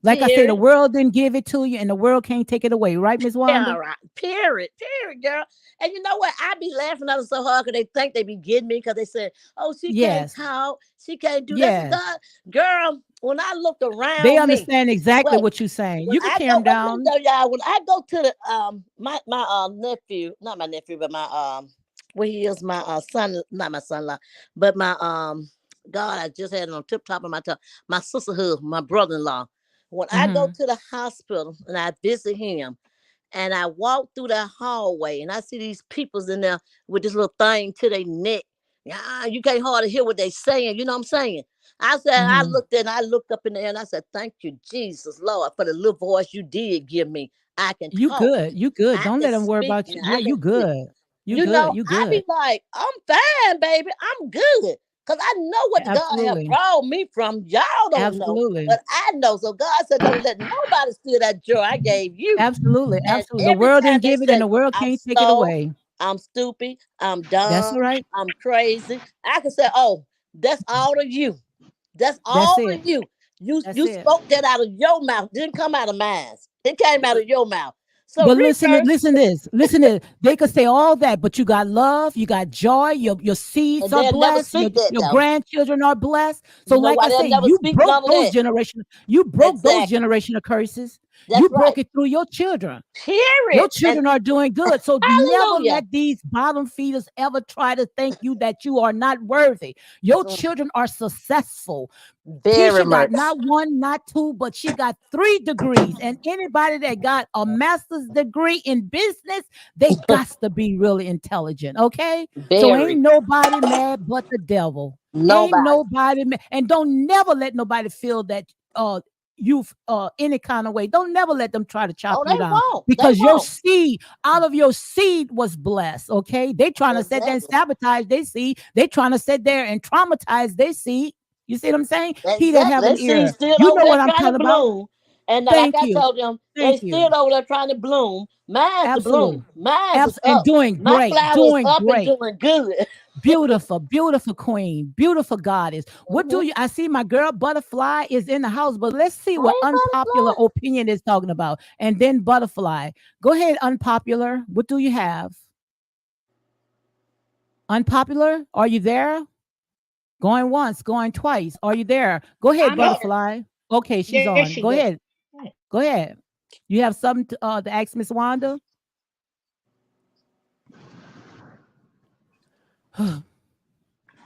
Like I say, the Period. world didn't give it to you, and the world can't take it away, right, Miss Yeah, Wanda? right. Period. Period, girl. And you know what? I be laughing at them so hard because they think they be getting me because they said, "Oh, she can't Yes, talk. She can't do that." So yes. God, girl, when I looked They around me, understand exactly wait, what you're saying. when You can I tear go, them wait a minute down. though, y'all. When I go to the my nephew, not my nephew, but my well, he is my son, not my son-in-law, but my God, I just had it on tip top of my tongue. My sisterhood, my brother-in-law. When I go Hmm. to the hospital and I visit him, and I walk through that hallway and I see these peoples in there with this little thing to their neck. Yeah, you can't hardly hear what they saying. You know what I'm saying? I said, I Hmm. looked and I looked up in the air and I said, thank you, Jesus, Lord, for the little voice you did give me. I can You talk. good. You good. I Don't can let them worry speak about you. and Yeah, I can you see. good. You You good. know, You I good. be like, I'm fine, baby. I'm good. Because I know what God have Absolutely. brought me from. Y'all don't know, Absolutely. but I know. So God said, don't let nobody steal that joy I gave you. Absolutely. And Absolutely. The every world time didn't they give it, and say, the world I'm can't take it slow, away. I'm stupid, I'm That's all dumb, right. I'm crazy, I can say, oh, that's all of you. That's That's all it. of you. You That's you it. spoke that out of your mouth. Didn't come out of mine. It came out of your mouth. So But listen, reverse, listen to this. They could say all that, but you got love, you got joy, your seeds and are they'll never blessed, speak that your though. grandchildren are blessed. So, You know like why I they'll say, never you speak broke none of those that? generation, you broke those Exactly. generational curses. That's You right. broke it through your children. Period. Your And children are doing good. So never hallelujah. let these bottom feeders ever try to think you that you are not worthy. Your children are successful. Very Keisha much. got not one, not two, but she got 3 degrees. And anybody that got a master's degree in business, they got to be really intelligent. Okay. So Very. ain't nobody mad but the devil. Ain't Nobody. nobody mad. And don't never let nobody feel that you any kind of way. Don't never let them try to chop Oh, you they down, won't. They because your won't. seed, out of your seed was blessed. Okay. They trying to sit there and Exactly. sabotage their seed. They trying to sit there and traumatize their seed. You see what I'm saying? He that have Exactly. an That seed ear. still You over know there what I'm trying to talking about. bloom. And like Thank I you. told them, they Thank you. still over there trying to bloom. Mine's the bloom. Absolutely. Mine's is And up. doing My great. flower is Doing up and great. doing good. Beautiful, beautiful queen, beautiful goddess. What do Mhm. you? I see my girl Butterfly is in the house, but let's see what Hey, unpopular butterfly. opinion is talking about. And then Butterfly. Go ahead, unpopular. What do you have? Unpopular? Are you there? Going once, going twice. Are you there? Go ahead, I'm here. Butterfly. Okay, she's There on. she Go goes. ahead. Go ahead. You have something to ask Miss Wanda?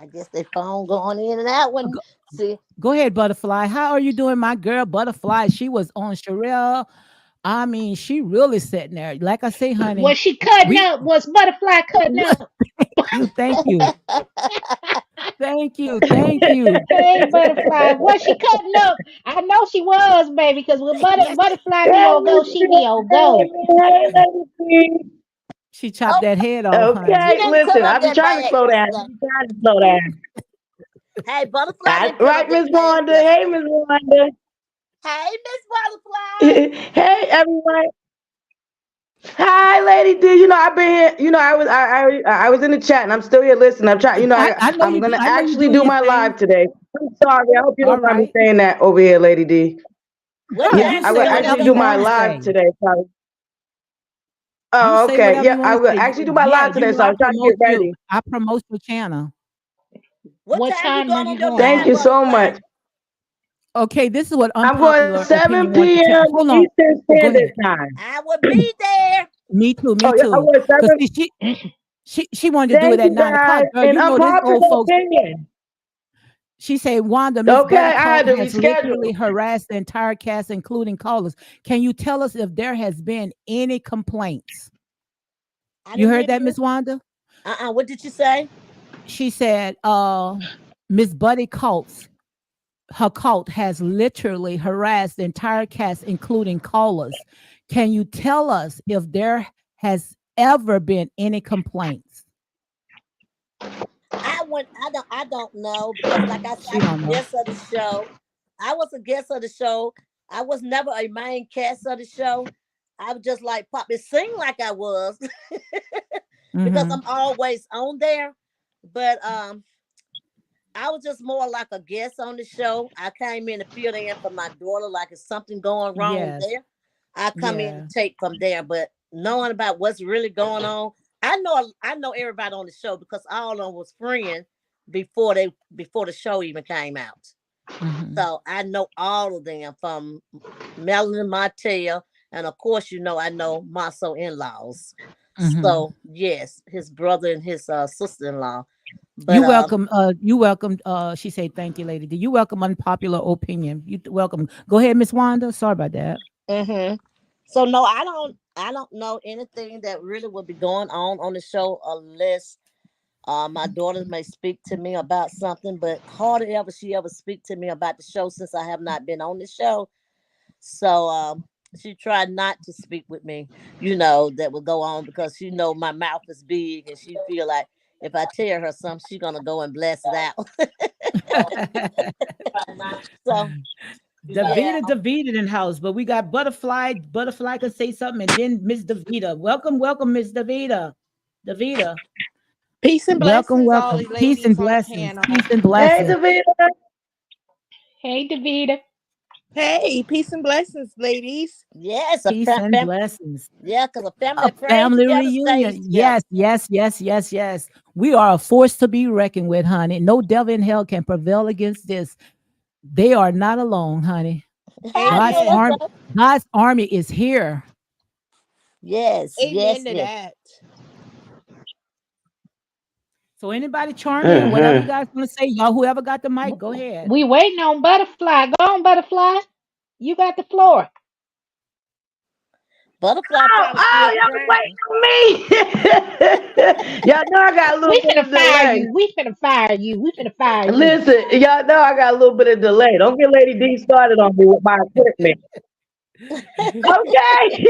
I guess they phone going in and out when Go, see. go ahead, Butterfly. How are you doing, my girl? Butterfly. She was on Sherelle. I mean, she really sitting there. Like I say, honey, Was she cutting we up? Was Butterfly cutting up? thank you. Thank you. Thank you. Hey, Butterfly. Was she cutting up? I know she was, baby, because when Butterfly be Hey, on go, she be on go. lady. She chopped Oh, that head off, honey. she Okay, didn't cut listen, up I've been that trying to bad slow down. yesterday. I've been trying to slow down. Hey, butterfly That's didn't cut right, up that Miss bad Wanda. Hey, yesterday. Miss Wanda. Hey, Miss Butterfly. Hey, everyone. Hi, Lady D. I've been here. I was in the chat, and I'm still here listening. I'm trying. I know I'm you. gonna I know you actually doing do your my thing. live today. I'm sorry. I hope you All don't mind me right. saying that over here, Lady D. What Girl, Yeah, time you I you will say doing actually whatever your do you my want to live? live say. today. Sorry. You Oh, say okay. whatever Yeah, you I want to will say. actually do my Yeah, live today, you. so I I'm trying to promote get you. ready. I promote your channel. What What time you time are going on you your going Thank live, you on? so butterfly? much. Okay, this is what I'm going unpopular 7 opinion want to tell. p.m. Hold on. Eastern Oh, go Standard ahead. Time. I will be there. Me too. Me Oh, yeah, I too. was Cause 7. see, she wanted to do it Thank at you, 9 o'clock. guys. Girl, An you know this unpopular old folks. opinion. She said, Wanda, Miss Okay, I Buttercup had to has literally reschedule. harassed the entire cast, including callers. Can you tell us if there has been any complaints? I You didn't heard hear that, you. Miss Wanda? What did you say? She said, Miss Buddy Coates, her cult has literally harassed the entire cast, including callers. Can you tell us if there has ever been any complaints? I don't know because like I said, She I was don't a know. guest of the show. I was a guest of the show. I was never a main cast of the show. I was just like pop. It seemed like I was because Mm-hmm. I'm always on there. But I was just more like a guest on the show. I came in to fill in for my daughter, like if something going wrong Yes. there, I come in Yeah. and take from there. But knowing about what's really going on, I know everybody on the show because all of them was friends before the show even came out. Mm-hmm. So I know all of them from Melanie Martel, and of course, I know Marceau in-laws. Mm-hmm. So yes, his brother and his sister-in-law. You But welcome. You welcome. She said, "Thank you, lady. Do you welcome unpopular opinion? You welcome. Go ahead, Miss Wanda. Sorry about that. mhm. So no, I don't know anything that really would be going on the show unless my daughter may speak to me about something, but hardly ever she ever speak to me about the show since I have not been on the show. So she tried not to speak with me, that would go on because my mouth is big and she feel like if I tell her something, she's gonna go and bless it out. So yeah. Davita in house, but we got Butterfly. Butterfly can say something, and then Miss Davita. Welcome, welcome, Miss Davita. Davita, Peace and welcome, blessings, all welcome. the Peace and ladies on the blessings. panel. Peace and Hey, blessings. Davida. Hey, Davita. Hey, peace and blessings, ladies. Yes, Peace and blessings. yeah, because a family A that prays family together stays reunion. together. Yes, yes, yes, yes, yes. We are a force to be reckoned with, honey. No devil in hell can prevail against this. They are not alone, honey. God's That's Amen. army, right. God's army is here. Yes, yes, Amen to yes. that. So anybody chime in, whatever you Mm-hmm. guys want to say, y'all, whoever got the mic, go ahead. We waiting on Butterfly. Go on, Butterfly. You got the floor. Butterfly Oh, probably oh, still y'all was driving. waiting on me. Y'all know I got a little We bit finna of fire delay. you. We finna fire you. We finna fire you. Listen, y'all know I got a little bit of delay. Don't get Lady D started on me with my equipment. Okay.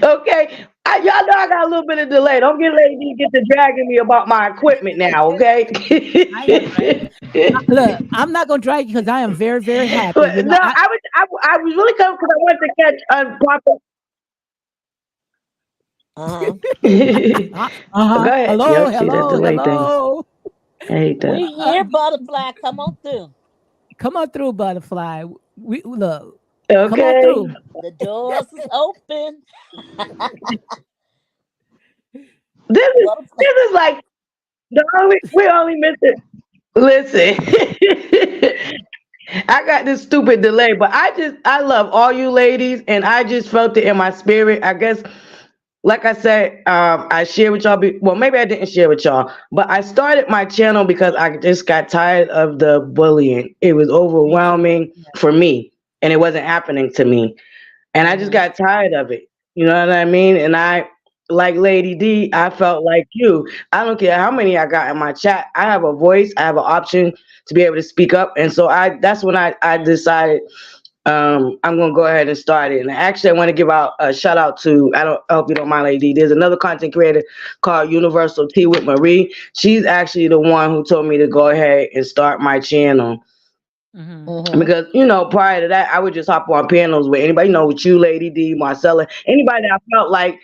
Okay. Y'all know I got a little bit of delay. Don't get Lady D get to dragging me about my equipment now, okay? I ain't gonna drag you. Look, I'm not gonna drag you because I am very, very happy. But You know, no, I was really coming because I wanted to catch unproper. Uh-huh. Go ahead. Hello, Yep, see that hello, delay thing. hello. I hate that. We here, Butterfly. Come on through. Come on through, Butterfly. We look. Come on Okay. through. The doors is open. Butterfly. This is like the only we only missing. Listen, I got this stupid delay, but I love all you ladies, and I just felt it in my spirit. I guess, like I said, I shared with y'all. Well, maybe I didn't share with y'all, but I started my channel because I just got tired of the bullying. It was Me too. overwhelming for me, and it wasn't happening to me. And I just Mm-hmm. got tired of it. You know what I mean? And I, like Lady D, I felt like you. I don't care how many I got in my chat. I have a voice. I have an option to be able to speak up. And so that's when I decided I'm gonna go ahead and start it. And actually, I want to give out a shout out to I hope you don't mind, Lady D. There's another content creator called Universal Tea with Marie. She's actually the one who told me to go ahead and start my channel. Mm-hmm. Mm-hmm. Because, prior to that, I would just hop on panels with anybody, with you, Lady D, Marcella, anybody that I felt like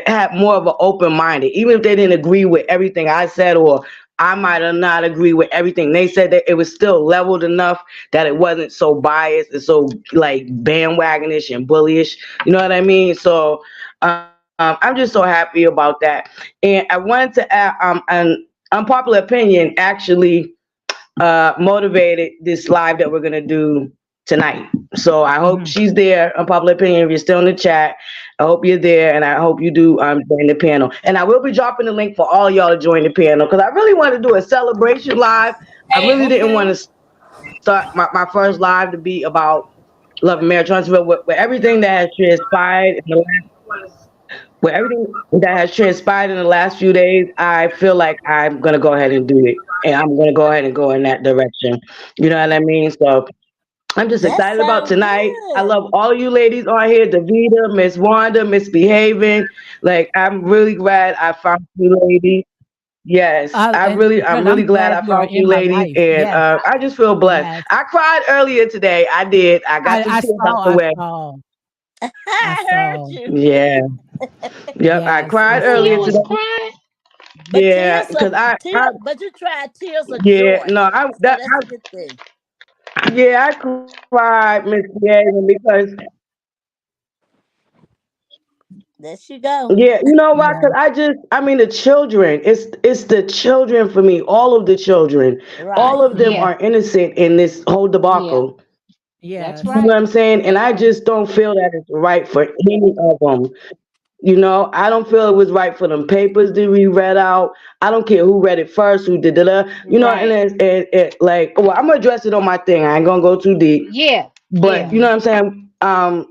had more of an open minded, even if they didn't agree with everything I said, or I might have not agree with everything they said, that it was still leveled enough that it wasn't so biased and so like bandwagonish and bullyish. You know what I mean? So I'm just so happy about that. And I wanted to add an unpopular opinion actually motivated this live that we're gonna do tonight. So I hope Mm-hmm. she's there. Unpopular opinion. If you're still in the chat, I hope you're there, and I hope you do join the panel. And I will be dropping the link for all y'all to join the panel because I really want to do a celebration live. I really didn't want Okay. to start my first live to be about love and marriage transfer with everything that has transpired in the with everything that has transpired in the last few days. I feel like I'm gonna go ahead and do it, and I'm gonna go ahead and go in that direction. You know what I mean? So I'm just That excited about sounds tonight. I good. love all you ladies on here, Davita, Miss Wanda, Misbehaving. Like I'm really glad I found you ladies. Yes, And I'm Greg, really I'm glad glad I you are found you in my ladies, life. and Yes, I just feel blessed. yes. I cried earlier today. I did. I got the I tears out saw, the I way. saw, I I heard saw. you. Yeah, yep. I Yes, I cried Oh, you earlier saw. was today. crying? But Yeah, because but you tried tears of yeah, joy. no, So that's a good thing. yeah, I cried, Miss Gavin, because There she go. yeah, you know why? Yeah, Because I mean, the children. It's the children for me. All of the children, all Right. of them Yeah, are innocent in this whole yeah. debacle. That's yes. You know right. what I'm saying? And That's I right. just don't feel that it's right for any of them. I don't feel it was right for them papers to be read out. I don't care who read it first, who did it. And Right. like, well, I'm gonna address it on my thing. I ain't gonna go too deep, Yeah, but yeah. you know Mm-hmm. what I'm saying.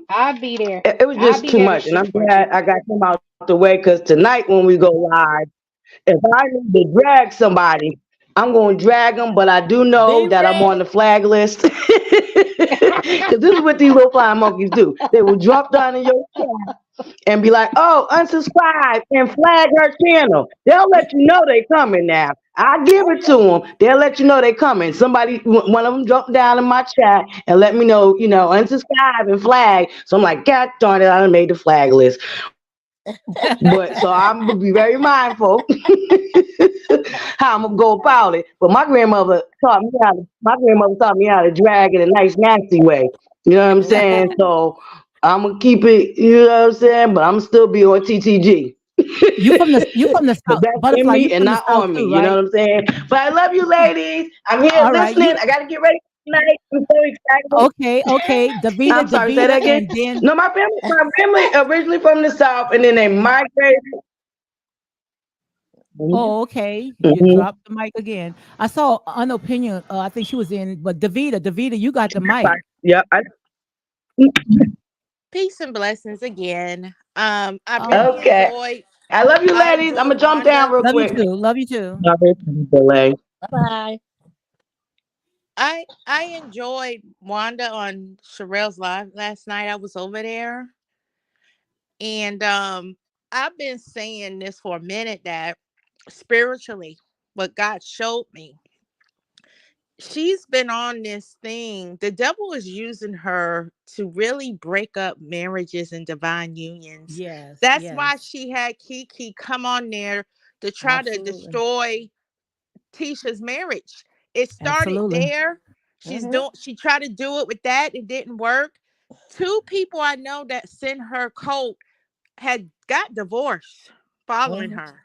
I'll be there. It was I'll just be too there to much, and I'm support you. glad I got them out the way because tonight when we go live, if I need to drag somebody, I'm going to drag them, but I do know Be that I'm on ready. the flag list because this is what these little flying monkeys do. They will drop down in your chat and be like, "Oh, unsubscribe and flag her channel." They'll let you know they coming now. I give it to Okay. them. They'll let you know they coming. One of them dropped down in my chat and let me know, unsubscribe and flag. So I'm like, God darn it, I done made the flag list. But so I'm gonna be very mindful how I'm gonna go about it. But my grandmother taught me how to drag in a nice nasty way. You know what I'm saying? Mhm. So I'm gonna keep it, you know what I'm saying? But I'm still be on TTG. You from the But south, that's in Butterfly. me You and from the not south on me. too, You know right? what I'm saying? But I love you ladies. I'm here All right, listening. I gotta get ready. Like, I'm so excited. Okay. I'm sorry, say that again. And then No, my family originally from the South, and then they migrated. okay. You Mm-hmm. dropped the mic again. I saw an opinion. I think she was in, but Davita, you got the mic. Yeah. Peace and blessings again. I really Oh, Okay. enjoyed. I love you, I ladies. I'm enjoyed gonna jump down Wanda. real love you quick. too. Love you too. Sorry for the delay. Bye. I enjoyed Wanda on Sherelle's live last night. I was over there, and I've been saying this for a minute that spiritually, what God showed me, she's been on this thing. The devil is using her to really break up marriages and divine unions. Yes, That's why yes, she had Kiki come on there to try to absolutely, destroy Tisha's marriage. It started absolutely. there. Mm-hmm. She tried to do it with that. It didn't work. Two people I know that sent her coat had got divorced following Mm-hmm. her.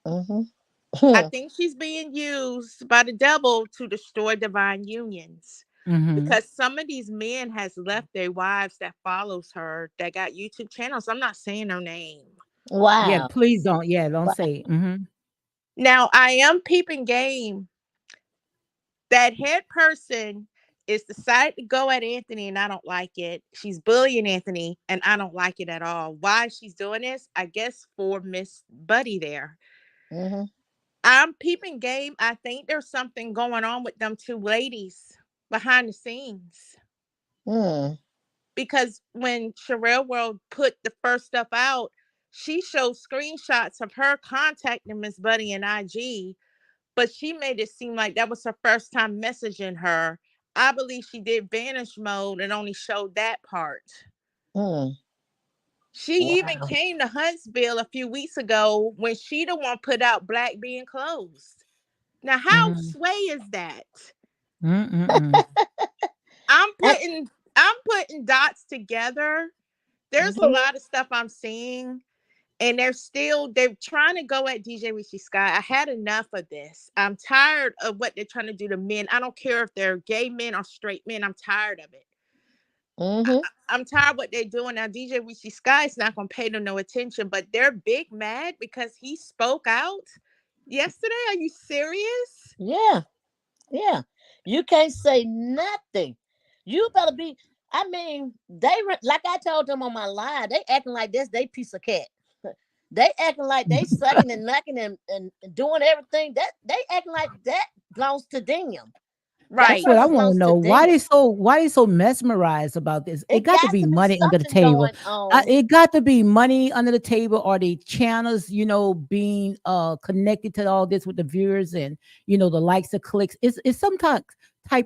I Mm-hmm. think she's being used by the devil to destroy divine unions. Mm-hmm. Because some of these men has left their wives that follows her that got YouTube channels. I'm not saying her name. Yeah, Wow. please don't. Yeah, don't Wow. say it. Mm-hmm. Now I am peeping game. That head person is decided to go at Anthony and I don't like it. She's bullying Anthony and I don't like it at all. Why she's doing this? I guess for Miss Buddy there. Mm-hmm. I'm peeping game. I think there's something going on with them two ladies behind the scenes. Mm. Because when Sherelle World put the first stuff out, she showed screenshots of her contacting Miss Buddy in IG, but she made it seem like that was her first time messaging her. I believe she did vanish mode and only showed that part. Mm. She even Wow. came to Huntsville a few weeks ago when she the one put out Black being closed. Now, how Mm-hmm. sway is that? Mm-mm-mm. I'm And, putting I'm putting dots together. There's a mm-hmm. lot of stuff I'm seeing, and they're trying to go at DJ Richie Sky. I had enough of this. I'm tired of what they're trying to do to men. I don't care if they're gay men or straight men. I'm tired of it. Mm-hmm. I'm tired of what they're doing now. DJ Richie Sky is not going to pay them no attention, but they're big mad because he spoke out yesterday. Are you serious? Yeah. Yeah. You can't say nothing. You better be. I mean, like I told them on my live, they acting like this. They piece of cat. They acting like they sucking and knocking and doing everything. That they acting like that belongs to them. That That's Right. what I person want to belongs to know. them. Why they so mesmerized about this? It It got to got be to be money under the something table. going on. It got to be money under the table, or the channels, being connected to all this with the viewers and the likes, the clicks. It's some type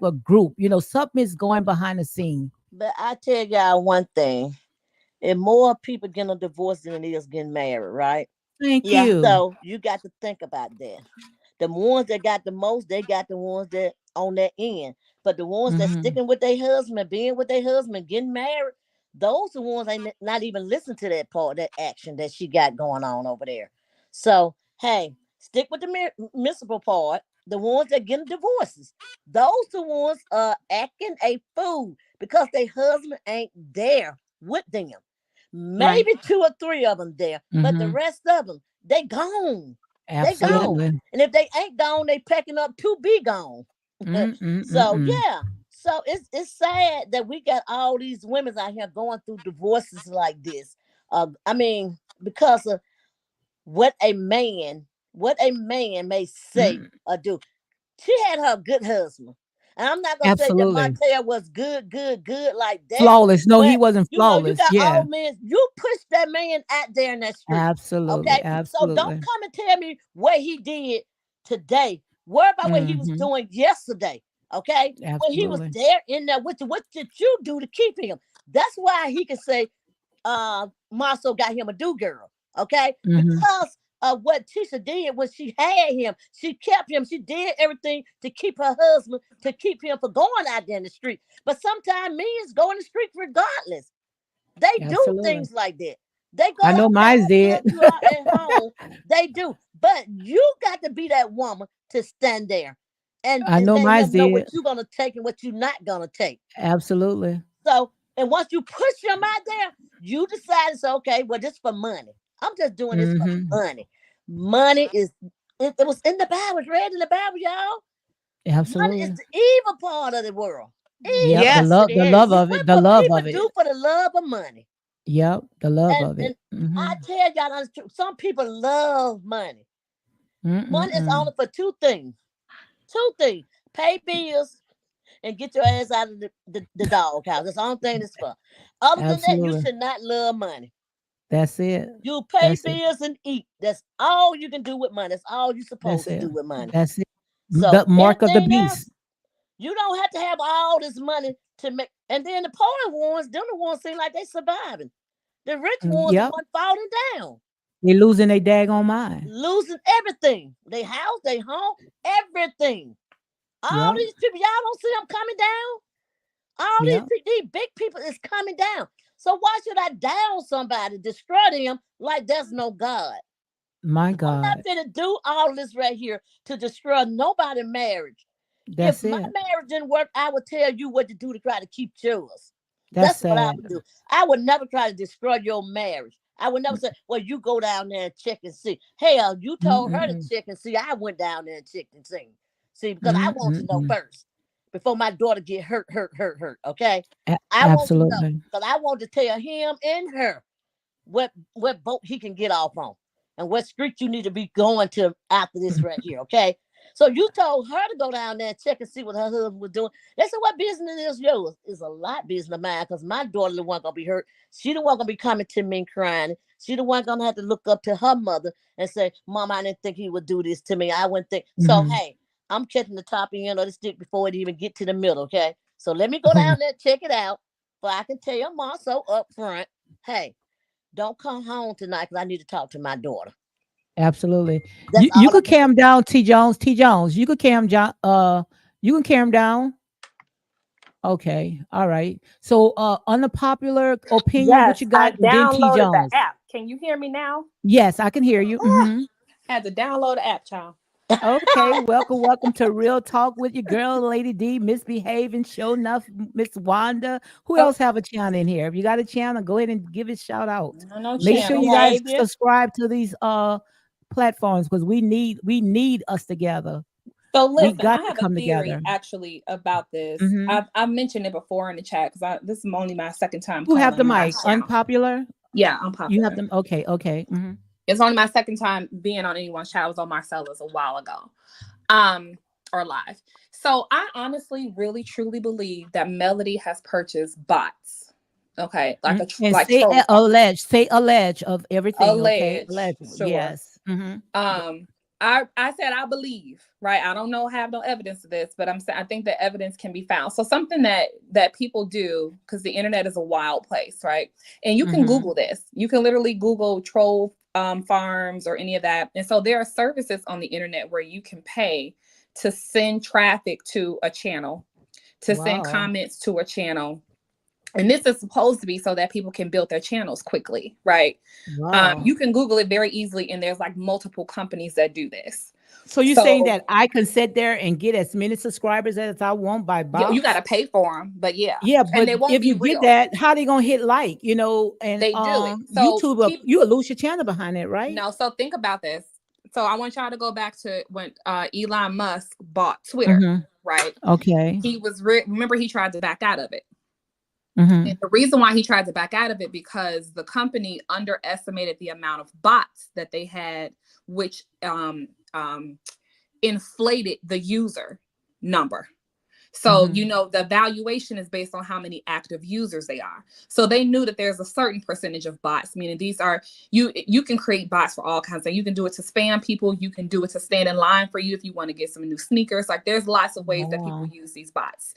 of group. Something is going behind the scene. But I tell y'all one thing: if more people getting a divorce than it is getting married, right? Thank Yeah. you. So you got to think about that. The ones that got the most, they got the ones that on that end. But the ones that Hmm. sticking with their husband, being with their husband, getting married, those the ones ain't not even listen to that part, that action that she got going on over there. So hey, stick with the miserable part. The ones that getting divorces, those the ones acting a fool because their husband ain't there with them. Right. Maybe two or three of them there, but the Hmm. rest of them, they gone. They Yeah. gone. Absolutely. And if they ain't gone, they packing up to be gone. So Mm-mm-mm-mm. yeah. So it's sad that we got all these women out here going through divorces like this. I mean, because of what a man, may say Mm. or do. She had her good husband. And I'm not gonna say that Absolutely. Martel was good like that, Flawless. No, he but wasn't you flawless. got Yeah. all men, you push that man out there in that street. Absolutely. Okay. So don't Absolutely. come and tell me what he did today. Worry about what he was Hmm. doing yesterday. Okay. When he was Absolutely. there in there, what did you do to keep him? That's why he can say, Marceau got him a do girl. Okay. Hmm. Because of what Tisha did when she had him. She kept him. She did everything to keep her husband, to keep him from going out there in the street. But sometimes men go in the street regardless. They do Absolutely. things like that. They go, I know okay, I mine's don't care did. if you are at home. They do. But you got to be that woman to stand there. and I know letting mine him know did. what you're gonna take and what you're not gonna take. Absolutely. So, and once you push him out there, you decide it's okay. Well, this for money. I'm just doing this for Mm-hmm. money. Money is. It was in the Bible. It's read in the Bible, y'all. Money is Absolutely. the evil part of the world. Yep. Evil. Yes, it The love is. of What it. The will love people of it. do for the love of money? Yep. The love of And it. Mm-hmm. I tell y'all, some people love money. Money is Mm-mm-mm. only for two things. Two things: pay bills and get your ass out of the doghouse. That's the only thing it's for. Other than that, you Absolutely. should not love money. That's it. You pay That's it. bills and eat. That's all you can do with money. That's all you're That's supposed to it. do with money. That's it. The So mark of the anything else, beast. you don't have to have all this money to make. And then the poor ones, them the ones seem like they surviving. The rich ones, the Yep. one falling down, They losing their daggone mind. losing everything. They house, they home, everything. All Yep. these people, y'all don't see them coming down. All Yep. these big people is coming down. So why should I down somebody, destroy them like there's no God? My I'm not God. gonna do all this right here to destroy nobody's marriage. If That's my it. marriage didn't work, I would tell you what to do to try to keep yours. That's That's what I sad. would do. I would never try to destroy your marriage. I would never say, well, you go down there and check and see. Hell, you told her to Mm-mm-mm. check and see. I went down there and checked and see. See, because I want to know Mm-mm-mm. first before my daughter get hurt. Okay. I want to know Absolutely. because I want to tell him and her what boat he can get off on and what street you need to be going to after this right here, okay? So you told her to go down there and check and see what her husband was doing. They said, what business is yours? It's a lot business of mine because my daughter the one gonna be hurt. She the one gonna be coming to me and crying. She the one gonna have to look up to her mother and say, Mom, I didn't think he would do this to me. I wouldn't think. So Mm-hmm. hey, I'm catching the top end of the stick before it even get to the middle, okay? So let me go down there, check it out. But I can tell your mom so up front, hey, don't come home tonight because I need to talk to my daughter. Absolutely. That's You all I could can say. calm down, T Jones. T Jones. You could calm down. You can calm down. Okay. All right. So unpopular opinion, what Yes, you I got? And then T downloaded the Jones. app. Can you hear me now? Yes, I can hear you. Ah, Mm-hmm. had to download the app, child. Okay, welcome to Real Talk with your girl, Lady D, misbehaving, show enough, Miss Wanda. Who Oh, else have a channel in here? If you got a channel, go ahead and give it shout out. I know Make sure channel you guys behavior. subscribe to these platforms because we need us together. So We listen, got I to have a come theory together. actually about this. Hmm. I've mentioned it before in the chat because this is only my second time Who have calling the on mic? this channel. Unpopular? Yeah, You have unpopular. them? Okay, okay. Hmm. It's only my second time being on anyone's chat. I was on Marcella's a while ago, or live. So I honestly, really, truly believe that Melody has purchased bots. Okay, like And like troll bots. say allege of everything, okay? Allege, Allege. sure. Yes. Hmm. I said I believe, right? I don't know, have no evidence of this, but I'm saying I think the evidence can be found. So something that people do, because the internet is a wild place, right? And you can Hmm. Google this. You can literally Google troll farms or any of that. And so there are services on the internet where you can pay to send traffic to a channel, to send Wow. comments to a channel. And this is supposed to be so that people can build their channels quickly, right? Wow. You can Google it very easily, and there's like multiple companies that do this. So you're saying So that I can sit there and get as many subscribers as I want by you got bots? to pay for them, but yeah, Yeah, and but they won't if be you get real. that, how they gonna hit like, and They do it. So YouTube, you'll lose your channel behind it, right? no, so think about this. So I want y'all to go back to when Elon Musk bought Twitter, Hmm. right? Okay. He was remember he tried to back out of it. Hmm. And the reason why he tried to back out of it because the company underestimated the amount of bots that they had, which inflated the user number. So, the valuation is based on how many active users they are. So they knew that there's a certain percentage of bots, meaning these are, you can create bots for all kinds of things. You can do it to spam people. You can do it to stand in line for you if you want to get some new sneakers. Like there's lots of ways that people use these bots.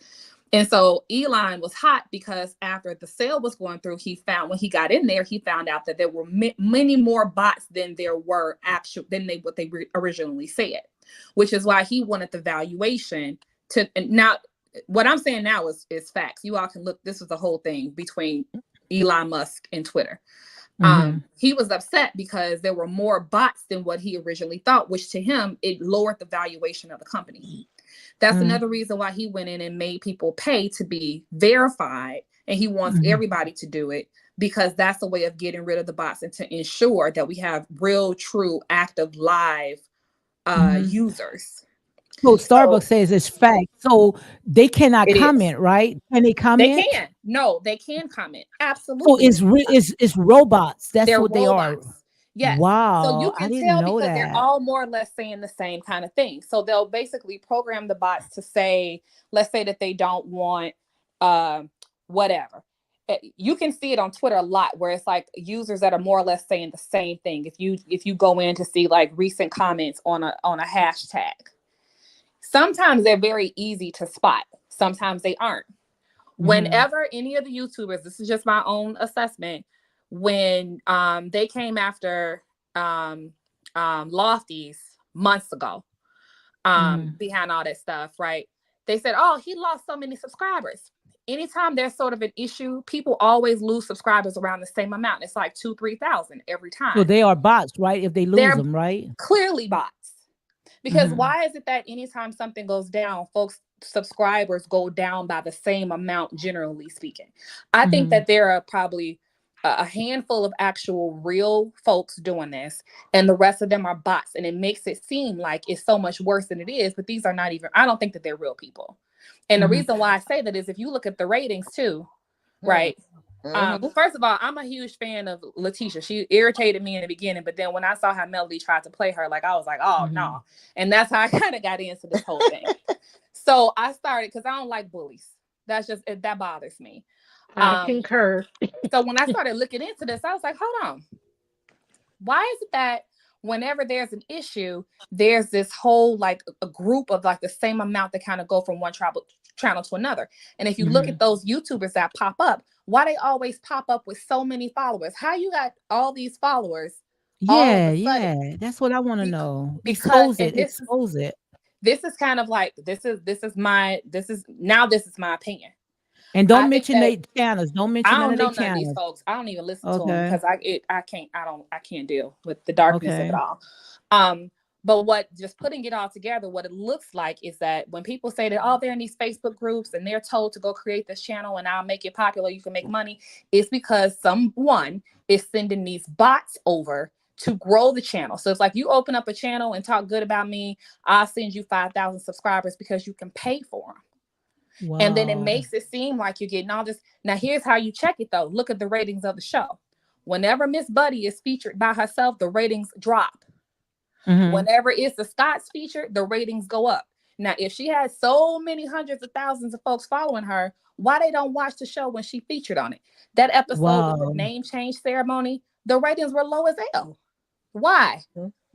And so Elon was hot because after the sale was going through, when he got in there, he found out that there were many more bots than there were what they originally said, which is why he wanted the valuation to. And now what I'm saying now is facts. You all can look, this was the whole thing between Elon Musk and Twitter. He was upset because there were more bots than what he originally thought, which to him, it lowered the valuation of the company. That's another reason why he went in and made people pay to be verified. And he wants everybody to do it, because that's a way of getting rid of the bots and to ensure that we have real, true, active, live users. So Starbucks says it's fact. So they cannot It is. comment, right? Can they They comment? can. No, they can comment. So Absolutely. it's robots. That's They're what they are. robots. Yes. So Wow, you I can didn't tell know because they're that. all more or less saying the same kind of thing. So they'll basically program the bots to say, let's say that they don't want whatever. You can see it on Twitter a lot, where it's like users that are more or less saying the same thing. If you go in to see like recent comments on a hashtag, sometimes they're very easy to spot. Sometimes they aren't. Whenever any of the YouTubers, this is just my own assessment, when they came after Lofties months ago, behind all that stuff, right? They said, oh, he lost so many subscribers. Anytime there's sort of an issue, people always lose subscribers around the same amount. It's like 2,000-3,000 every time. So they are bots, right? If they lose They're them, right? clearly bots. Because why is it that anytime something goes down, folks' subscribers go down by the same amount, generally speaking? I think that there are probably a handful of actual real folks doing this, and the rest of them are bots. And it makes it seem like it's so much worse than it is, but these are not even, I don't think that they're real people. And the reason why I say that is if you look at the ratings too, right? First of all, I'm a huge fan of Letitia. She irritated me in the beginning, but then when I saw how Melody tried to play her, like I was like, oh no. And that's how I kind of got into this whole thing. So I started, because I don't like bullies. That's just, that bothers me. I concur. So when I started looking into this, I was like, hold on. Why is it that whenever there's an issue, there's this whole like a group of like the same amount that kind of go from one channel to another? And if you look at those YouTubers that pop up, why they always pop up with so many followers? How you got all these followers? Yeah, that's what I want to know. Because Expose it. Expose it. This is kind of like this is my opinion. And don't mention their channels. Don't mention I don't none of know their none of these channels. folks. I don't even listen to them because I can't deal with the darkness of it all. But what, just putting it all together, what it looks like is that when people say that, oh, they're in these Facebook groups and they're told to go create this channel and I'll make it popular, you can make money, it's because someone is sending these bots over to grow the channel. So it's like, you open up a channel and talk good about me, I'll send you 5,000 subscribers because you can pay for them. Wow. And then it makes it seem like you're getting all this. Now, here's how you check it, though. Look at the ratings of the show. Whenever Miss Buddy is featured by herself, the ratings drop. Whenever it's the Scott's feature, the ratings go up. Now, if she has so many hundreds of thousands of folks following her, why they don't watch the show when she featured on it? That episode with the name change ceremony, the ratings were low as hell. Why?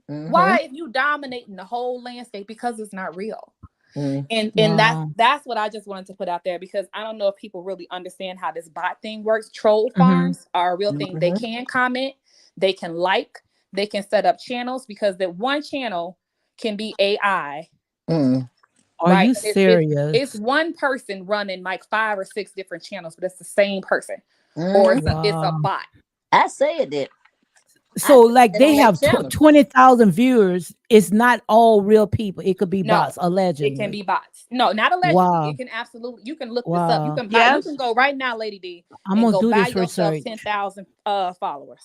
Why, if you dominating the whole landscape? Because it's not real. And that's what I just wanted to put out there, because I don't know if people really understand how this bot thing works. Troll farms are a real thing. They can comment, they can like, they can set up channels, because that one channel can be AI. Are you serious? It's one person running like 5 or 6 different channels, but it's the same person, or it's a bot. I said it. So like they have 20,000 viewers. It's not all real people. It could be bots, allegedly. It can be bots. No, not allegedly. Wow. It can absolutely. You can look this up. You can buy, you can go right now, Lady D. I'm gonna do this yourself research. 10,000 followers.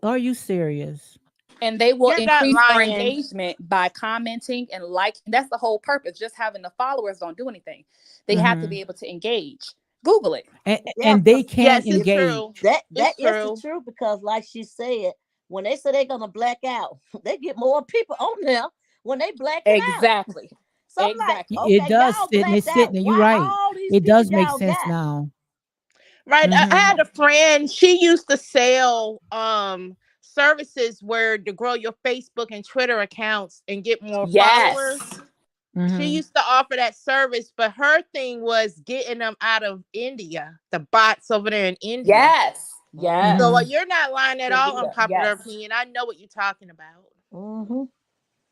Are you serious? And they will increase your engagement by commenting and liking. That's the whole purpose. Just having the followers don't do anything. They have to be able to engage. Google it. And they can't engage. That is the truth, because like she said, when they say they're gonna black out, they get more people on there when they black out. Exactly. So exactly. Like, okay, it does sit and it's sitting. You're right. It does make sense now. Right. I had a friend, she used to sell services where to grow your Facebook and Twitter accounts and get more followers. She used to offer that service, but her thing was getting them out of India, the bots over there in India. Yes. So you're not lying at all, unpopular opinion. I know what you're talking about.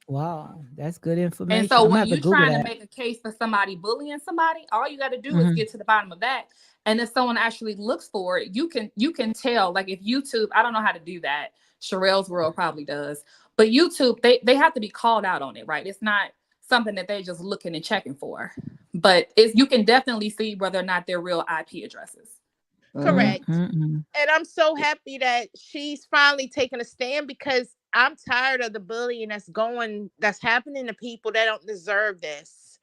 Wow, that's good information. And so when you're trying to make a case for somebody bullying somebody, all you got to do is get to the bottom of that. And if someone actually looks for it, you can tell. Like if YouTube, I don't know how to do that. Sherelle's World probably does. But YouTube, they have to be called out on it, right? It's not something that they're just looking and checking for. But you can definitely see whether or not they're real IP addresses. Correct. Mm-mm. And I'm so happy that she's finally taking a stand, because I'm tired of the bullying that's happening to people that don't deserve this.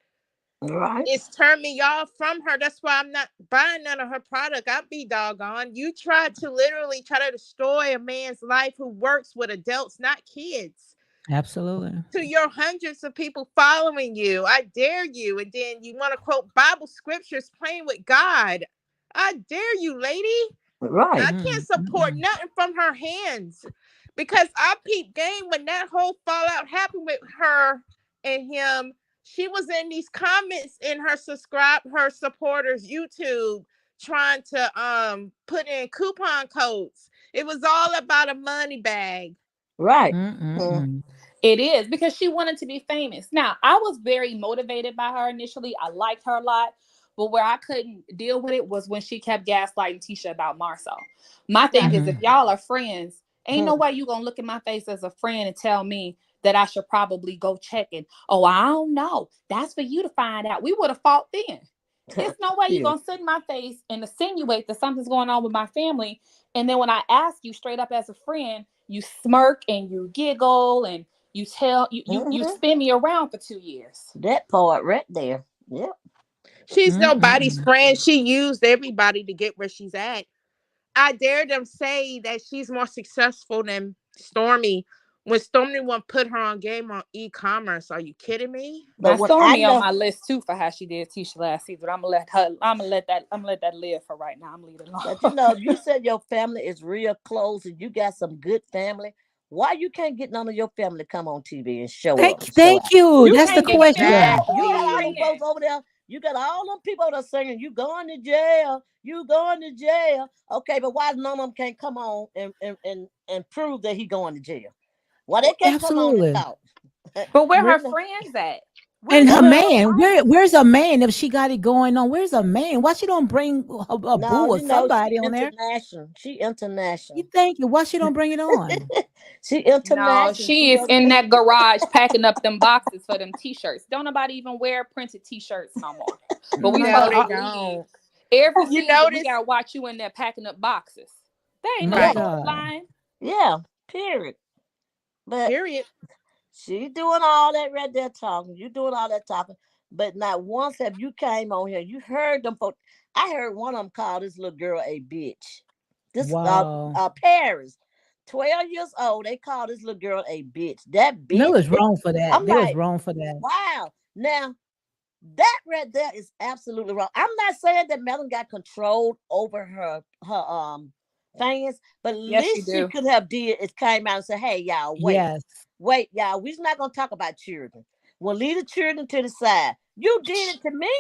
Right. It's turned me off from her. That's why I'm not buying none of her product. I'd be doggone. You tried to literally try to destroy a man's life who works with adults, not kids. Absolutely. To your hundreds of people following you, I dare you. And then you want to quote Bible scriptures, playing with God. I dare you, lady. Right. I can't support nothing from her hands, because I peeped game when that whole fallout happened with her and him. She was in these comments in her supporters YouTube, trying to put in coupon codes. It was all about a money bag. Right. It is, because she wanted to be famous. Now, I was very motivated by her initially. I liked her a lot. But where I couldn't deal with it was when she kept gaslighting Tisha about Marcel. My thing is, if y'all are friends, ain't no way you gonna look at my face as a friend and tell me that I should probably go check it. Oh, I don't know. That's for you to find out. We would have fought then. There's no way you're gonna sit in my face and insinuate that something's going on with my family. And then when I ask you straight up as a friend, you smirk and you giggle and you tell you spin me around for 2 years. That part right there. Yep. She's nobody's friend. She used everybody to get where she's at. I dare them say that she's more successful than Stormy, when Stormy won't put her on game on e-commerce. Are you kidding me? But Stormy on my list too for how she did Tisha last season. I'm gonna let that live for right now. I'm leaving it alone. But you know, you said your family is real close and you got some good family. Why you can't get none of your family to come on TV and show up? Thank you. That's the question. You got all them folks over there. You got all them people that are saying, you going to jail. You going to jail. Okay, but why none of them can't come on and prove that he going to jail? Why they can't come on and talk? But where her friends at? And her man, where's a man if she got it going on? Where's a man? Why she don't bring a boo or somebody on there? She international. You thank you. Why she don't bring it on? She international. No, she is in that garage packing up them boxes for them t-shirts. Don't nobody even wear printed t-shirts no more. But we don't. Every season we gotta watch you in there packing up boxes. That ain't no storyline. Yeah, period. But period. She doing all that right there talking. You doing all that talking. But not once have you came on here. You heard them folks. I heard one of them call this little girl a bitch. This Paris, 12 years old. They call this little girl a bitch. That bitch. No, it's wrong for that. They was wrong for that. Wow. Now, that right there is absolutely wrong. I'm not saying that Melon got control over her fans, but least she could have did is came out and said, "Hey, y'all, wait, y'all. We're not gonna talk about children. We'll leave the children to the side. You did it to me.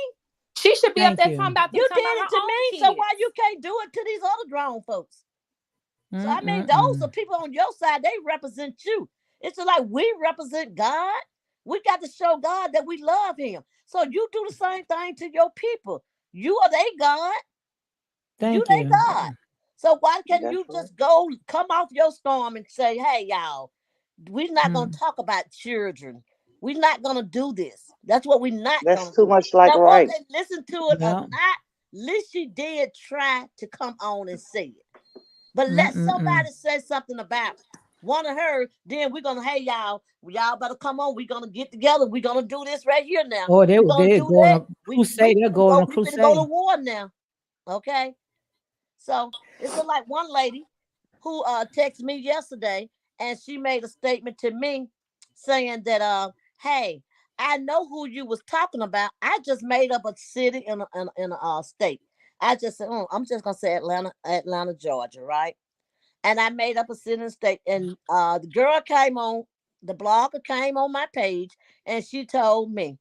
She should be up there talking about you did it to me. So why you can't do it to these other grown folks? So I mean, those are people on your side. They represent you. It's like we represent God. We got to show God that we love Him. So you do the same thing to your people. You are their God. Thank you. They God. So why can't you just come off your storm and say, "Hey, y'all, we're not gonna talk about children. We're not gonna do this. That's what we're not That's gonna too do." much like now, right. Whether they listen to it or not, least she did try to come on and say it. But let somebody say something about one of her, then we're gonna, "Hey, y'all better come on. We're gonna get together. We're gonna do this right here now." Oh, they're going on a crusade. They're going on a crusade. We're gonna go to war now. Okay. So it's like one lady who texted me yesterday, and she made a statement to me saying that hey, I know who you was talking about. I just made up a city in a state. I just said, I'm just gonna say Atlanta, Georgia, right? And I made up a city and state, and the girl came on, the blogger came on my page, and she told me,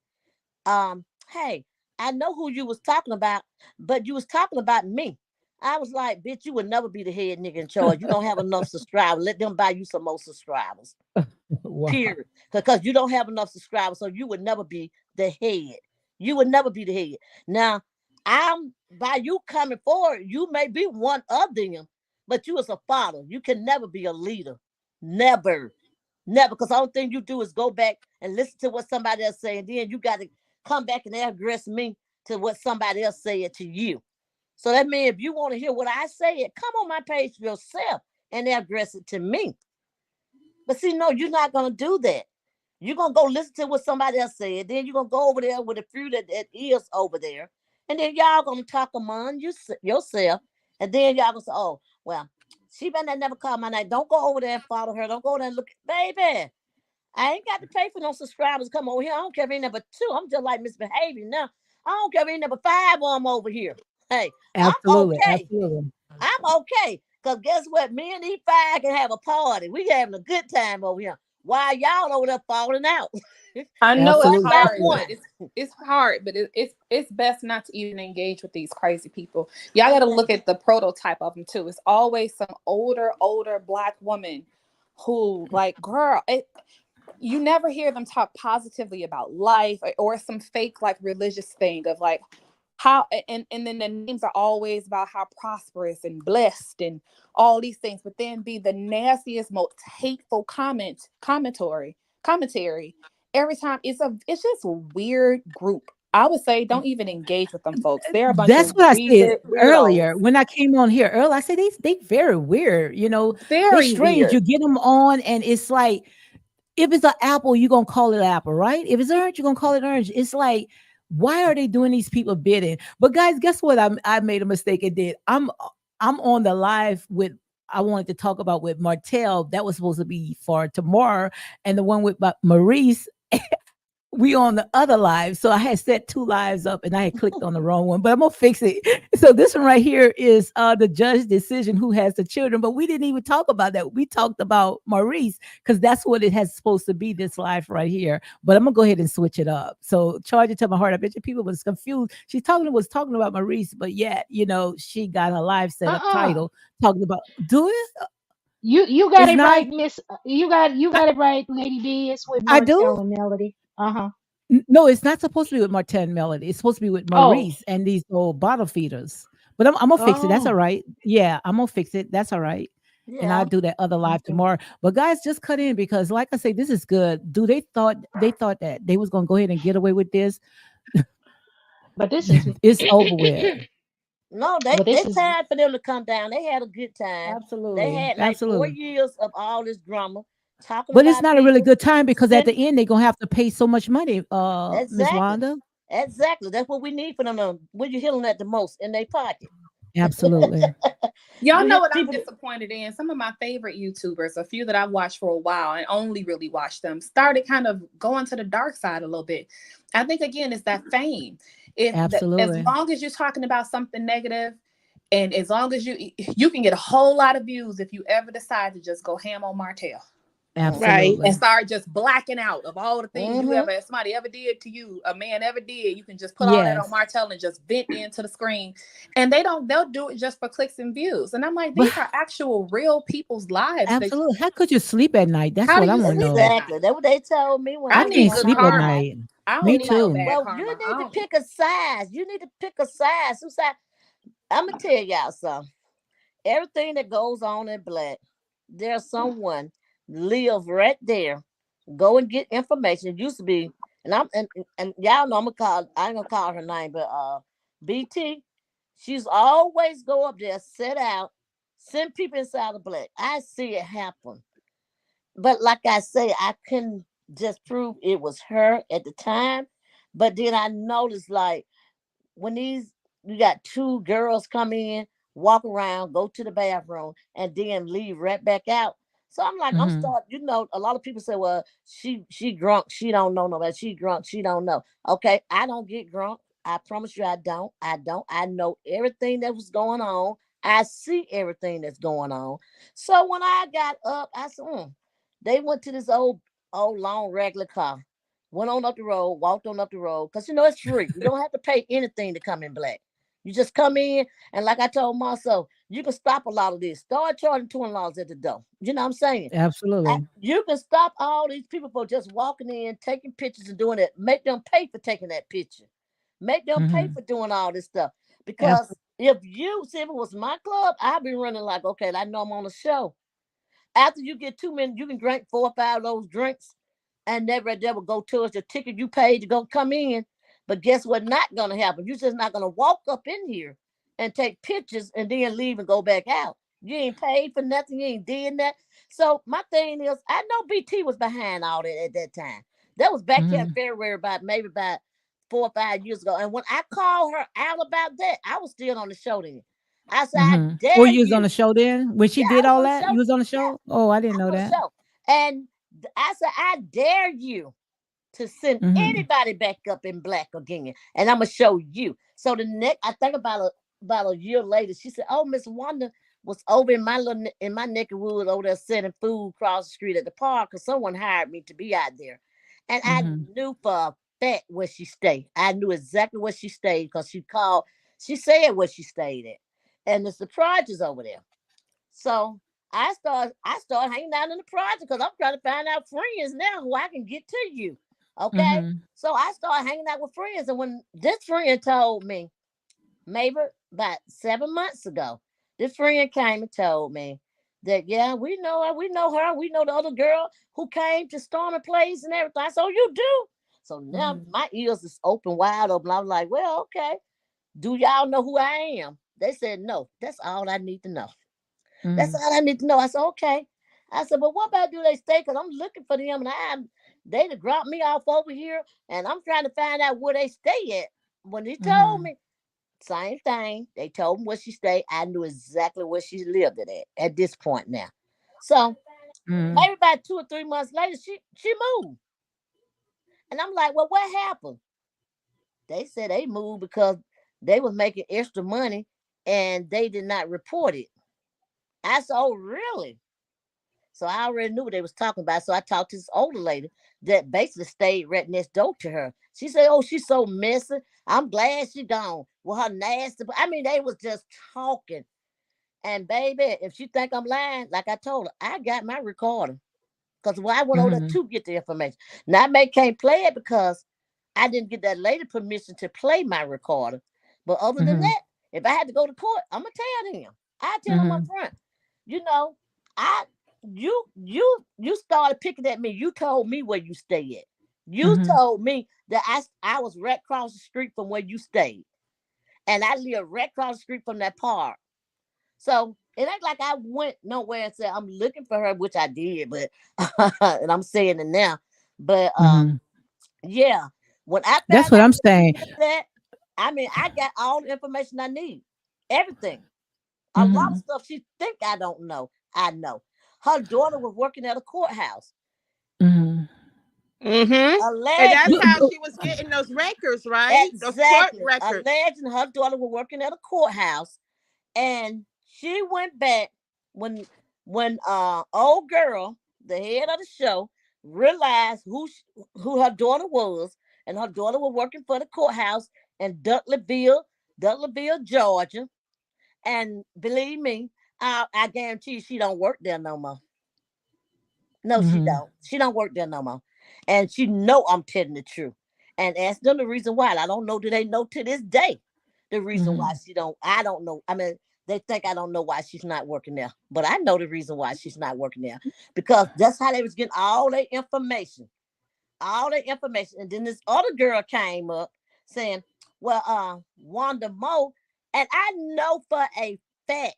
hey, I know who you was talking about, but you was talking about me. I was like, bitch, you would never be the head nigga in charge. You don't have enough subscribers. Let them buy you some more subscribers. Wow. Period. Because you don't have enough subscribers, so you would never be the head. You would never be the head. Now, by you coming forward, you may be one of them, but you as a father, you can never be a leader. Never. Never, because the only thing you do is go back and listen to what somebody else saying. Then you got to come back and address me to what somebody else said to you. So that means if you want to hear what I say, come on my page yourself and address it to me. But see, no, you're not gonna do that. You're gonna go listen to what somebody else said. Then you're gonna go over there with a few that is over there, and then y'all gonna talk among yourself, and then y'all gonna say, "Oh, well, she better not never call my name. Don't go over there and follow her. Don't go there and look, baby. I ain't got to pay for no subscribers. Come over here. I don't care if ain't number two. I'm just like misbehaving now. I don't care if ain't number five of them over here. Hey, I'm Absolutely, okay. absolutely. I'm okay. Because guess what? Me and these five can have a party. We having a good time over here. Why y'all over there falling out? I know it's One Absolutely. by hard, one. but it's hard, but it's best not to even engage with these crazy people. Y'all got to look at the prototype of them too. It's always some older Black woman who, like, girl, you never hear them talk positively about life, or some fake like religious thing of like how, and then the names are always about how prosperous and blessed and all these things, but then be the nastiest, most hateful commentary every time. It's just a weird group. I would say don't even engage with them folks. They're a bunch That's of what I said weirdos. earlier when I came on here earlier. I said they very weird. They Very strange. weird. You get them on, and it's like if it's an apple, you're gonna call it apple, right? If it's orange, you're gonna call it orange. It's like, why are they doing these people bidding? But guys, guess what? I made a mistake and did. I'm on the live with. I wanted to talk about with Martel. That was supposed to be for tomorrow, and the one with Maurice. We on the other live. So I had set 2 lives up and I had clicked on the wrong one, but I'm gonna fix it. So this one right here is the judge decision who has the children, but we didn't even talk about that. We talked about Maurice because that's what it has supposed to be, this live right here. But I'm gonna go ahead and switch it up. So charge it to my heart. I bet you people was confused. She was talking about Maurice, but yet, she got her live set up title talking about do it. You got It's it not right, Miss. You got it right, Lady D. It's with I do. Martell and Melody. Uh-huh. No, it's not supposed to be with Martin and Melody. It's supposed to be with Oh. Maurice and these old bottle feeders. But I'm gonna fix it. That's all Oh. right. Yeah, I'm gonna fix it. That's all right. And I'll Yeah. do that other live Okay. tomorrow. But guys, just cut in because, like I say, this is good. They thought that they was gonna go ahead and get away with this? But this is It's over with. No, but this they is time for them to come down. They had a good time. They Absolutely, had like 4 absolutely. years of all this drama, talking But it's about not a really people. good time because at the Send end they're gonna have to pay so much money, Miss exactly, Wanda. exactly. That's what we need for them. When you hit them at the most in their pocket. Absolutely. Y'all You know hit what I'm people. disappointed in? Some of my favorite YouTubers, a few that I've watched for a while and only really watched them, started kind of going to the dark side a little bit. I think again, it's that fame. As Absolutely. long as you're talking about something negative, and as long as you can get a whole lot of views if you ever decide to just go ham on Martell Right. and Absolutely. start just blacking out of all the things Mm-hmm. somebody ever did to you, a man ever did. You can just put all that on Yes. Martell and just vent into the screen. And they'll do it just for clicks and views. And I'm like, But these are actual real people's lives. absolutely. How could you sleep at night? That's How what do I you want to sleep know. at Exactly. night? That's what they told me when I I I was need can't on good sleep my at karma. live. night. I Me don't need no too. bad Well, you karma. need to pick a size. You need to pick a size. Who side? I'm gonna tell y'all something. Everything that goes on in Black, there's someone live right there. Go and get information. It used to be, and y'all know I ain't gonna call her name, but BT, she's always go up there, sit out, send people inside of Black. I see it happen. But like I say, I couldn't just prove it was her at the time. But then I noticed like when you got 2 girls come in, walk around, go to the bathroom, and then leave right back out. So I'm like, I'm Mhm. start. A lot of people say, well, she drunk, she don't know nobody. She drunk, she don't know. Okay, I don't get drunk. I promise you, I don't. I don't. I know everything that was going on. I see everything that's going on. So when I got up, I said, they went to this old long regular car. Went on up the road, walked on up the road, because it's free. You don't have to pay anything to come in Black. You just come in, and like I told myself, you can stop a lot of this. Start charging $20 at the door. You know what I'm saying? Absolutely. You can stop all these people for just walking in, taking pictures and doing it. Make them pay for taking that picture. Make them pay Mhm. for doing all this stuff. Because Absolutely. if it was my club, I'd be running like, okay, I know I'm on a show. After you get 2 minutes, you can drink 4 or 5 of those drinks, and that will go towards the ticket you paid to go come in. But guess what? Not gonna happen. You're just not gonna walk up in here and take pictures and then leave and go back out. You ain't paid for nothing. You ain't did that. So my thing is, I know BT was behind all that at that time. That was back here in February, about 4 or 5 years ago. And when I called her out about that, I was still on the show then. I said, I Oh, dare you was on you. the show then when she Yeah, I did was all on the that? show. You was on the Yeah, show? Oh, I didn't I know was on that. the show. And I said, I dare you to send Mhm. anybody back up in black again, and I'm gonna show you. So the next, I think about a year later, she said, "Oh, Miss Wanda was over in in my neck of woods over there selling food across the street at the park because someone hired me to be out there, and I Mhm. knew for a fact where she stayed. I knew exactly where she stayed because she called. She said where she stayed at, and it's the projects over there. So I start hanging out in the project because I'm trying to find out friends now who I can get to you. Okay. Mhm. So I started hanging out with friends. And when this friend told me, maybe about 7 months ago, this friend came and told me that, yeah, we know her, we know the other girl who came to storm the place and everything. So you do. So now Mhm. my ears is open, wide open. I was like, well, okay. Do y'all know who I am? They said no. That's all I need to know. That's Mhm. all I need to know. I said, okay. I said, but what about do they stay? Because I'm looking for them and they done dropped me off over here and I'm trying to find out where they stay at. When he told Mhm. me, same thing. They told me where she stayed. I knew exactly where she lived at this point now. So Mhm. maybe about 2 or 3 months later, she moved. And I'm like, well, what happened? They said they moved because they was making extra money and they did not report it. I said, oh, really? So I already knew what they was talking about. So I talked to this older lady that basically stayed right next door to her. She said, "Oh, she's so messy. I'm glad she gone." Well, her nasty. I mean, they was just talking. And baby, if she think I'm lying, like I told her, I got my recorder because I went over there Mhm. to get the information. Now I may can't play it because I didn't get that lady permission to play my recorder. But other than Mhm. that, if I had to go to court, I'm gonna tell them. I tell them up Mhm. front. You know, I you started picking at me. You told me where you stay at. You Mhm. told me that I was right across the street from where you stayed, and I live right across the street from that park. So it ain't like I went nowhere and said I'm looking for her, which I did, but and I'm saying it now. But Mhm. yeah, when I That's found what out I'm where she saying. lived at, I mean, I got all the information I need, everything. A lot of Mhm. stuff she think I don't know, I know. Her daughter was working at a courthouse. Mhm. Mm-hmm. And that's Allegedly, how You she was getting those records, right? Those court exactly. records. Allegedly, her daughter was working at a courthouse, and she went back when old girl, the head of the show, realized who her daughter was, and her daughter was working for the courthouse in Dudleyville, Georgia. And believe me, I guarantee you she don't work there no more. No, she Mhm. don't. She don't work there no more. And she know I'm telling the truth. And ask them the reason why. I don't know. Do they know to this day the reason why Mhm. she don't? I don't know. I mean, they think I don't know why she's not working there. But I know the reason why she's not working there. Because that's how they was getting all their information. All the information. And then this other girl came up saying, well, Wanda Moe, and I know for a fact,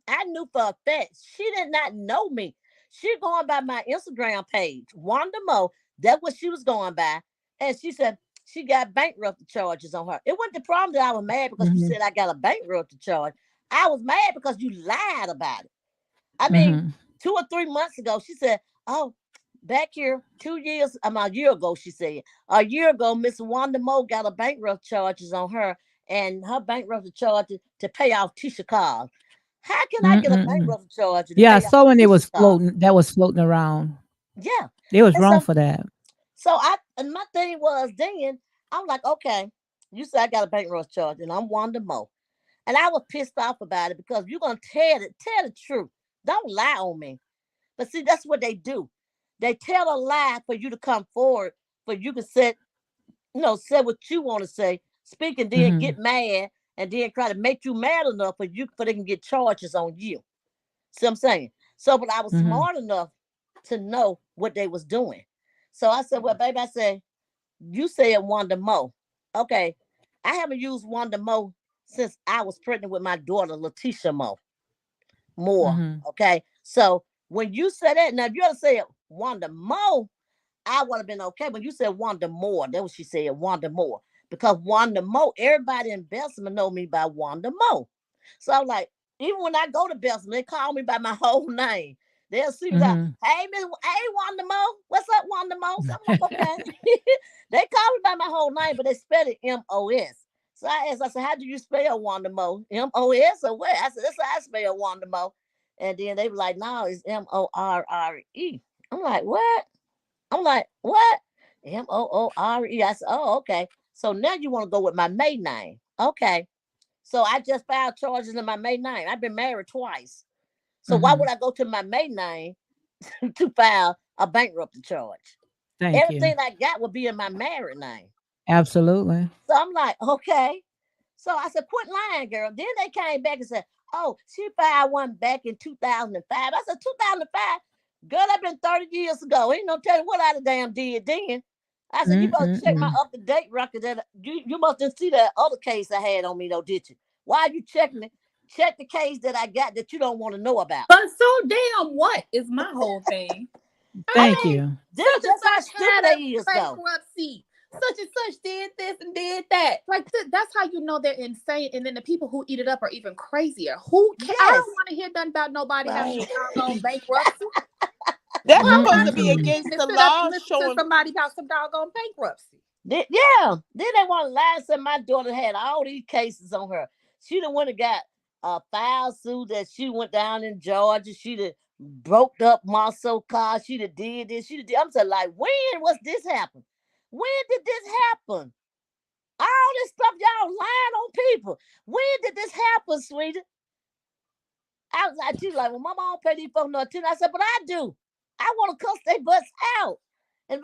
I knew for a fact she did not know me. She going by my Instagram page, Wanda Moe. That's what she was going by. And she said she got bankruptcy charges on her. It wasn't the problem that I was mad because you Mhm. said I got a bankruptcy charge. I was mad because you lied about it. I mean, Mhm. 2 or 3 months ago, she said, "Oh, back here 2 years, a year ago," she said, "A year ago, Miss Wanda Moe got a bankruptcy charges on her, and her bankruptcy charges to pay off Tisha Cobb. How can I get a Mm-mm-mm. bankruptcy charge to Yeah, I pay off saw when it Tisha was Cobb?" floating around. Yeah, They was and wrong so for that. and my thing was then I'm like, okay, you said I got a bankruptcy charge, and I'm Wanda Moe, and I was pissed off about it because you're gonna tell the truth. Don't lie on me. But see, that's what they do. They tell a lie for you to come forward, for you to say what you want to say, speak, and then Mhm. get mad, and then try to make you mad enough for they can get charges on you. See what I'm saying? So, but I was Mm-hmm. smart enough to know what they was doing. So I said, well, baby, I said, you said Wanda Mo. Okay. I haven't used Wanda Mo since I was pregnant with my daughter, Letitia Mo. More. Mm-hmm. Okay. So when you said that, now if you ever said Wanda Mo, I would have been okay. When you said Wanda Moore, that's what she said, Wanda Moore. Because Wanda Mo, everybody in Bessemer know me by Wanda Mo. So I'm like, even when I go to Bessemer, they call me by my whole name. They'll see me like, Mm-hmm. hey, Miss, hey, Wanda Mo, what's up, Wanda Mo? So I'm like, okay. They call me by my whole name, but they spell it M-O-S. So I asked, I said, how do you spell Wanda Mo? M-O-S or what? I said, that's how I spell Wanda Mo. And then they were like, no, it's M-O-R-R-E. I'm like, what? I'm like, what? M-O-O-R-E. I said, oh, okay. So now you want to go with my maiden name. Okay. So I just filed charges in my maiden name. I've been married twice. So why Mm-hmm. would I go to my maiden name to file a bankruptcy charge? Thank you. Everything I got would be in my married name. Absolutely. So I'm like, okay. So I said, quit lying, girl. Then they came back and said, oh, she filed one back in 2005. I said, 2005? Girl, that been 30 years ago. Ain't no telling what I done damn did then. I said, you better check my Mm-mm-mm. up-to-date record. That you must have seen that other case I had on me, though, did you? Why are you checking it? Check the case that I got that you don't want to know about. But so damn what is my whole thing? I Thank mean, you. This is such and just how such stupid had they a is, though. bankruptcy. Such and such did this and did that. Like that's how you know they're insane. And then the people who eat it up are even crazier. Who can I Yes. don't want to hear nothing about nobody having Right. a doggone bankruptcy. That's Why would supposed I to be tune Mm-mm-mm. in against to the sit up and law listen to showing. somebody about some doggone bankruptcy? Yeah. Then they want to lie and say my daughter had all these cases on her. She done went and got a file suit that she went down in Georgia. She done broke up muscle car. She done did this. She done. I'm saying, like, when was this happen? When did this happen? All this stuff y'all lying on people. When did this happen, sweetie? I was like, she's like, well, mama don't pay these folks no attention. I said, but I do. I want to cuss their butts out. And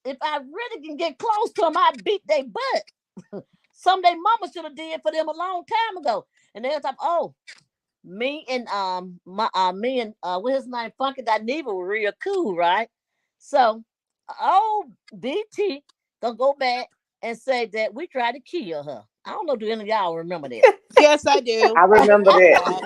if I really can get close to them, I beat their butt. Some they mama should have did for them a long time ago. And they was like, oh, me and what his name, Funky Dineva were real cool, right? So, oh, BT gonna go back and say that we tried to kill her. I don't know, do any of y'all remember that? Yes, I do. I I remember remember that. that.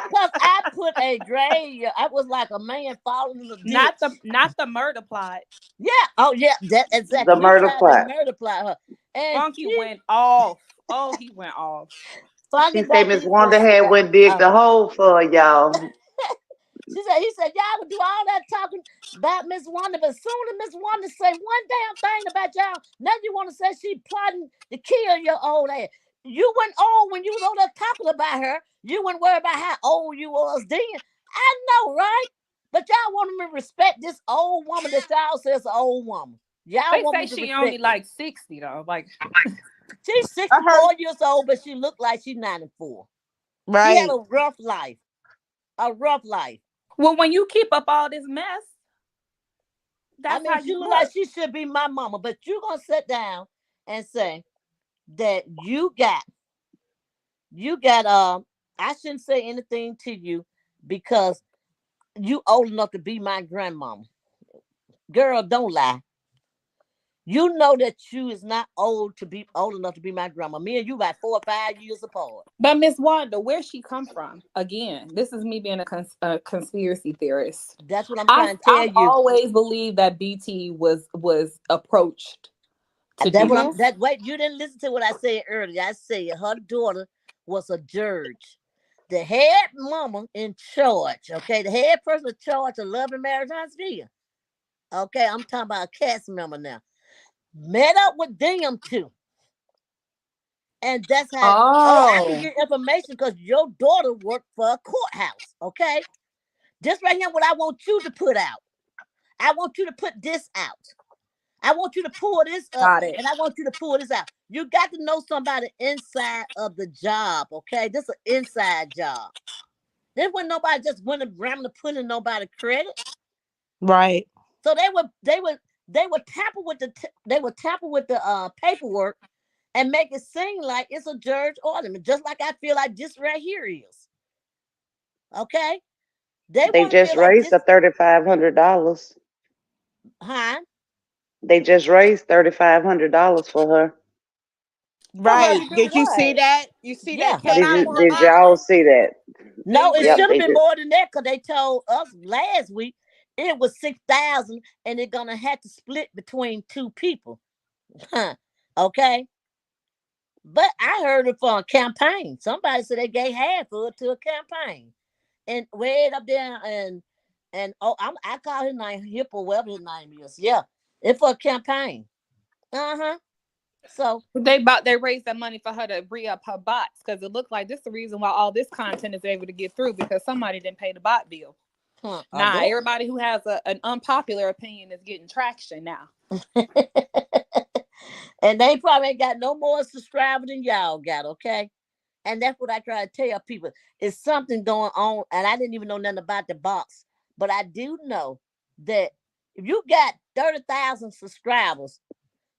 Because I put a grave. I was like a man falling in the Not ditch. the murder plot. Yeah. Oh, yeah. That exactly. The We murder tried to plot. murder plot her, and Funky went off. Oh, he went off. Funky She said Miss Dineva was Wanda had went dig the hole for y'all. he said, y'all would do all that talking about Miss Wanda, but soon as Miss Wanda say one damn thing about y'all, now you want to say she plotting to kill your old ass. You weren't old when you was over there talking about her. You wouldn't worry about how old you was then. I know, right? But y'all want me to respect this old woman that y'all say is an old woman. Y'all They want say me to she only respect her. like 60 though. Like She's I heard 64 years old, but she looked like she's 94. She had right. a rough life. A rough life. well, when you keep up all this mess, I that's mean, how she you look like look. she should be my mama, but you gonna sit down and say that you got I shouldn't say anything to you because you old enough to be my grandmama. Girl, don't lie. You know that you is not old enough to be my grandma. Me and you about 4 or 5 years apart. But Miss Wanda, where she come from? Again, this is me being a conspiracy theorist. That's what I'm I've trying to tell I've you. always believed that BT was approached to That do what I'm this. that wait, you didn't listen to what I said earlier. I said her daughter was a judge. The head mama in charge, okay, the head person in charge of Love and Marriage Huntsville. Okay, I'm talking about a cast member now. Met up with them two. And that's how, oh, I can Oh, get information because your daughter worked for a courthouse. Okay. This right here, what I want you to put out. I want you to put this out. I want you to pull this up got it. and I want you to pull this out. You got to know somebody inside of the job. Okay. This is an inside job. This when nobody just went around to put in nobody credit. Right. So they would tamper with the paperwork and make it seem like it's a judge ornament, just like I feel like this right here is. Okay. They They want to just feel like raised this, the $3,500. huh? They just raised $3,500 for her. For her Right. to do Did you see what? that? You see Yeah. that came Did out you on did last y'all night? see that? No, it Yep, should have they been did. more than that because they told us last week it was 6,000 and they're gonna have to split between two people. Huh. Okay. But I heard it for a campaign. Somebody said they gave half of it to a campaign. And way up there and I call his name Hippo, whatever his name is. Yeah. It's for a campaign. Uh-huh. So They raised that money for her to re-up her bots because it looked like this is the reason why all this content is able to get through because somebody didn't pay the bot bill. I Nah, guess. everybody who has an unpopular opinion is getting traction now. And they probably ain't got no more subscribers than y'all got, okay? And that's what I try to tell people. It's something going on, and I didn't even know nothing about the box, but I do know that if you got 30,000 subscribers,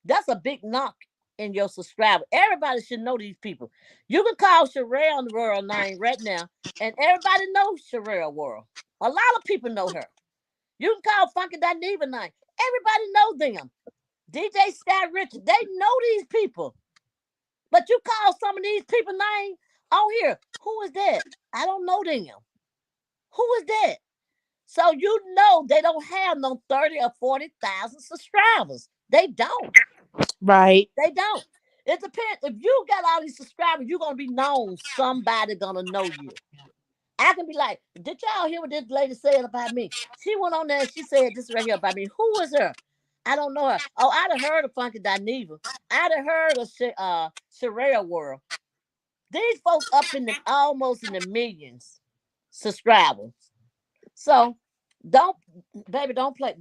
that's a big knock in your subscriber. Everybody should know these people. You can call Sherelle World name right now, and everybody knows Sherelle World. A lot of people know her. You can call Funky Dineva name. Everybody knows them. DJ Scott Richard, they know these people. But you call some of these people name on here. Who is that? I don't know them. Who is that? So you know they don't have no 30 or 40,000 subscribers. They don't. Right. They don't. It depends. If you got all these subscribers, you're gonna be known. Somebody gonna know you. I can be like, did y'all hear what this lady said about me? She went on there and she said this right here about me. Who is her? I don't know her. Oh, I'd have heard of Funky Dineva. I'd have heard of Sherelle World. These folks up in the almost in the millions subscribers. So don't, baby, don't play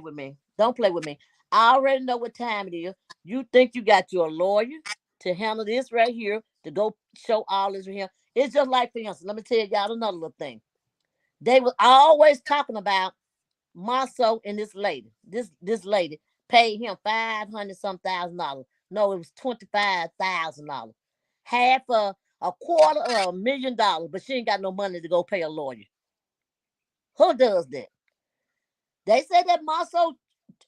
with me. Don't play with me. I already know what time it is. You think you got your lawyer to handle this right here, to go show all this right here. It's just like, for instance, let me tell y'all another little thing. They were always talking about Marceau and this lady. This lady paid him $500,000. No, it was $25,000. Half a quarter of $1,000,000, but she ain't got no money to go pay a lawyer. Who does that? They said that Marceau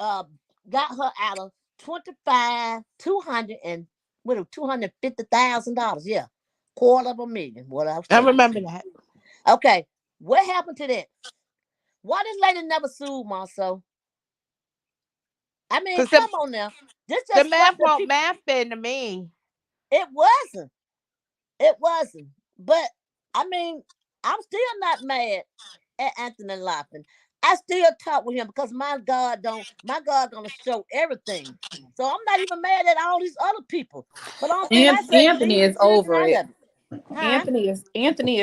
got her out of 200 and what, $250,000. Yeah, quarter of $1,000,000. What I was I saying. remember that. Okay, what happened to that? Why this lady never sued Marceau? I mean, Because come on now. This the just math something won't people. math been to me. It wasn't. It wasn't. But I mean, I'm still not mad at Anthony Lofton. I still talk with him because my God gonna show everything. So I'm not even mad at all these other people. But the only thing And I say, Anthony leave the is children over it. out of it. Huh? Anthony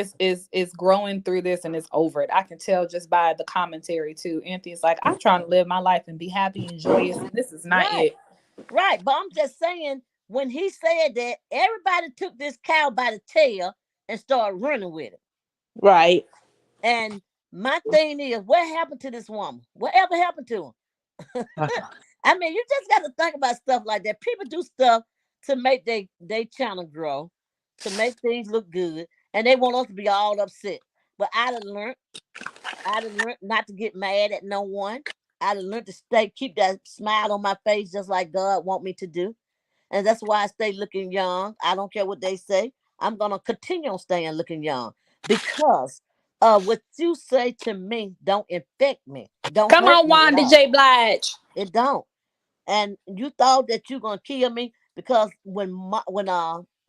is growing through this and is over it. I can tell just by the commentary too. Anthony's like, I'm trying to live my life and be happy and joyous, and this is not Right. it. Right. But I'm just saying, when he said that, everybody took this cow by the tail and started running with it. Right. And my thing is, what happened to this woman? Whatever happened to him? I mean, you just got to think about stuff like that. People do stuff to make they channel grow, to make things look good, and they want us to be all upset. But I done learned not to get mad at no one. I done learned to keep that smile on my face, just like God want me to do. And that's why I stay looking young. I don't care what they say. I'm gonna continue on staying looking young because what you say to me don't infect me, don't Come hurt on, me at Wanda all. J. Blige. It don't. And you thought that you gonna kill me because when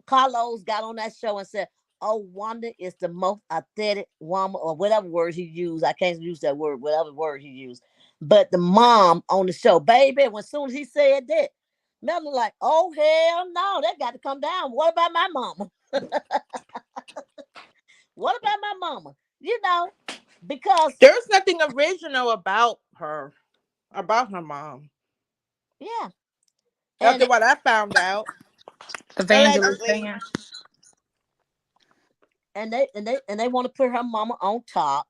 Carlos got on that show and said, "Oh, Wanda is the most authentic woman," or whatever word he used. I can't use that word, whatever word he used. But the mom on the show, baby, when soon as he said that, Melanie like, "Oh hell no, that got to come down. What about my mama? What about my mama? You know, because There's nothing original about her mom. yeah, and After what I found out, Evangelist allegedly. fan. they want to put her mama on top,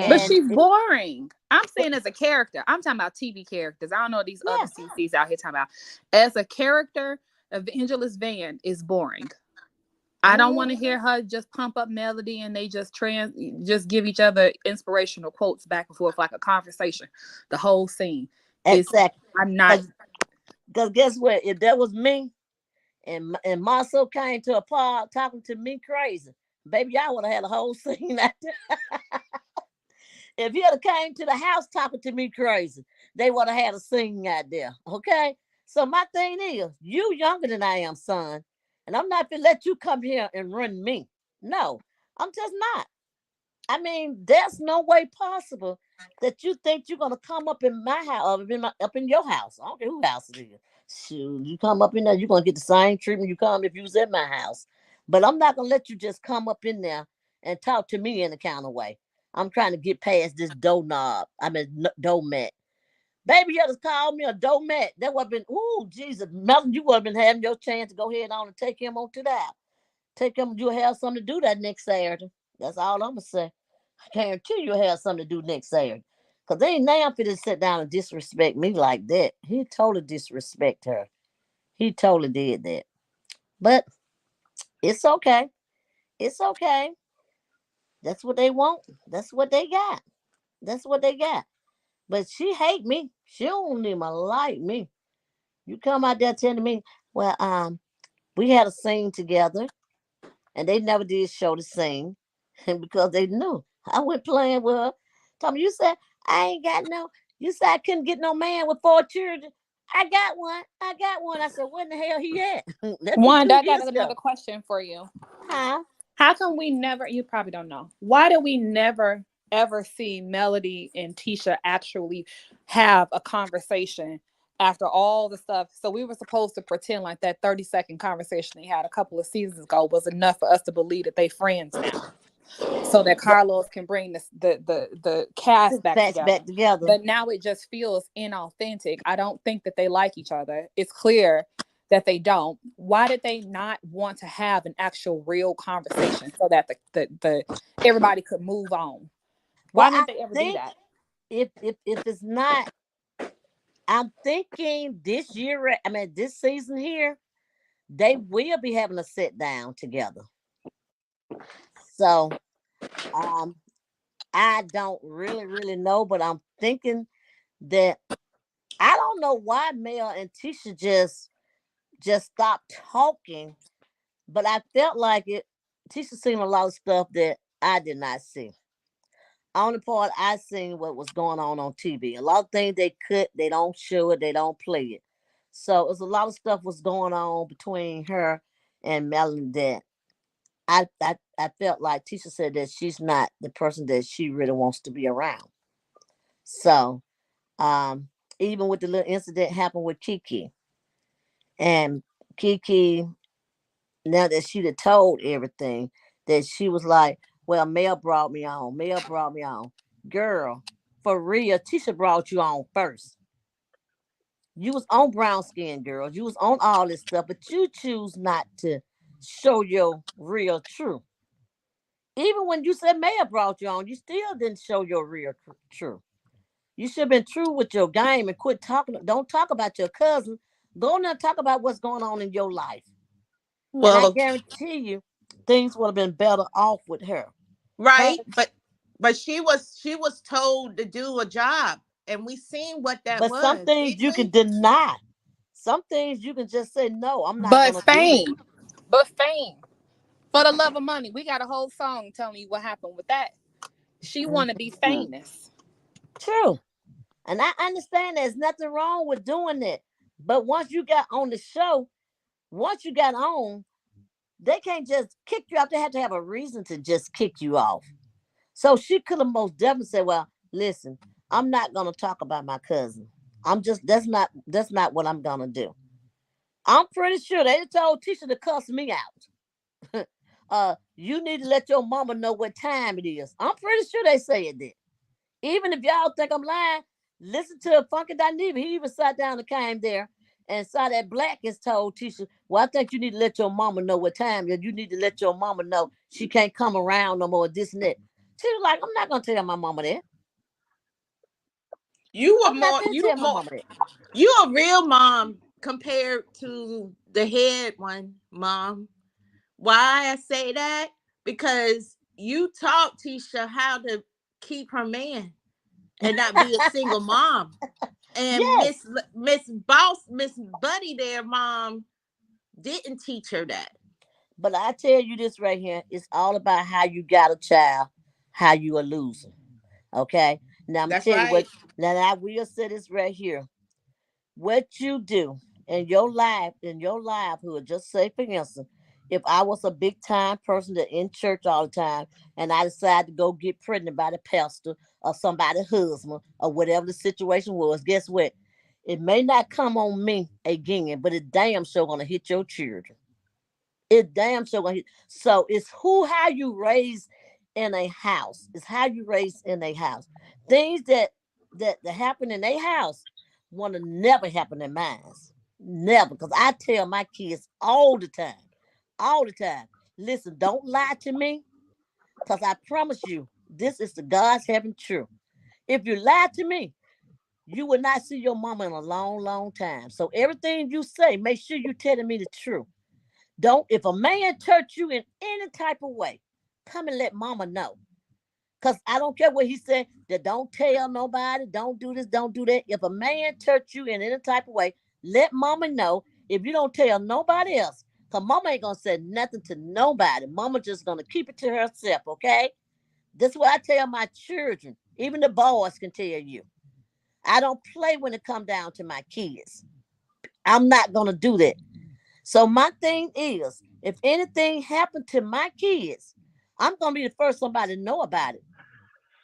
But and Mm. she's boring. I'm saying as a character. I'm talking about TV characters. I don't know these other yeah. CCs out here talking about. As a character, Evangelist Van is boring. I don't want to hear her just pump up Melody and they just give each other inspirational quotes back and forth like a conversation. The whole scene. Exactly. I'm not. Because guess what? If that was me and Marcel came to a park talking to me crazy, baby, y'all would have had a whole scene out there. If he had came to the house talking to me crazy, they would have had a scene out there. Okay? So my thing is, you younger than I am, son. And I'm not gonna let you come here and run me. No, I'm just not. I mean, there's no way possible that you think you're gonna come up in my house, up in your house. I don't care who house it is. Shoot, you come up in there, you're gonna get the same treatment you come if you was at my house. But I'm not gonna let you just come up in there and talk to me in a kind of way. I'm trying to get past this doorknob. Doormat. Baby, you just called me a doormat. That would have been, ooh, Jesus, Melvin, you would have been having your chance to go ahead on and take him on to that. Take him, you'll have something to do that next Saturday. That's all I'm gonna say. I guarantee you'll have something to do next Saturday. Cause they ain't now fit to sit down and disrespect me like that. He totally disrespect her. He totally did that. But it's okay. It's okay. That's what they want. That's what they got. That's what they got. But she hate me. She don't even like me. You come out there telling me, well, we had a scene together, and they never did show the scene, and because they knew I went playing with her. Tommy, you said I ain't got no. You said I couldn't get no man with 4 children. I got one. I got one. I said, where in the hell he at? That's Wanda, 2 I got years another ago. question for you. Huh? How come we never? You probably don't know. Why do we never ever see Melody and Tisha actually have a conversation after all the stuff? So we were supposed to pretend like that 30-second conversation they had a couple of seasons ago was enough for us to believe that they friends now, so that Carlos can bring the cast back together. But now it just feels inauthentic. I don't think that they like each other. It's clear that they don't. Why did they not want to have an actual real conversation so that the everybody could move on? Why didn't they ever do that? If it's not, I'm thinking this year, this season here, they will be having a sit down together. So I don't really know, but I'm thinking that I don't know why Mel and Tisha just stopped talking, but I felt like it. Tisha seen a lot of stuff that I did not see. Only part I seen what was going on TV. A lot of things they don't show it, they don't play it. So it's a lot of stuff was going on between her and Melanie that I felt like Tisha said that she's not the person that she really wants to be around. So even with the little incident happened with Kiki, and Kiki, now that she'd have told everything, that she was like, well, Mel brought me on. Mel brought me on. Girl, for real, Tisha brought you on first. You was on brown skin, girl. You was on all this stuff, but you choose not to show your real truth. Even when you said Mel brought you on, you still didn't show your real truth. You should have been true with your game and quit talking. Don't talk about your cousin. Go on and talk about what's going on in your life. And I guarantee you, things would have been better off with her. Right, but she was told to do a job, and we seen what that was. But some things you can deny. Some things you can just say, no, I'm not But going to fame. But fame. For the love of money. We got a whole song telling you what happened with that. She want to be famous. True. And I understand there's nothing wrong with doing that. But once you got on the show, once you got on, they can't just kick you out. They have to have a reason to just kick you off. So she could have most definitely said, well, listen, I'm not going to talk about my cousin. That's not what I'm going to do. I'm pretty sure they told Tisha to cuss me out. You need to let your mama know what time it is. I'm pretty sure they said that. Even if y'all think I'm lying, listen to Funky Dineva. He even sat down and came there and saw that Black has told Tisha, well, I think you need to let your mama know what time it is. You need to let your mama know she can't come around no more, this and that. She was like, I'm not going to tell my mama that. You a real mom compared to the head one, mom. Why I say that? Because you taught Tisha how to keep her man and not be a single mom. And Yes. Miss Buddy, their mom, didn't teach her that. But I tell you this right here, it's all about how you got a child, how you a loser. Okay. Now I'm gonna That's tell you what. right. Now I will say this right here. What you do in your livelihood, just say for instance, if I was a big time person that in church all the time and I decided to go get pregnant by the pastor or somebody's husband or whatever the situation was, guess what? It may not come on me again, but it damn sure gonna hit your children. It damn sure gonna hit. So it's how you raise in a house. It's how you raise in a house. Things that happen in a house want to never happen in mine. Never, because I tell my kids all the time. Listen, don't lie to me, because I promise you, this is the God's heaven truth. If you lie to me, you will not see your mama in a long, long time. So everything you say, make sure you telling me the truth. Don't, if a man touch you in any type of way, come and let mama know. Because I don't care what he said, that don't tell nobody, don't do this, don't do that. If a man touch you in any type of way, let mama know. If you don't tell nobody else, because mama ain't going to say nothing to nobody. Mama just going to keep it to herself, okay? This is what I tell my children. Even the boys can tell you. I don't play when it come down to my kids. I'm not going to do that. So my thing is, if anything happened to my kids, I'm going to be the first somebody to know about it.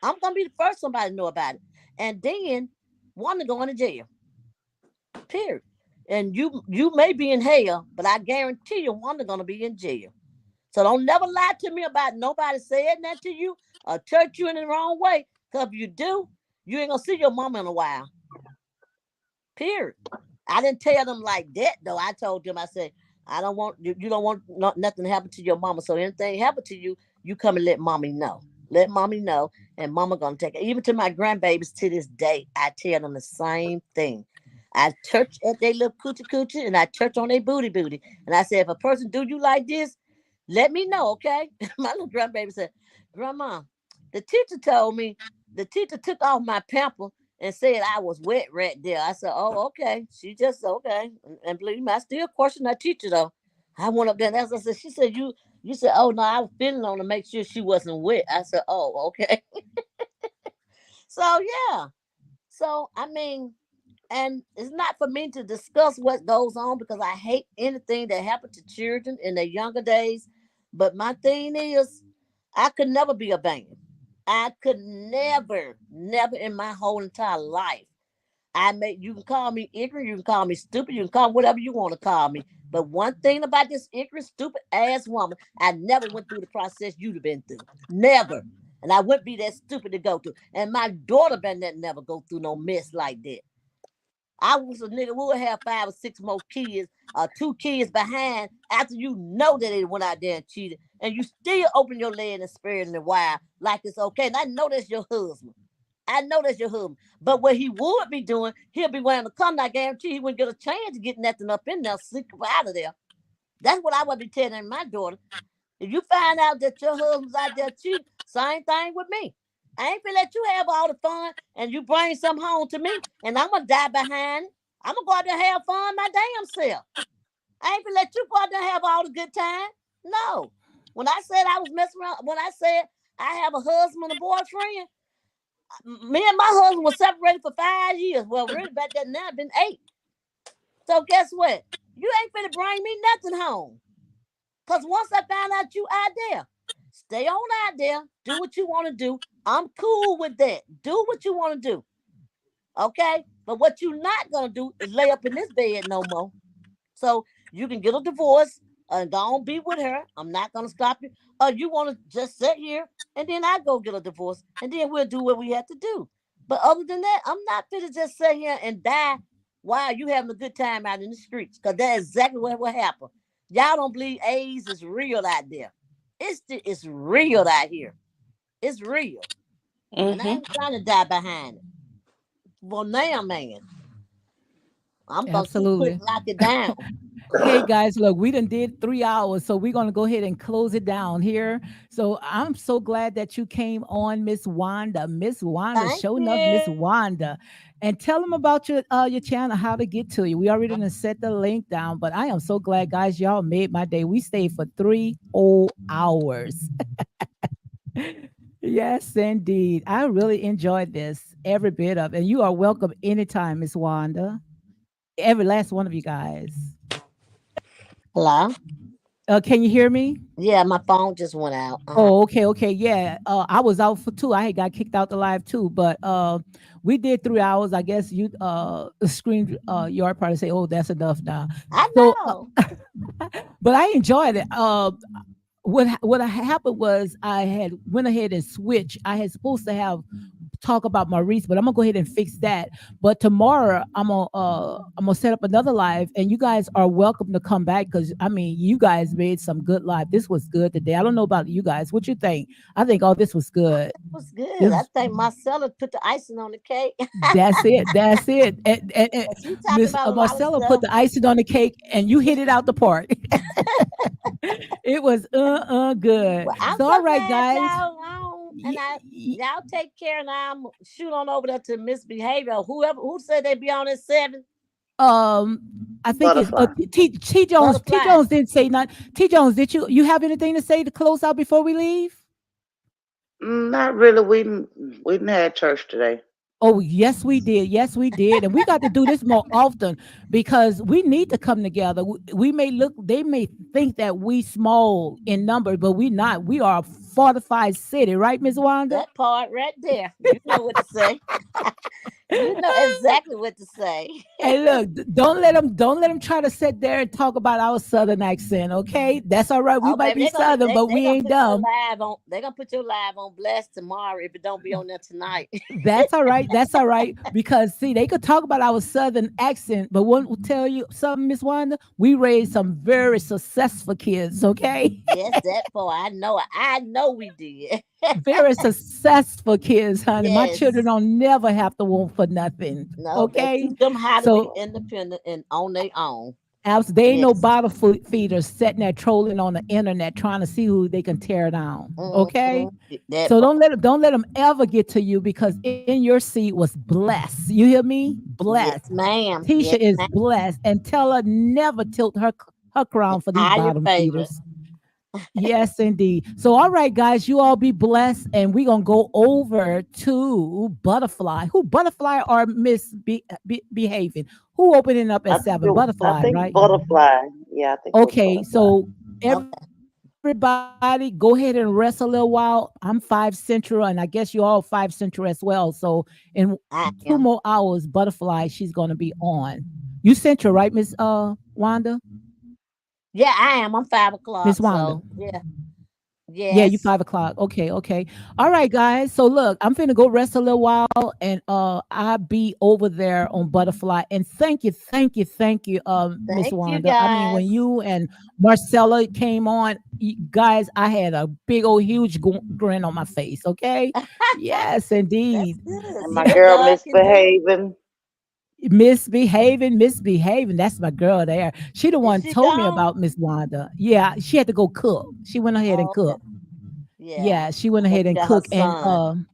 I'm going to be the first somebody to know about it. And then one to go into jail. Period. And you may be in hell, but I guarantee you one are going to be in jail. So don't never lie to me about nobody saying that to you or touch you in the wrong way. Because if you do, you ain't going to see your mama in a while. Period. I didn't tell them like that though. I told them, I said, I don't want you don't want nothing to happen to your mama. So anything happen to you, you come and let mommy know. Let mommy know, and mama gonna take it. Even to my grandbabies to this day, I tell them the same thing. I touch at their little coochie coochie and I touch on their booty booty. And I said, if a person do you like this, let me know, okay? My little grandbaby said, Grandma, the teacher told me, the teacher took off my pamper and said I was wet right there. I said, oh, okay. She just, okay. And believe me, I still question that teacher though. I went up there and asked her, I said, she said, you said, oh no, I was feeling on to make sure she wasn't wet. I said, oh, okay. So yeah. So I mean, and it's not for me to discuss what goes on because I hate anything that happened to children in their younger days. But my thing is, I could never be a band. I could never in my whole entire life. You can call me ignorant, you can call me stupid, you can call me whatever you want to call me. But one thing about this ignorant, stupid ass woman, I never went through the process you'd have been through. Never. And I wouldn't be that stupid to go through. And my daughter better never go through no mess like that. I was a nigga, we would have 5 or 6 more kids, 2 kids behind after you know that they went out there and cheated. And you still open your leg and spirit in the wild like it's okay. And I know that's your husband. I know that's your husband. But what he would be doing, he'll be wearing a condom. I guarantee he wouldn't get a chance to get nothing up in there, sleep out of there. That's what I would be telling my daughter. If you find out that your husband's out there cheating, same thing with me. I ain't gonna let you have all the fun and you bring some home to me and I'm gonna die behind it. I'm gonna go out there and have fun my damn self. I ain't gonna let you go out there and have all the good time. No. When I said I was messing around, when I said I have a husband and a boyfriend, me and my husband were separated for 5 years. Well, really back then now, it's been 8. So guess what? You ain't finna bring me nothing home. Because once I found out you out there, stay on out there, do what you want to do. I'm cool with that. Do what you want to do. Okay? But what you not going to do is lay up in this bed no more. So you can get a divorce and go on be with her. I'm not going to stop you. Or you want to just sit here and then I go get a divorce and then we'll do what we have to do. But other than that, I'm not fit to just sit here and die while you having a good time out in the streets. Because that's exactly what will happen. Y'all don't believe AIDS is real out there. It's real out here. It's real. And I Mm-hmm. ain't trying to die behind it. Well, now, man, I'm going to quick Absolutely. lock it down. Hey guys, look, we done did 3 hours, so we're gonna go ahead and close it down here. So I'm so glad that you came on, Miss Wanda. Miss Wanda, Thank showing up, Miss you. Wanda. And tell them about your channel, how to get to you. We already done set the link down, but I am so glad, guys, y'all made my day. We stayed for 3 whole hours. Yes, indeed. I really enjoyed this, every bit of it. And you are welcome anytime, Miss Wanda. Every last one of you guys. Hello? Can you hear me? Yeah, my phone just went out. Oh, okay, okay, yeah. I was out for 2. I had got kicked out the live too, but we did 3 hours. I guess you screen yard probably say, "Oh, that's enough now." I So, know. but I enjoyed it. What happened was I had went ahead and switched. I had supposed to have talk about Maurice, but I'm gonna go ahead and fix that. But tomorrow I'm gonna set up another live, and you guys are welcome to come back because I mean you guys made some good live. This was good today. I don't know about you guys. What you think? I think all this was good. It was good. I This think Marcella put the icing on the cake. that's it. That's it. And She talking Miss about a lot of Marcella put stuff. the icing on the cake, and you hit it out the park. It was good. Well, I'm So so all right, glad guys. y'all on, and Y- y- y'all take care, and I'm shoot on over there to misbehavior. Whoever who said they be on at 7. um I think it's Butterfly. T Jones. T Butterfly. Jones didn't say nothing. T Jones, did you have anything to say to close out before we leave? Not really. We didn't have church today. Oh, yes, we did. Yes, we did. And we got to do this more often because we need to come together. We may look, they may think that we small in number, but we not. We are a fortified city, right, Miss Wanda? That part right there. You know what to say. You know exactly what to say. Hey, look, don't let them try to sit there and talk about our southern accent, okay? That's all right. We Oh might baby, be southern, but they we gonna ain't put your dumb. live on. They gonna put your live on blast tomorrow if it don't be on there tonight. That's all right. That's all right. Because see, they could talk about our southern accent, but one will tell you something, Miss Wanda. We raised some very successful kids, okay? Yes, that part. I know. I know we did. Very successful kids, honey. My children Yes. don't never have to want for nothing. No, they Okay. teach them how to be So independent and on their own. they ain't no Yes. bottle feeders sitting there trolling on the internet trying to see who they can tear down. Okay. Hmm. That So part. don't let them ever get to you because in your seed was blessed. You hear me? Yes, Blessed. ma'am. Tisha Yes, is ma'am. blessed, and tell her never tilt her crown for these Higher bottom favorite. feeders. Yes, indeed. So, all right, guys, you all be blessed, and we're gonna go over to Butterfly. Who Butterfly or Behaving? Who opening up at 7? I Butterfly, think right? butterfly. Yeah, I think it was Okay, butterfly. so Okay, everybody, go ahead and rest a little while. I'm 5 Central, and I guess you all 5 Central as well. So, in I 2 more hours, Butterfly, she's gonna be on. You Central, right, Miss Wanda? yeah, I am. I'm five Miss o'clock. Wanda. So yeah, Yeah, you yes. 5 o'clock. Okay, okay. All right, guys. So look, I'm finna go rest a little while and I'll be over there on Butterfly. And thank you, Miss Thank you Wanda. I mean, when guys. you and Marcella came on, guys, I had a big old huge grin on my face. Okay. Yes, That's indeed. good. And See my what girl God can do. misbehaving. Misbehaving. That's my girl there. She the Is one she told me gone? about Miss Wanda. Yeah, she had to go cook. She went ahead and Oh, okay. cooked. Yeah. Yeah, she went So ahead she and got her cooked. And son.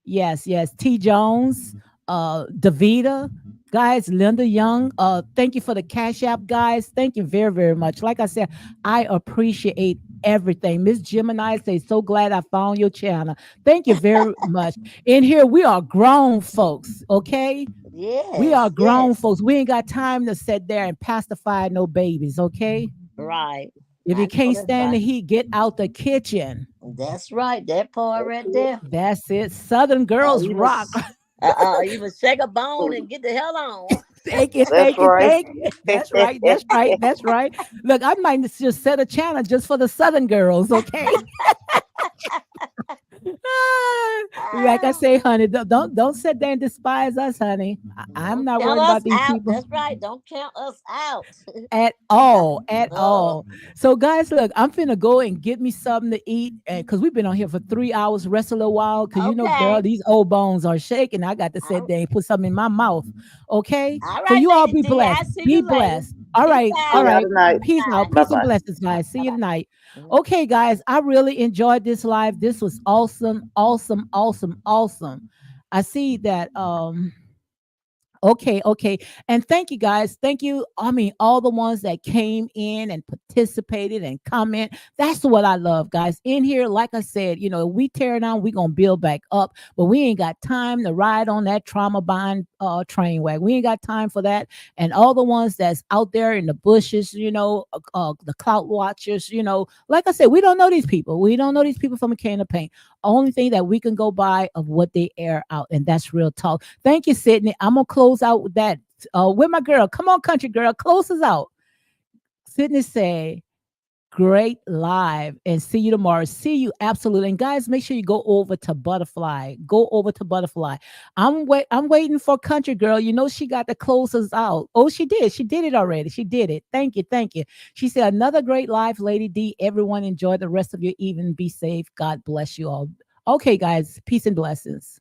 yes, yes, T Jones, Davita, guys, Linda Young. Thank you for the Cash App, guys. Thank you very, very much. Like I said, I appreciate everything. Miss Gemini say, so glad I found your channel. Thank you very much. In here, we are grown folks, okay? We are Yes, grown yes. folks. We ain't got time to sit there and pacify no babies, okay? Right. If I you know can't that's stand right. the heat, get out the kitchen. That's right. That part That's right it. there. That's it. Southern Or girls rock. even shake a bone and get the hell on. Thank you, That's thank you, right. thank you. That's right, that's right, that's right. Look, I might just set a channel just for the Southern girls, okay? Like I Ah, say, honey, don't sit there and despise us, honey. I'm don't not count worried us about these out. people That's right. Don't count us out. at all, at No. all. So, guys, look, I'm finna go and get me something to eat, and because we've been on here for 3 hours, rest a little while, because girl, Okay. these old bones are shaking. I got to sit All there and put something in my mouth, okay? all So right, you all Lady be D. blessed. I see Be you later. blessed. All Peace right. See All out. y'all right. tonight. Peace out. Bye Peace and bye. blessings, guys. See you tonight. Mhm. Okay, guys. I really enjoyed this live. This was awesome. Awesome. Awesome. Awesome. I see that okay, okay. And thank you guys. Thank you. I mean, all the ones that came in and participated and comment. That's what I love, guys. In here, like I said, we tear down, we gonna build back up, but we ain't got time to ride on that trauma bond train wag. We ain't got time for that. And all the ones that's out there in the bushes, the clout watchers, like I said, we don't know these people. We don't know these people from a can of paint. Only thing that we can go by of what they air out, and that's real talk. Thank you, Sydney. I'm gonna close out with that. With my girl, come on, country girl, close us out. Sydney say, "Great live, and see you tomorrow." See you absolutely, and guys, make sure you go over to Butterfly. Go over to Butterfly. I'm waiting for country girl. She got to close us out. Oh, she did. She did it already. She did it. Thank you, thank you. She said, "Another great live, Lady D. Everyone enjoy the rest of your evening. Be safe. God bless you all." Okay, guys, peace and blessings.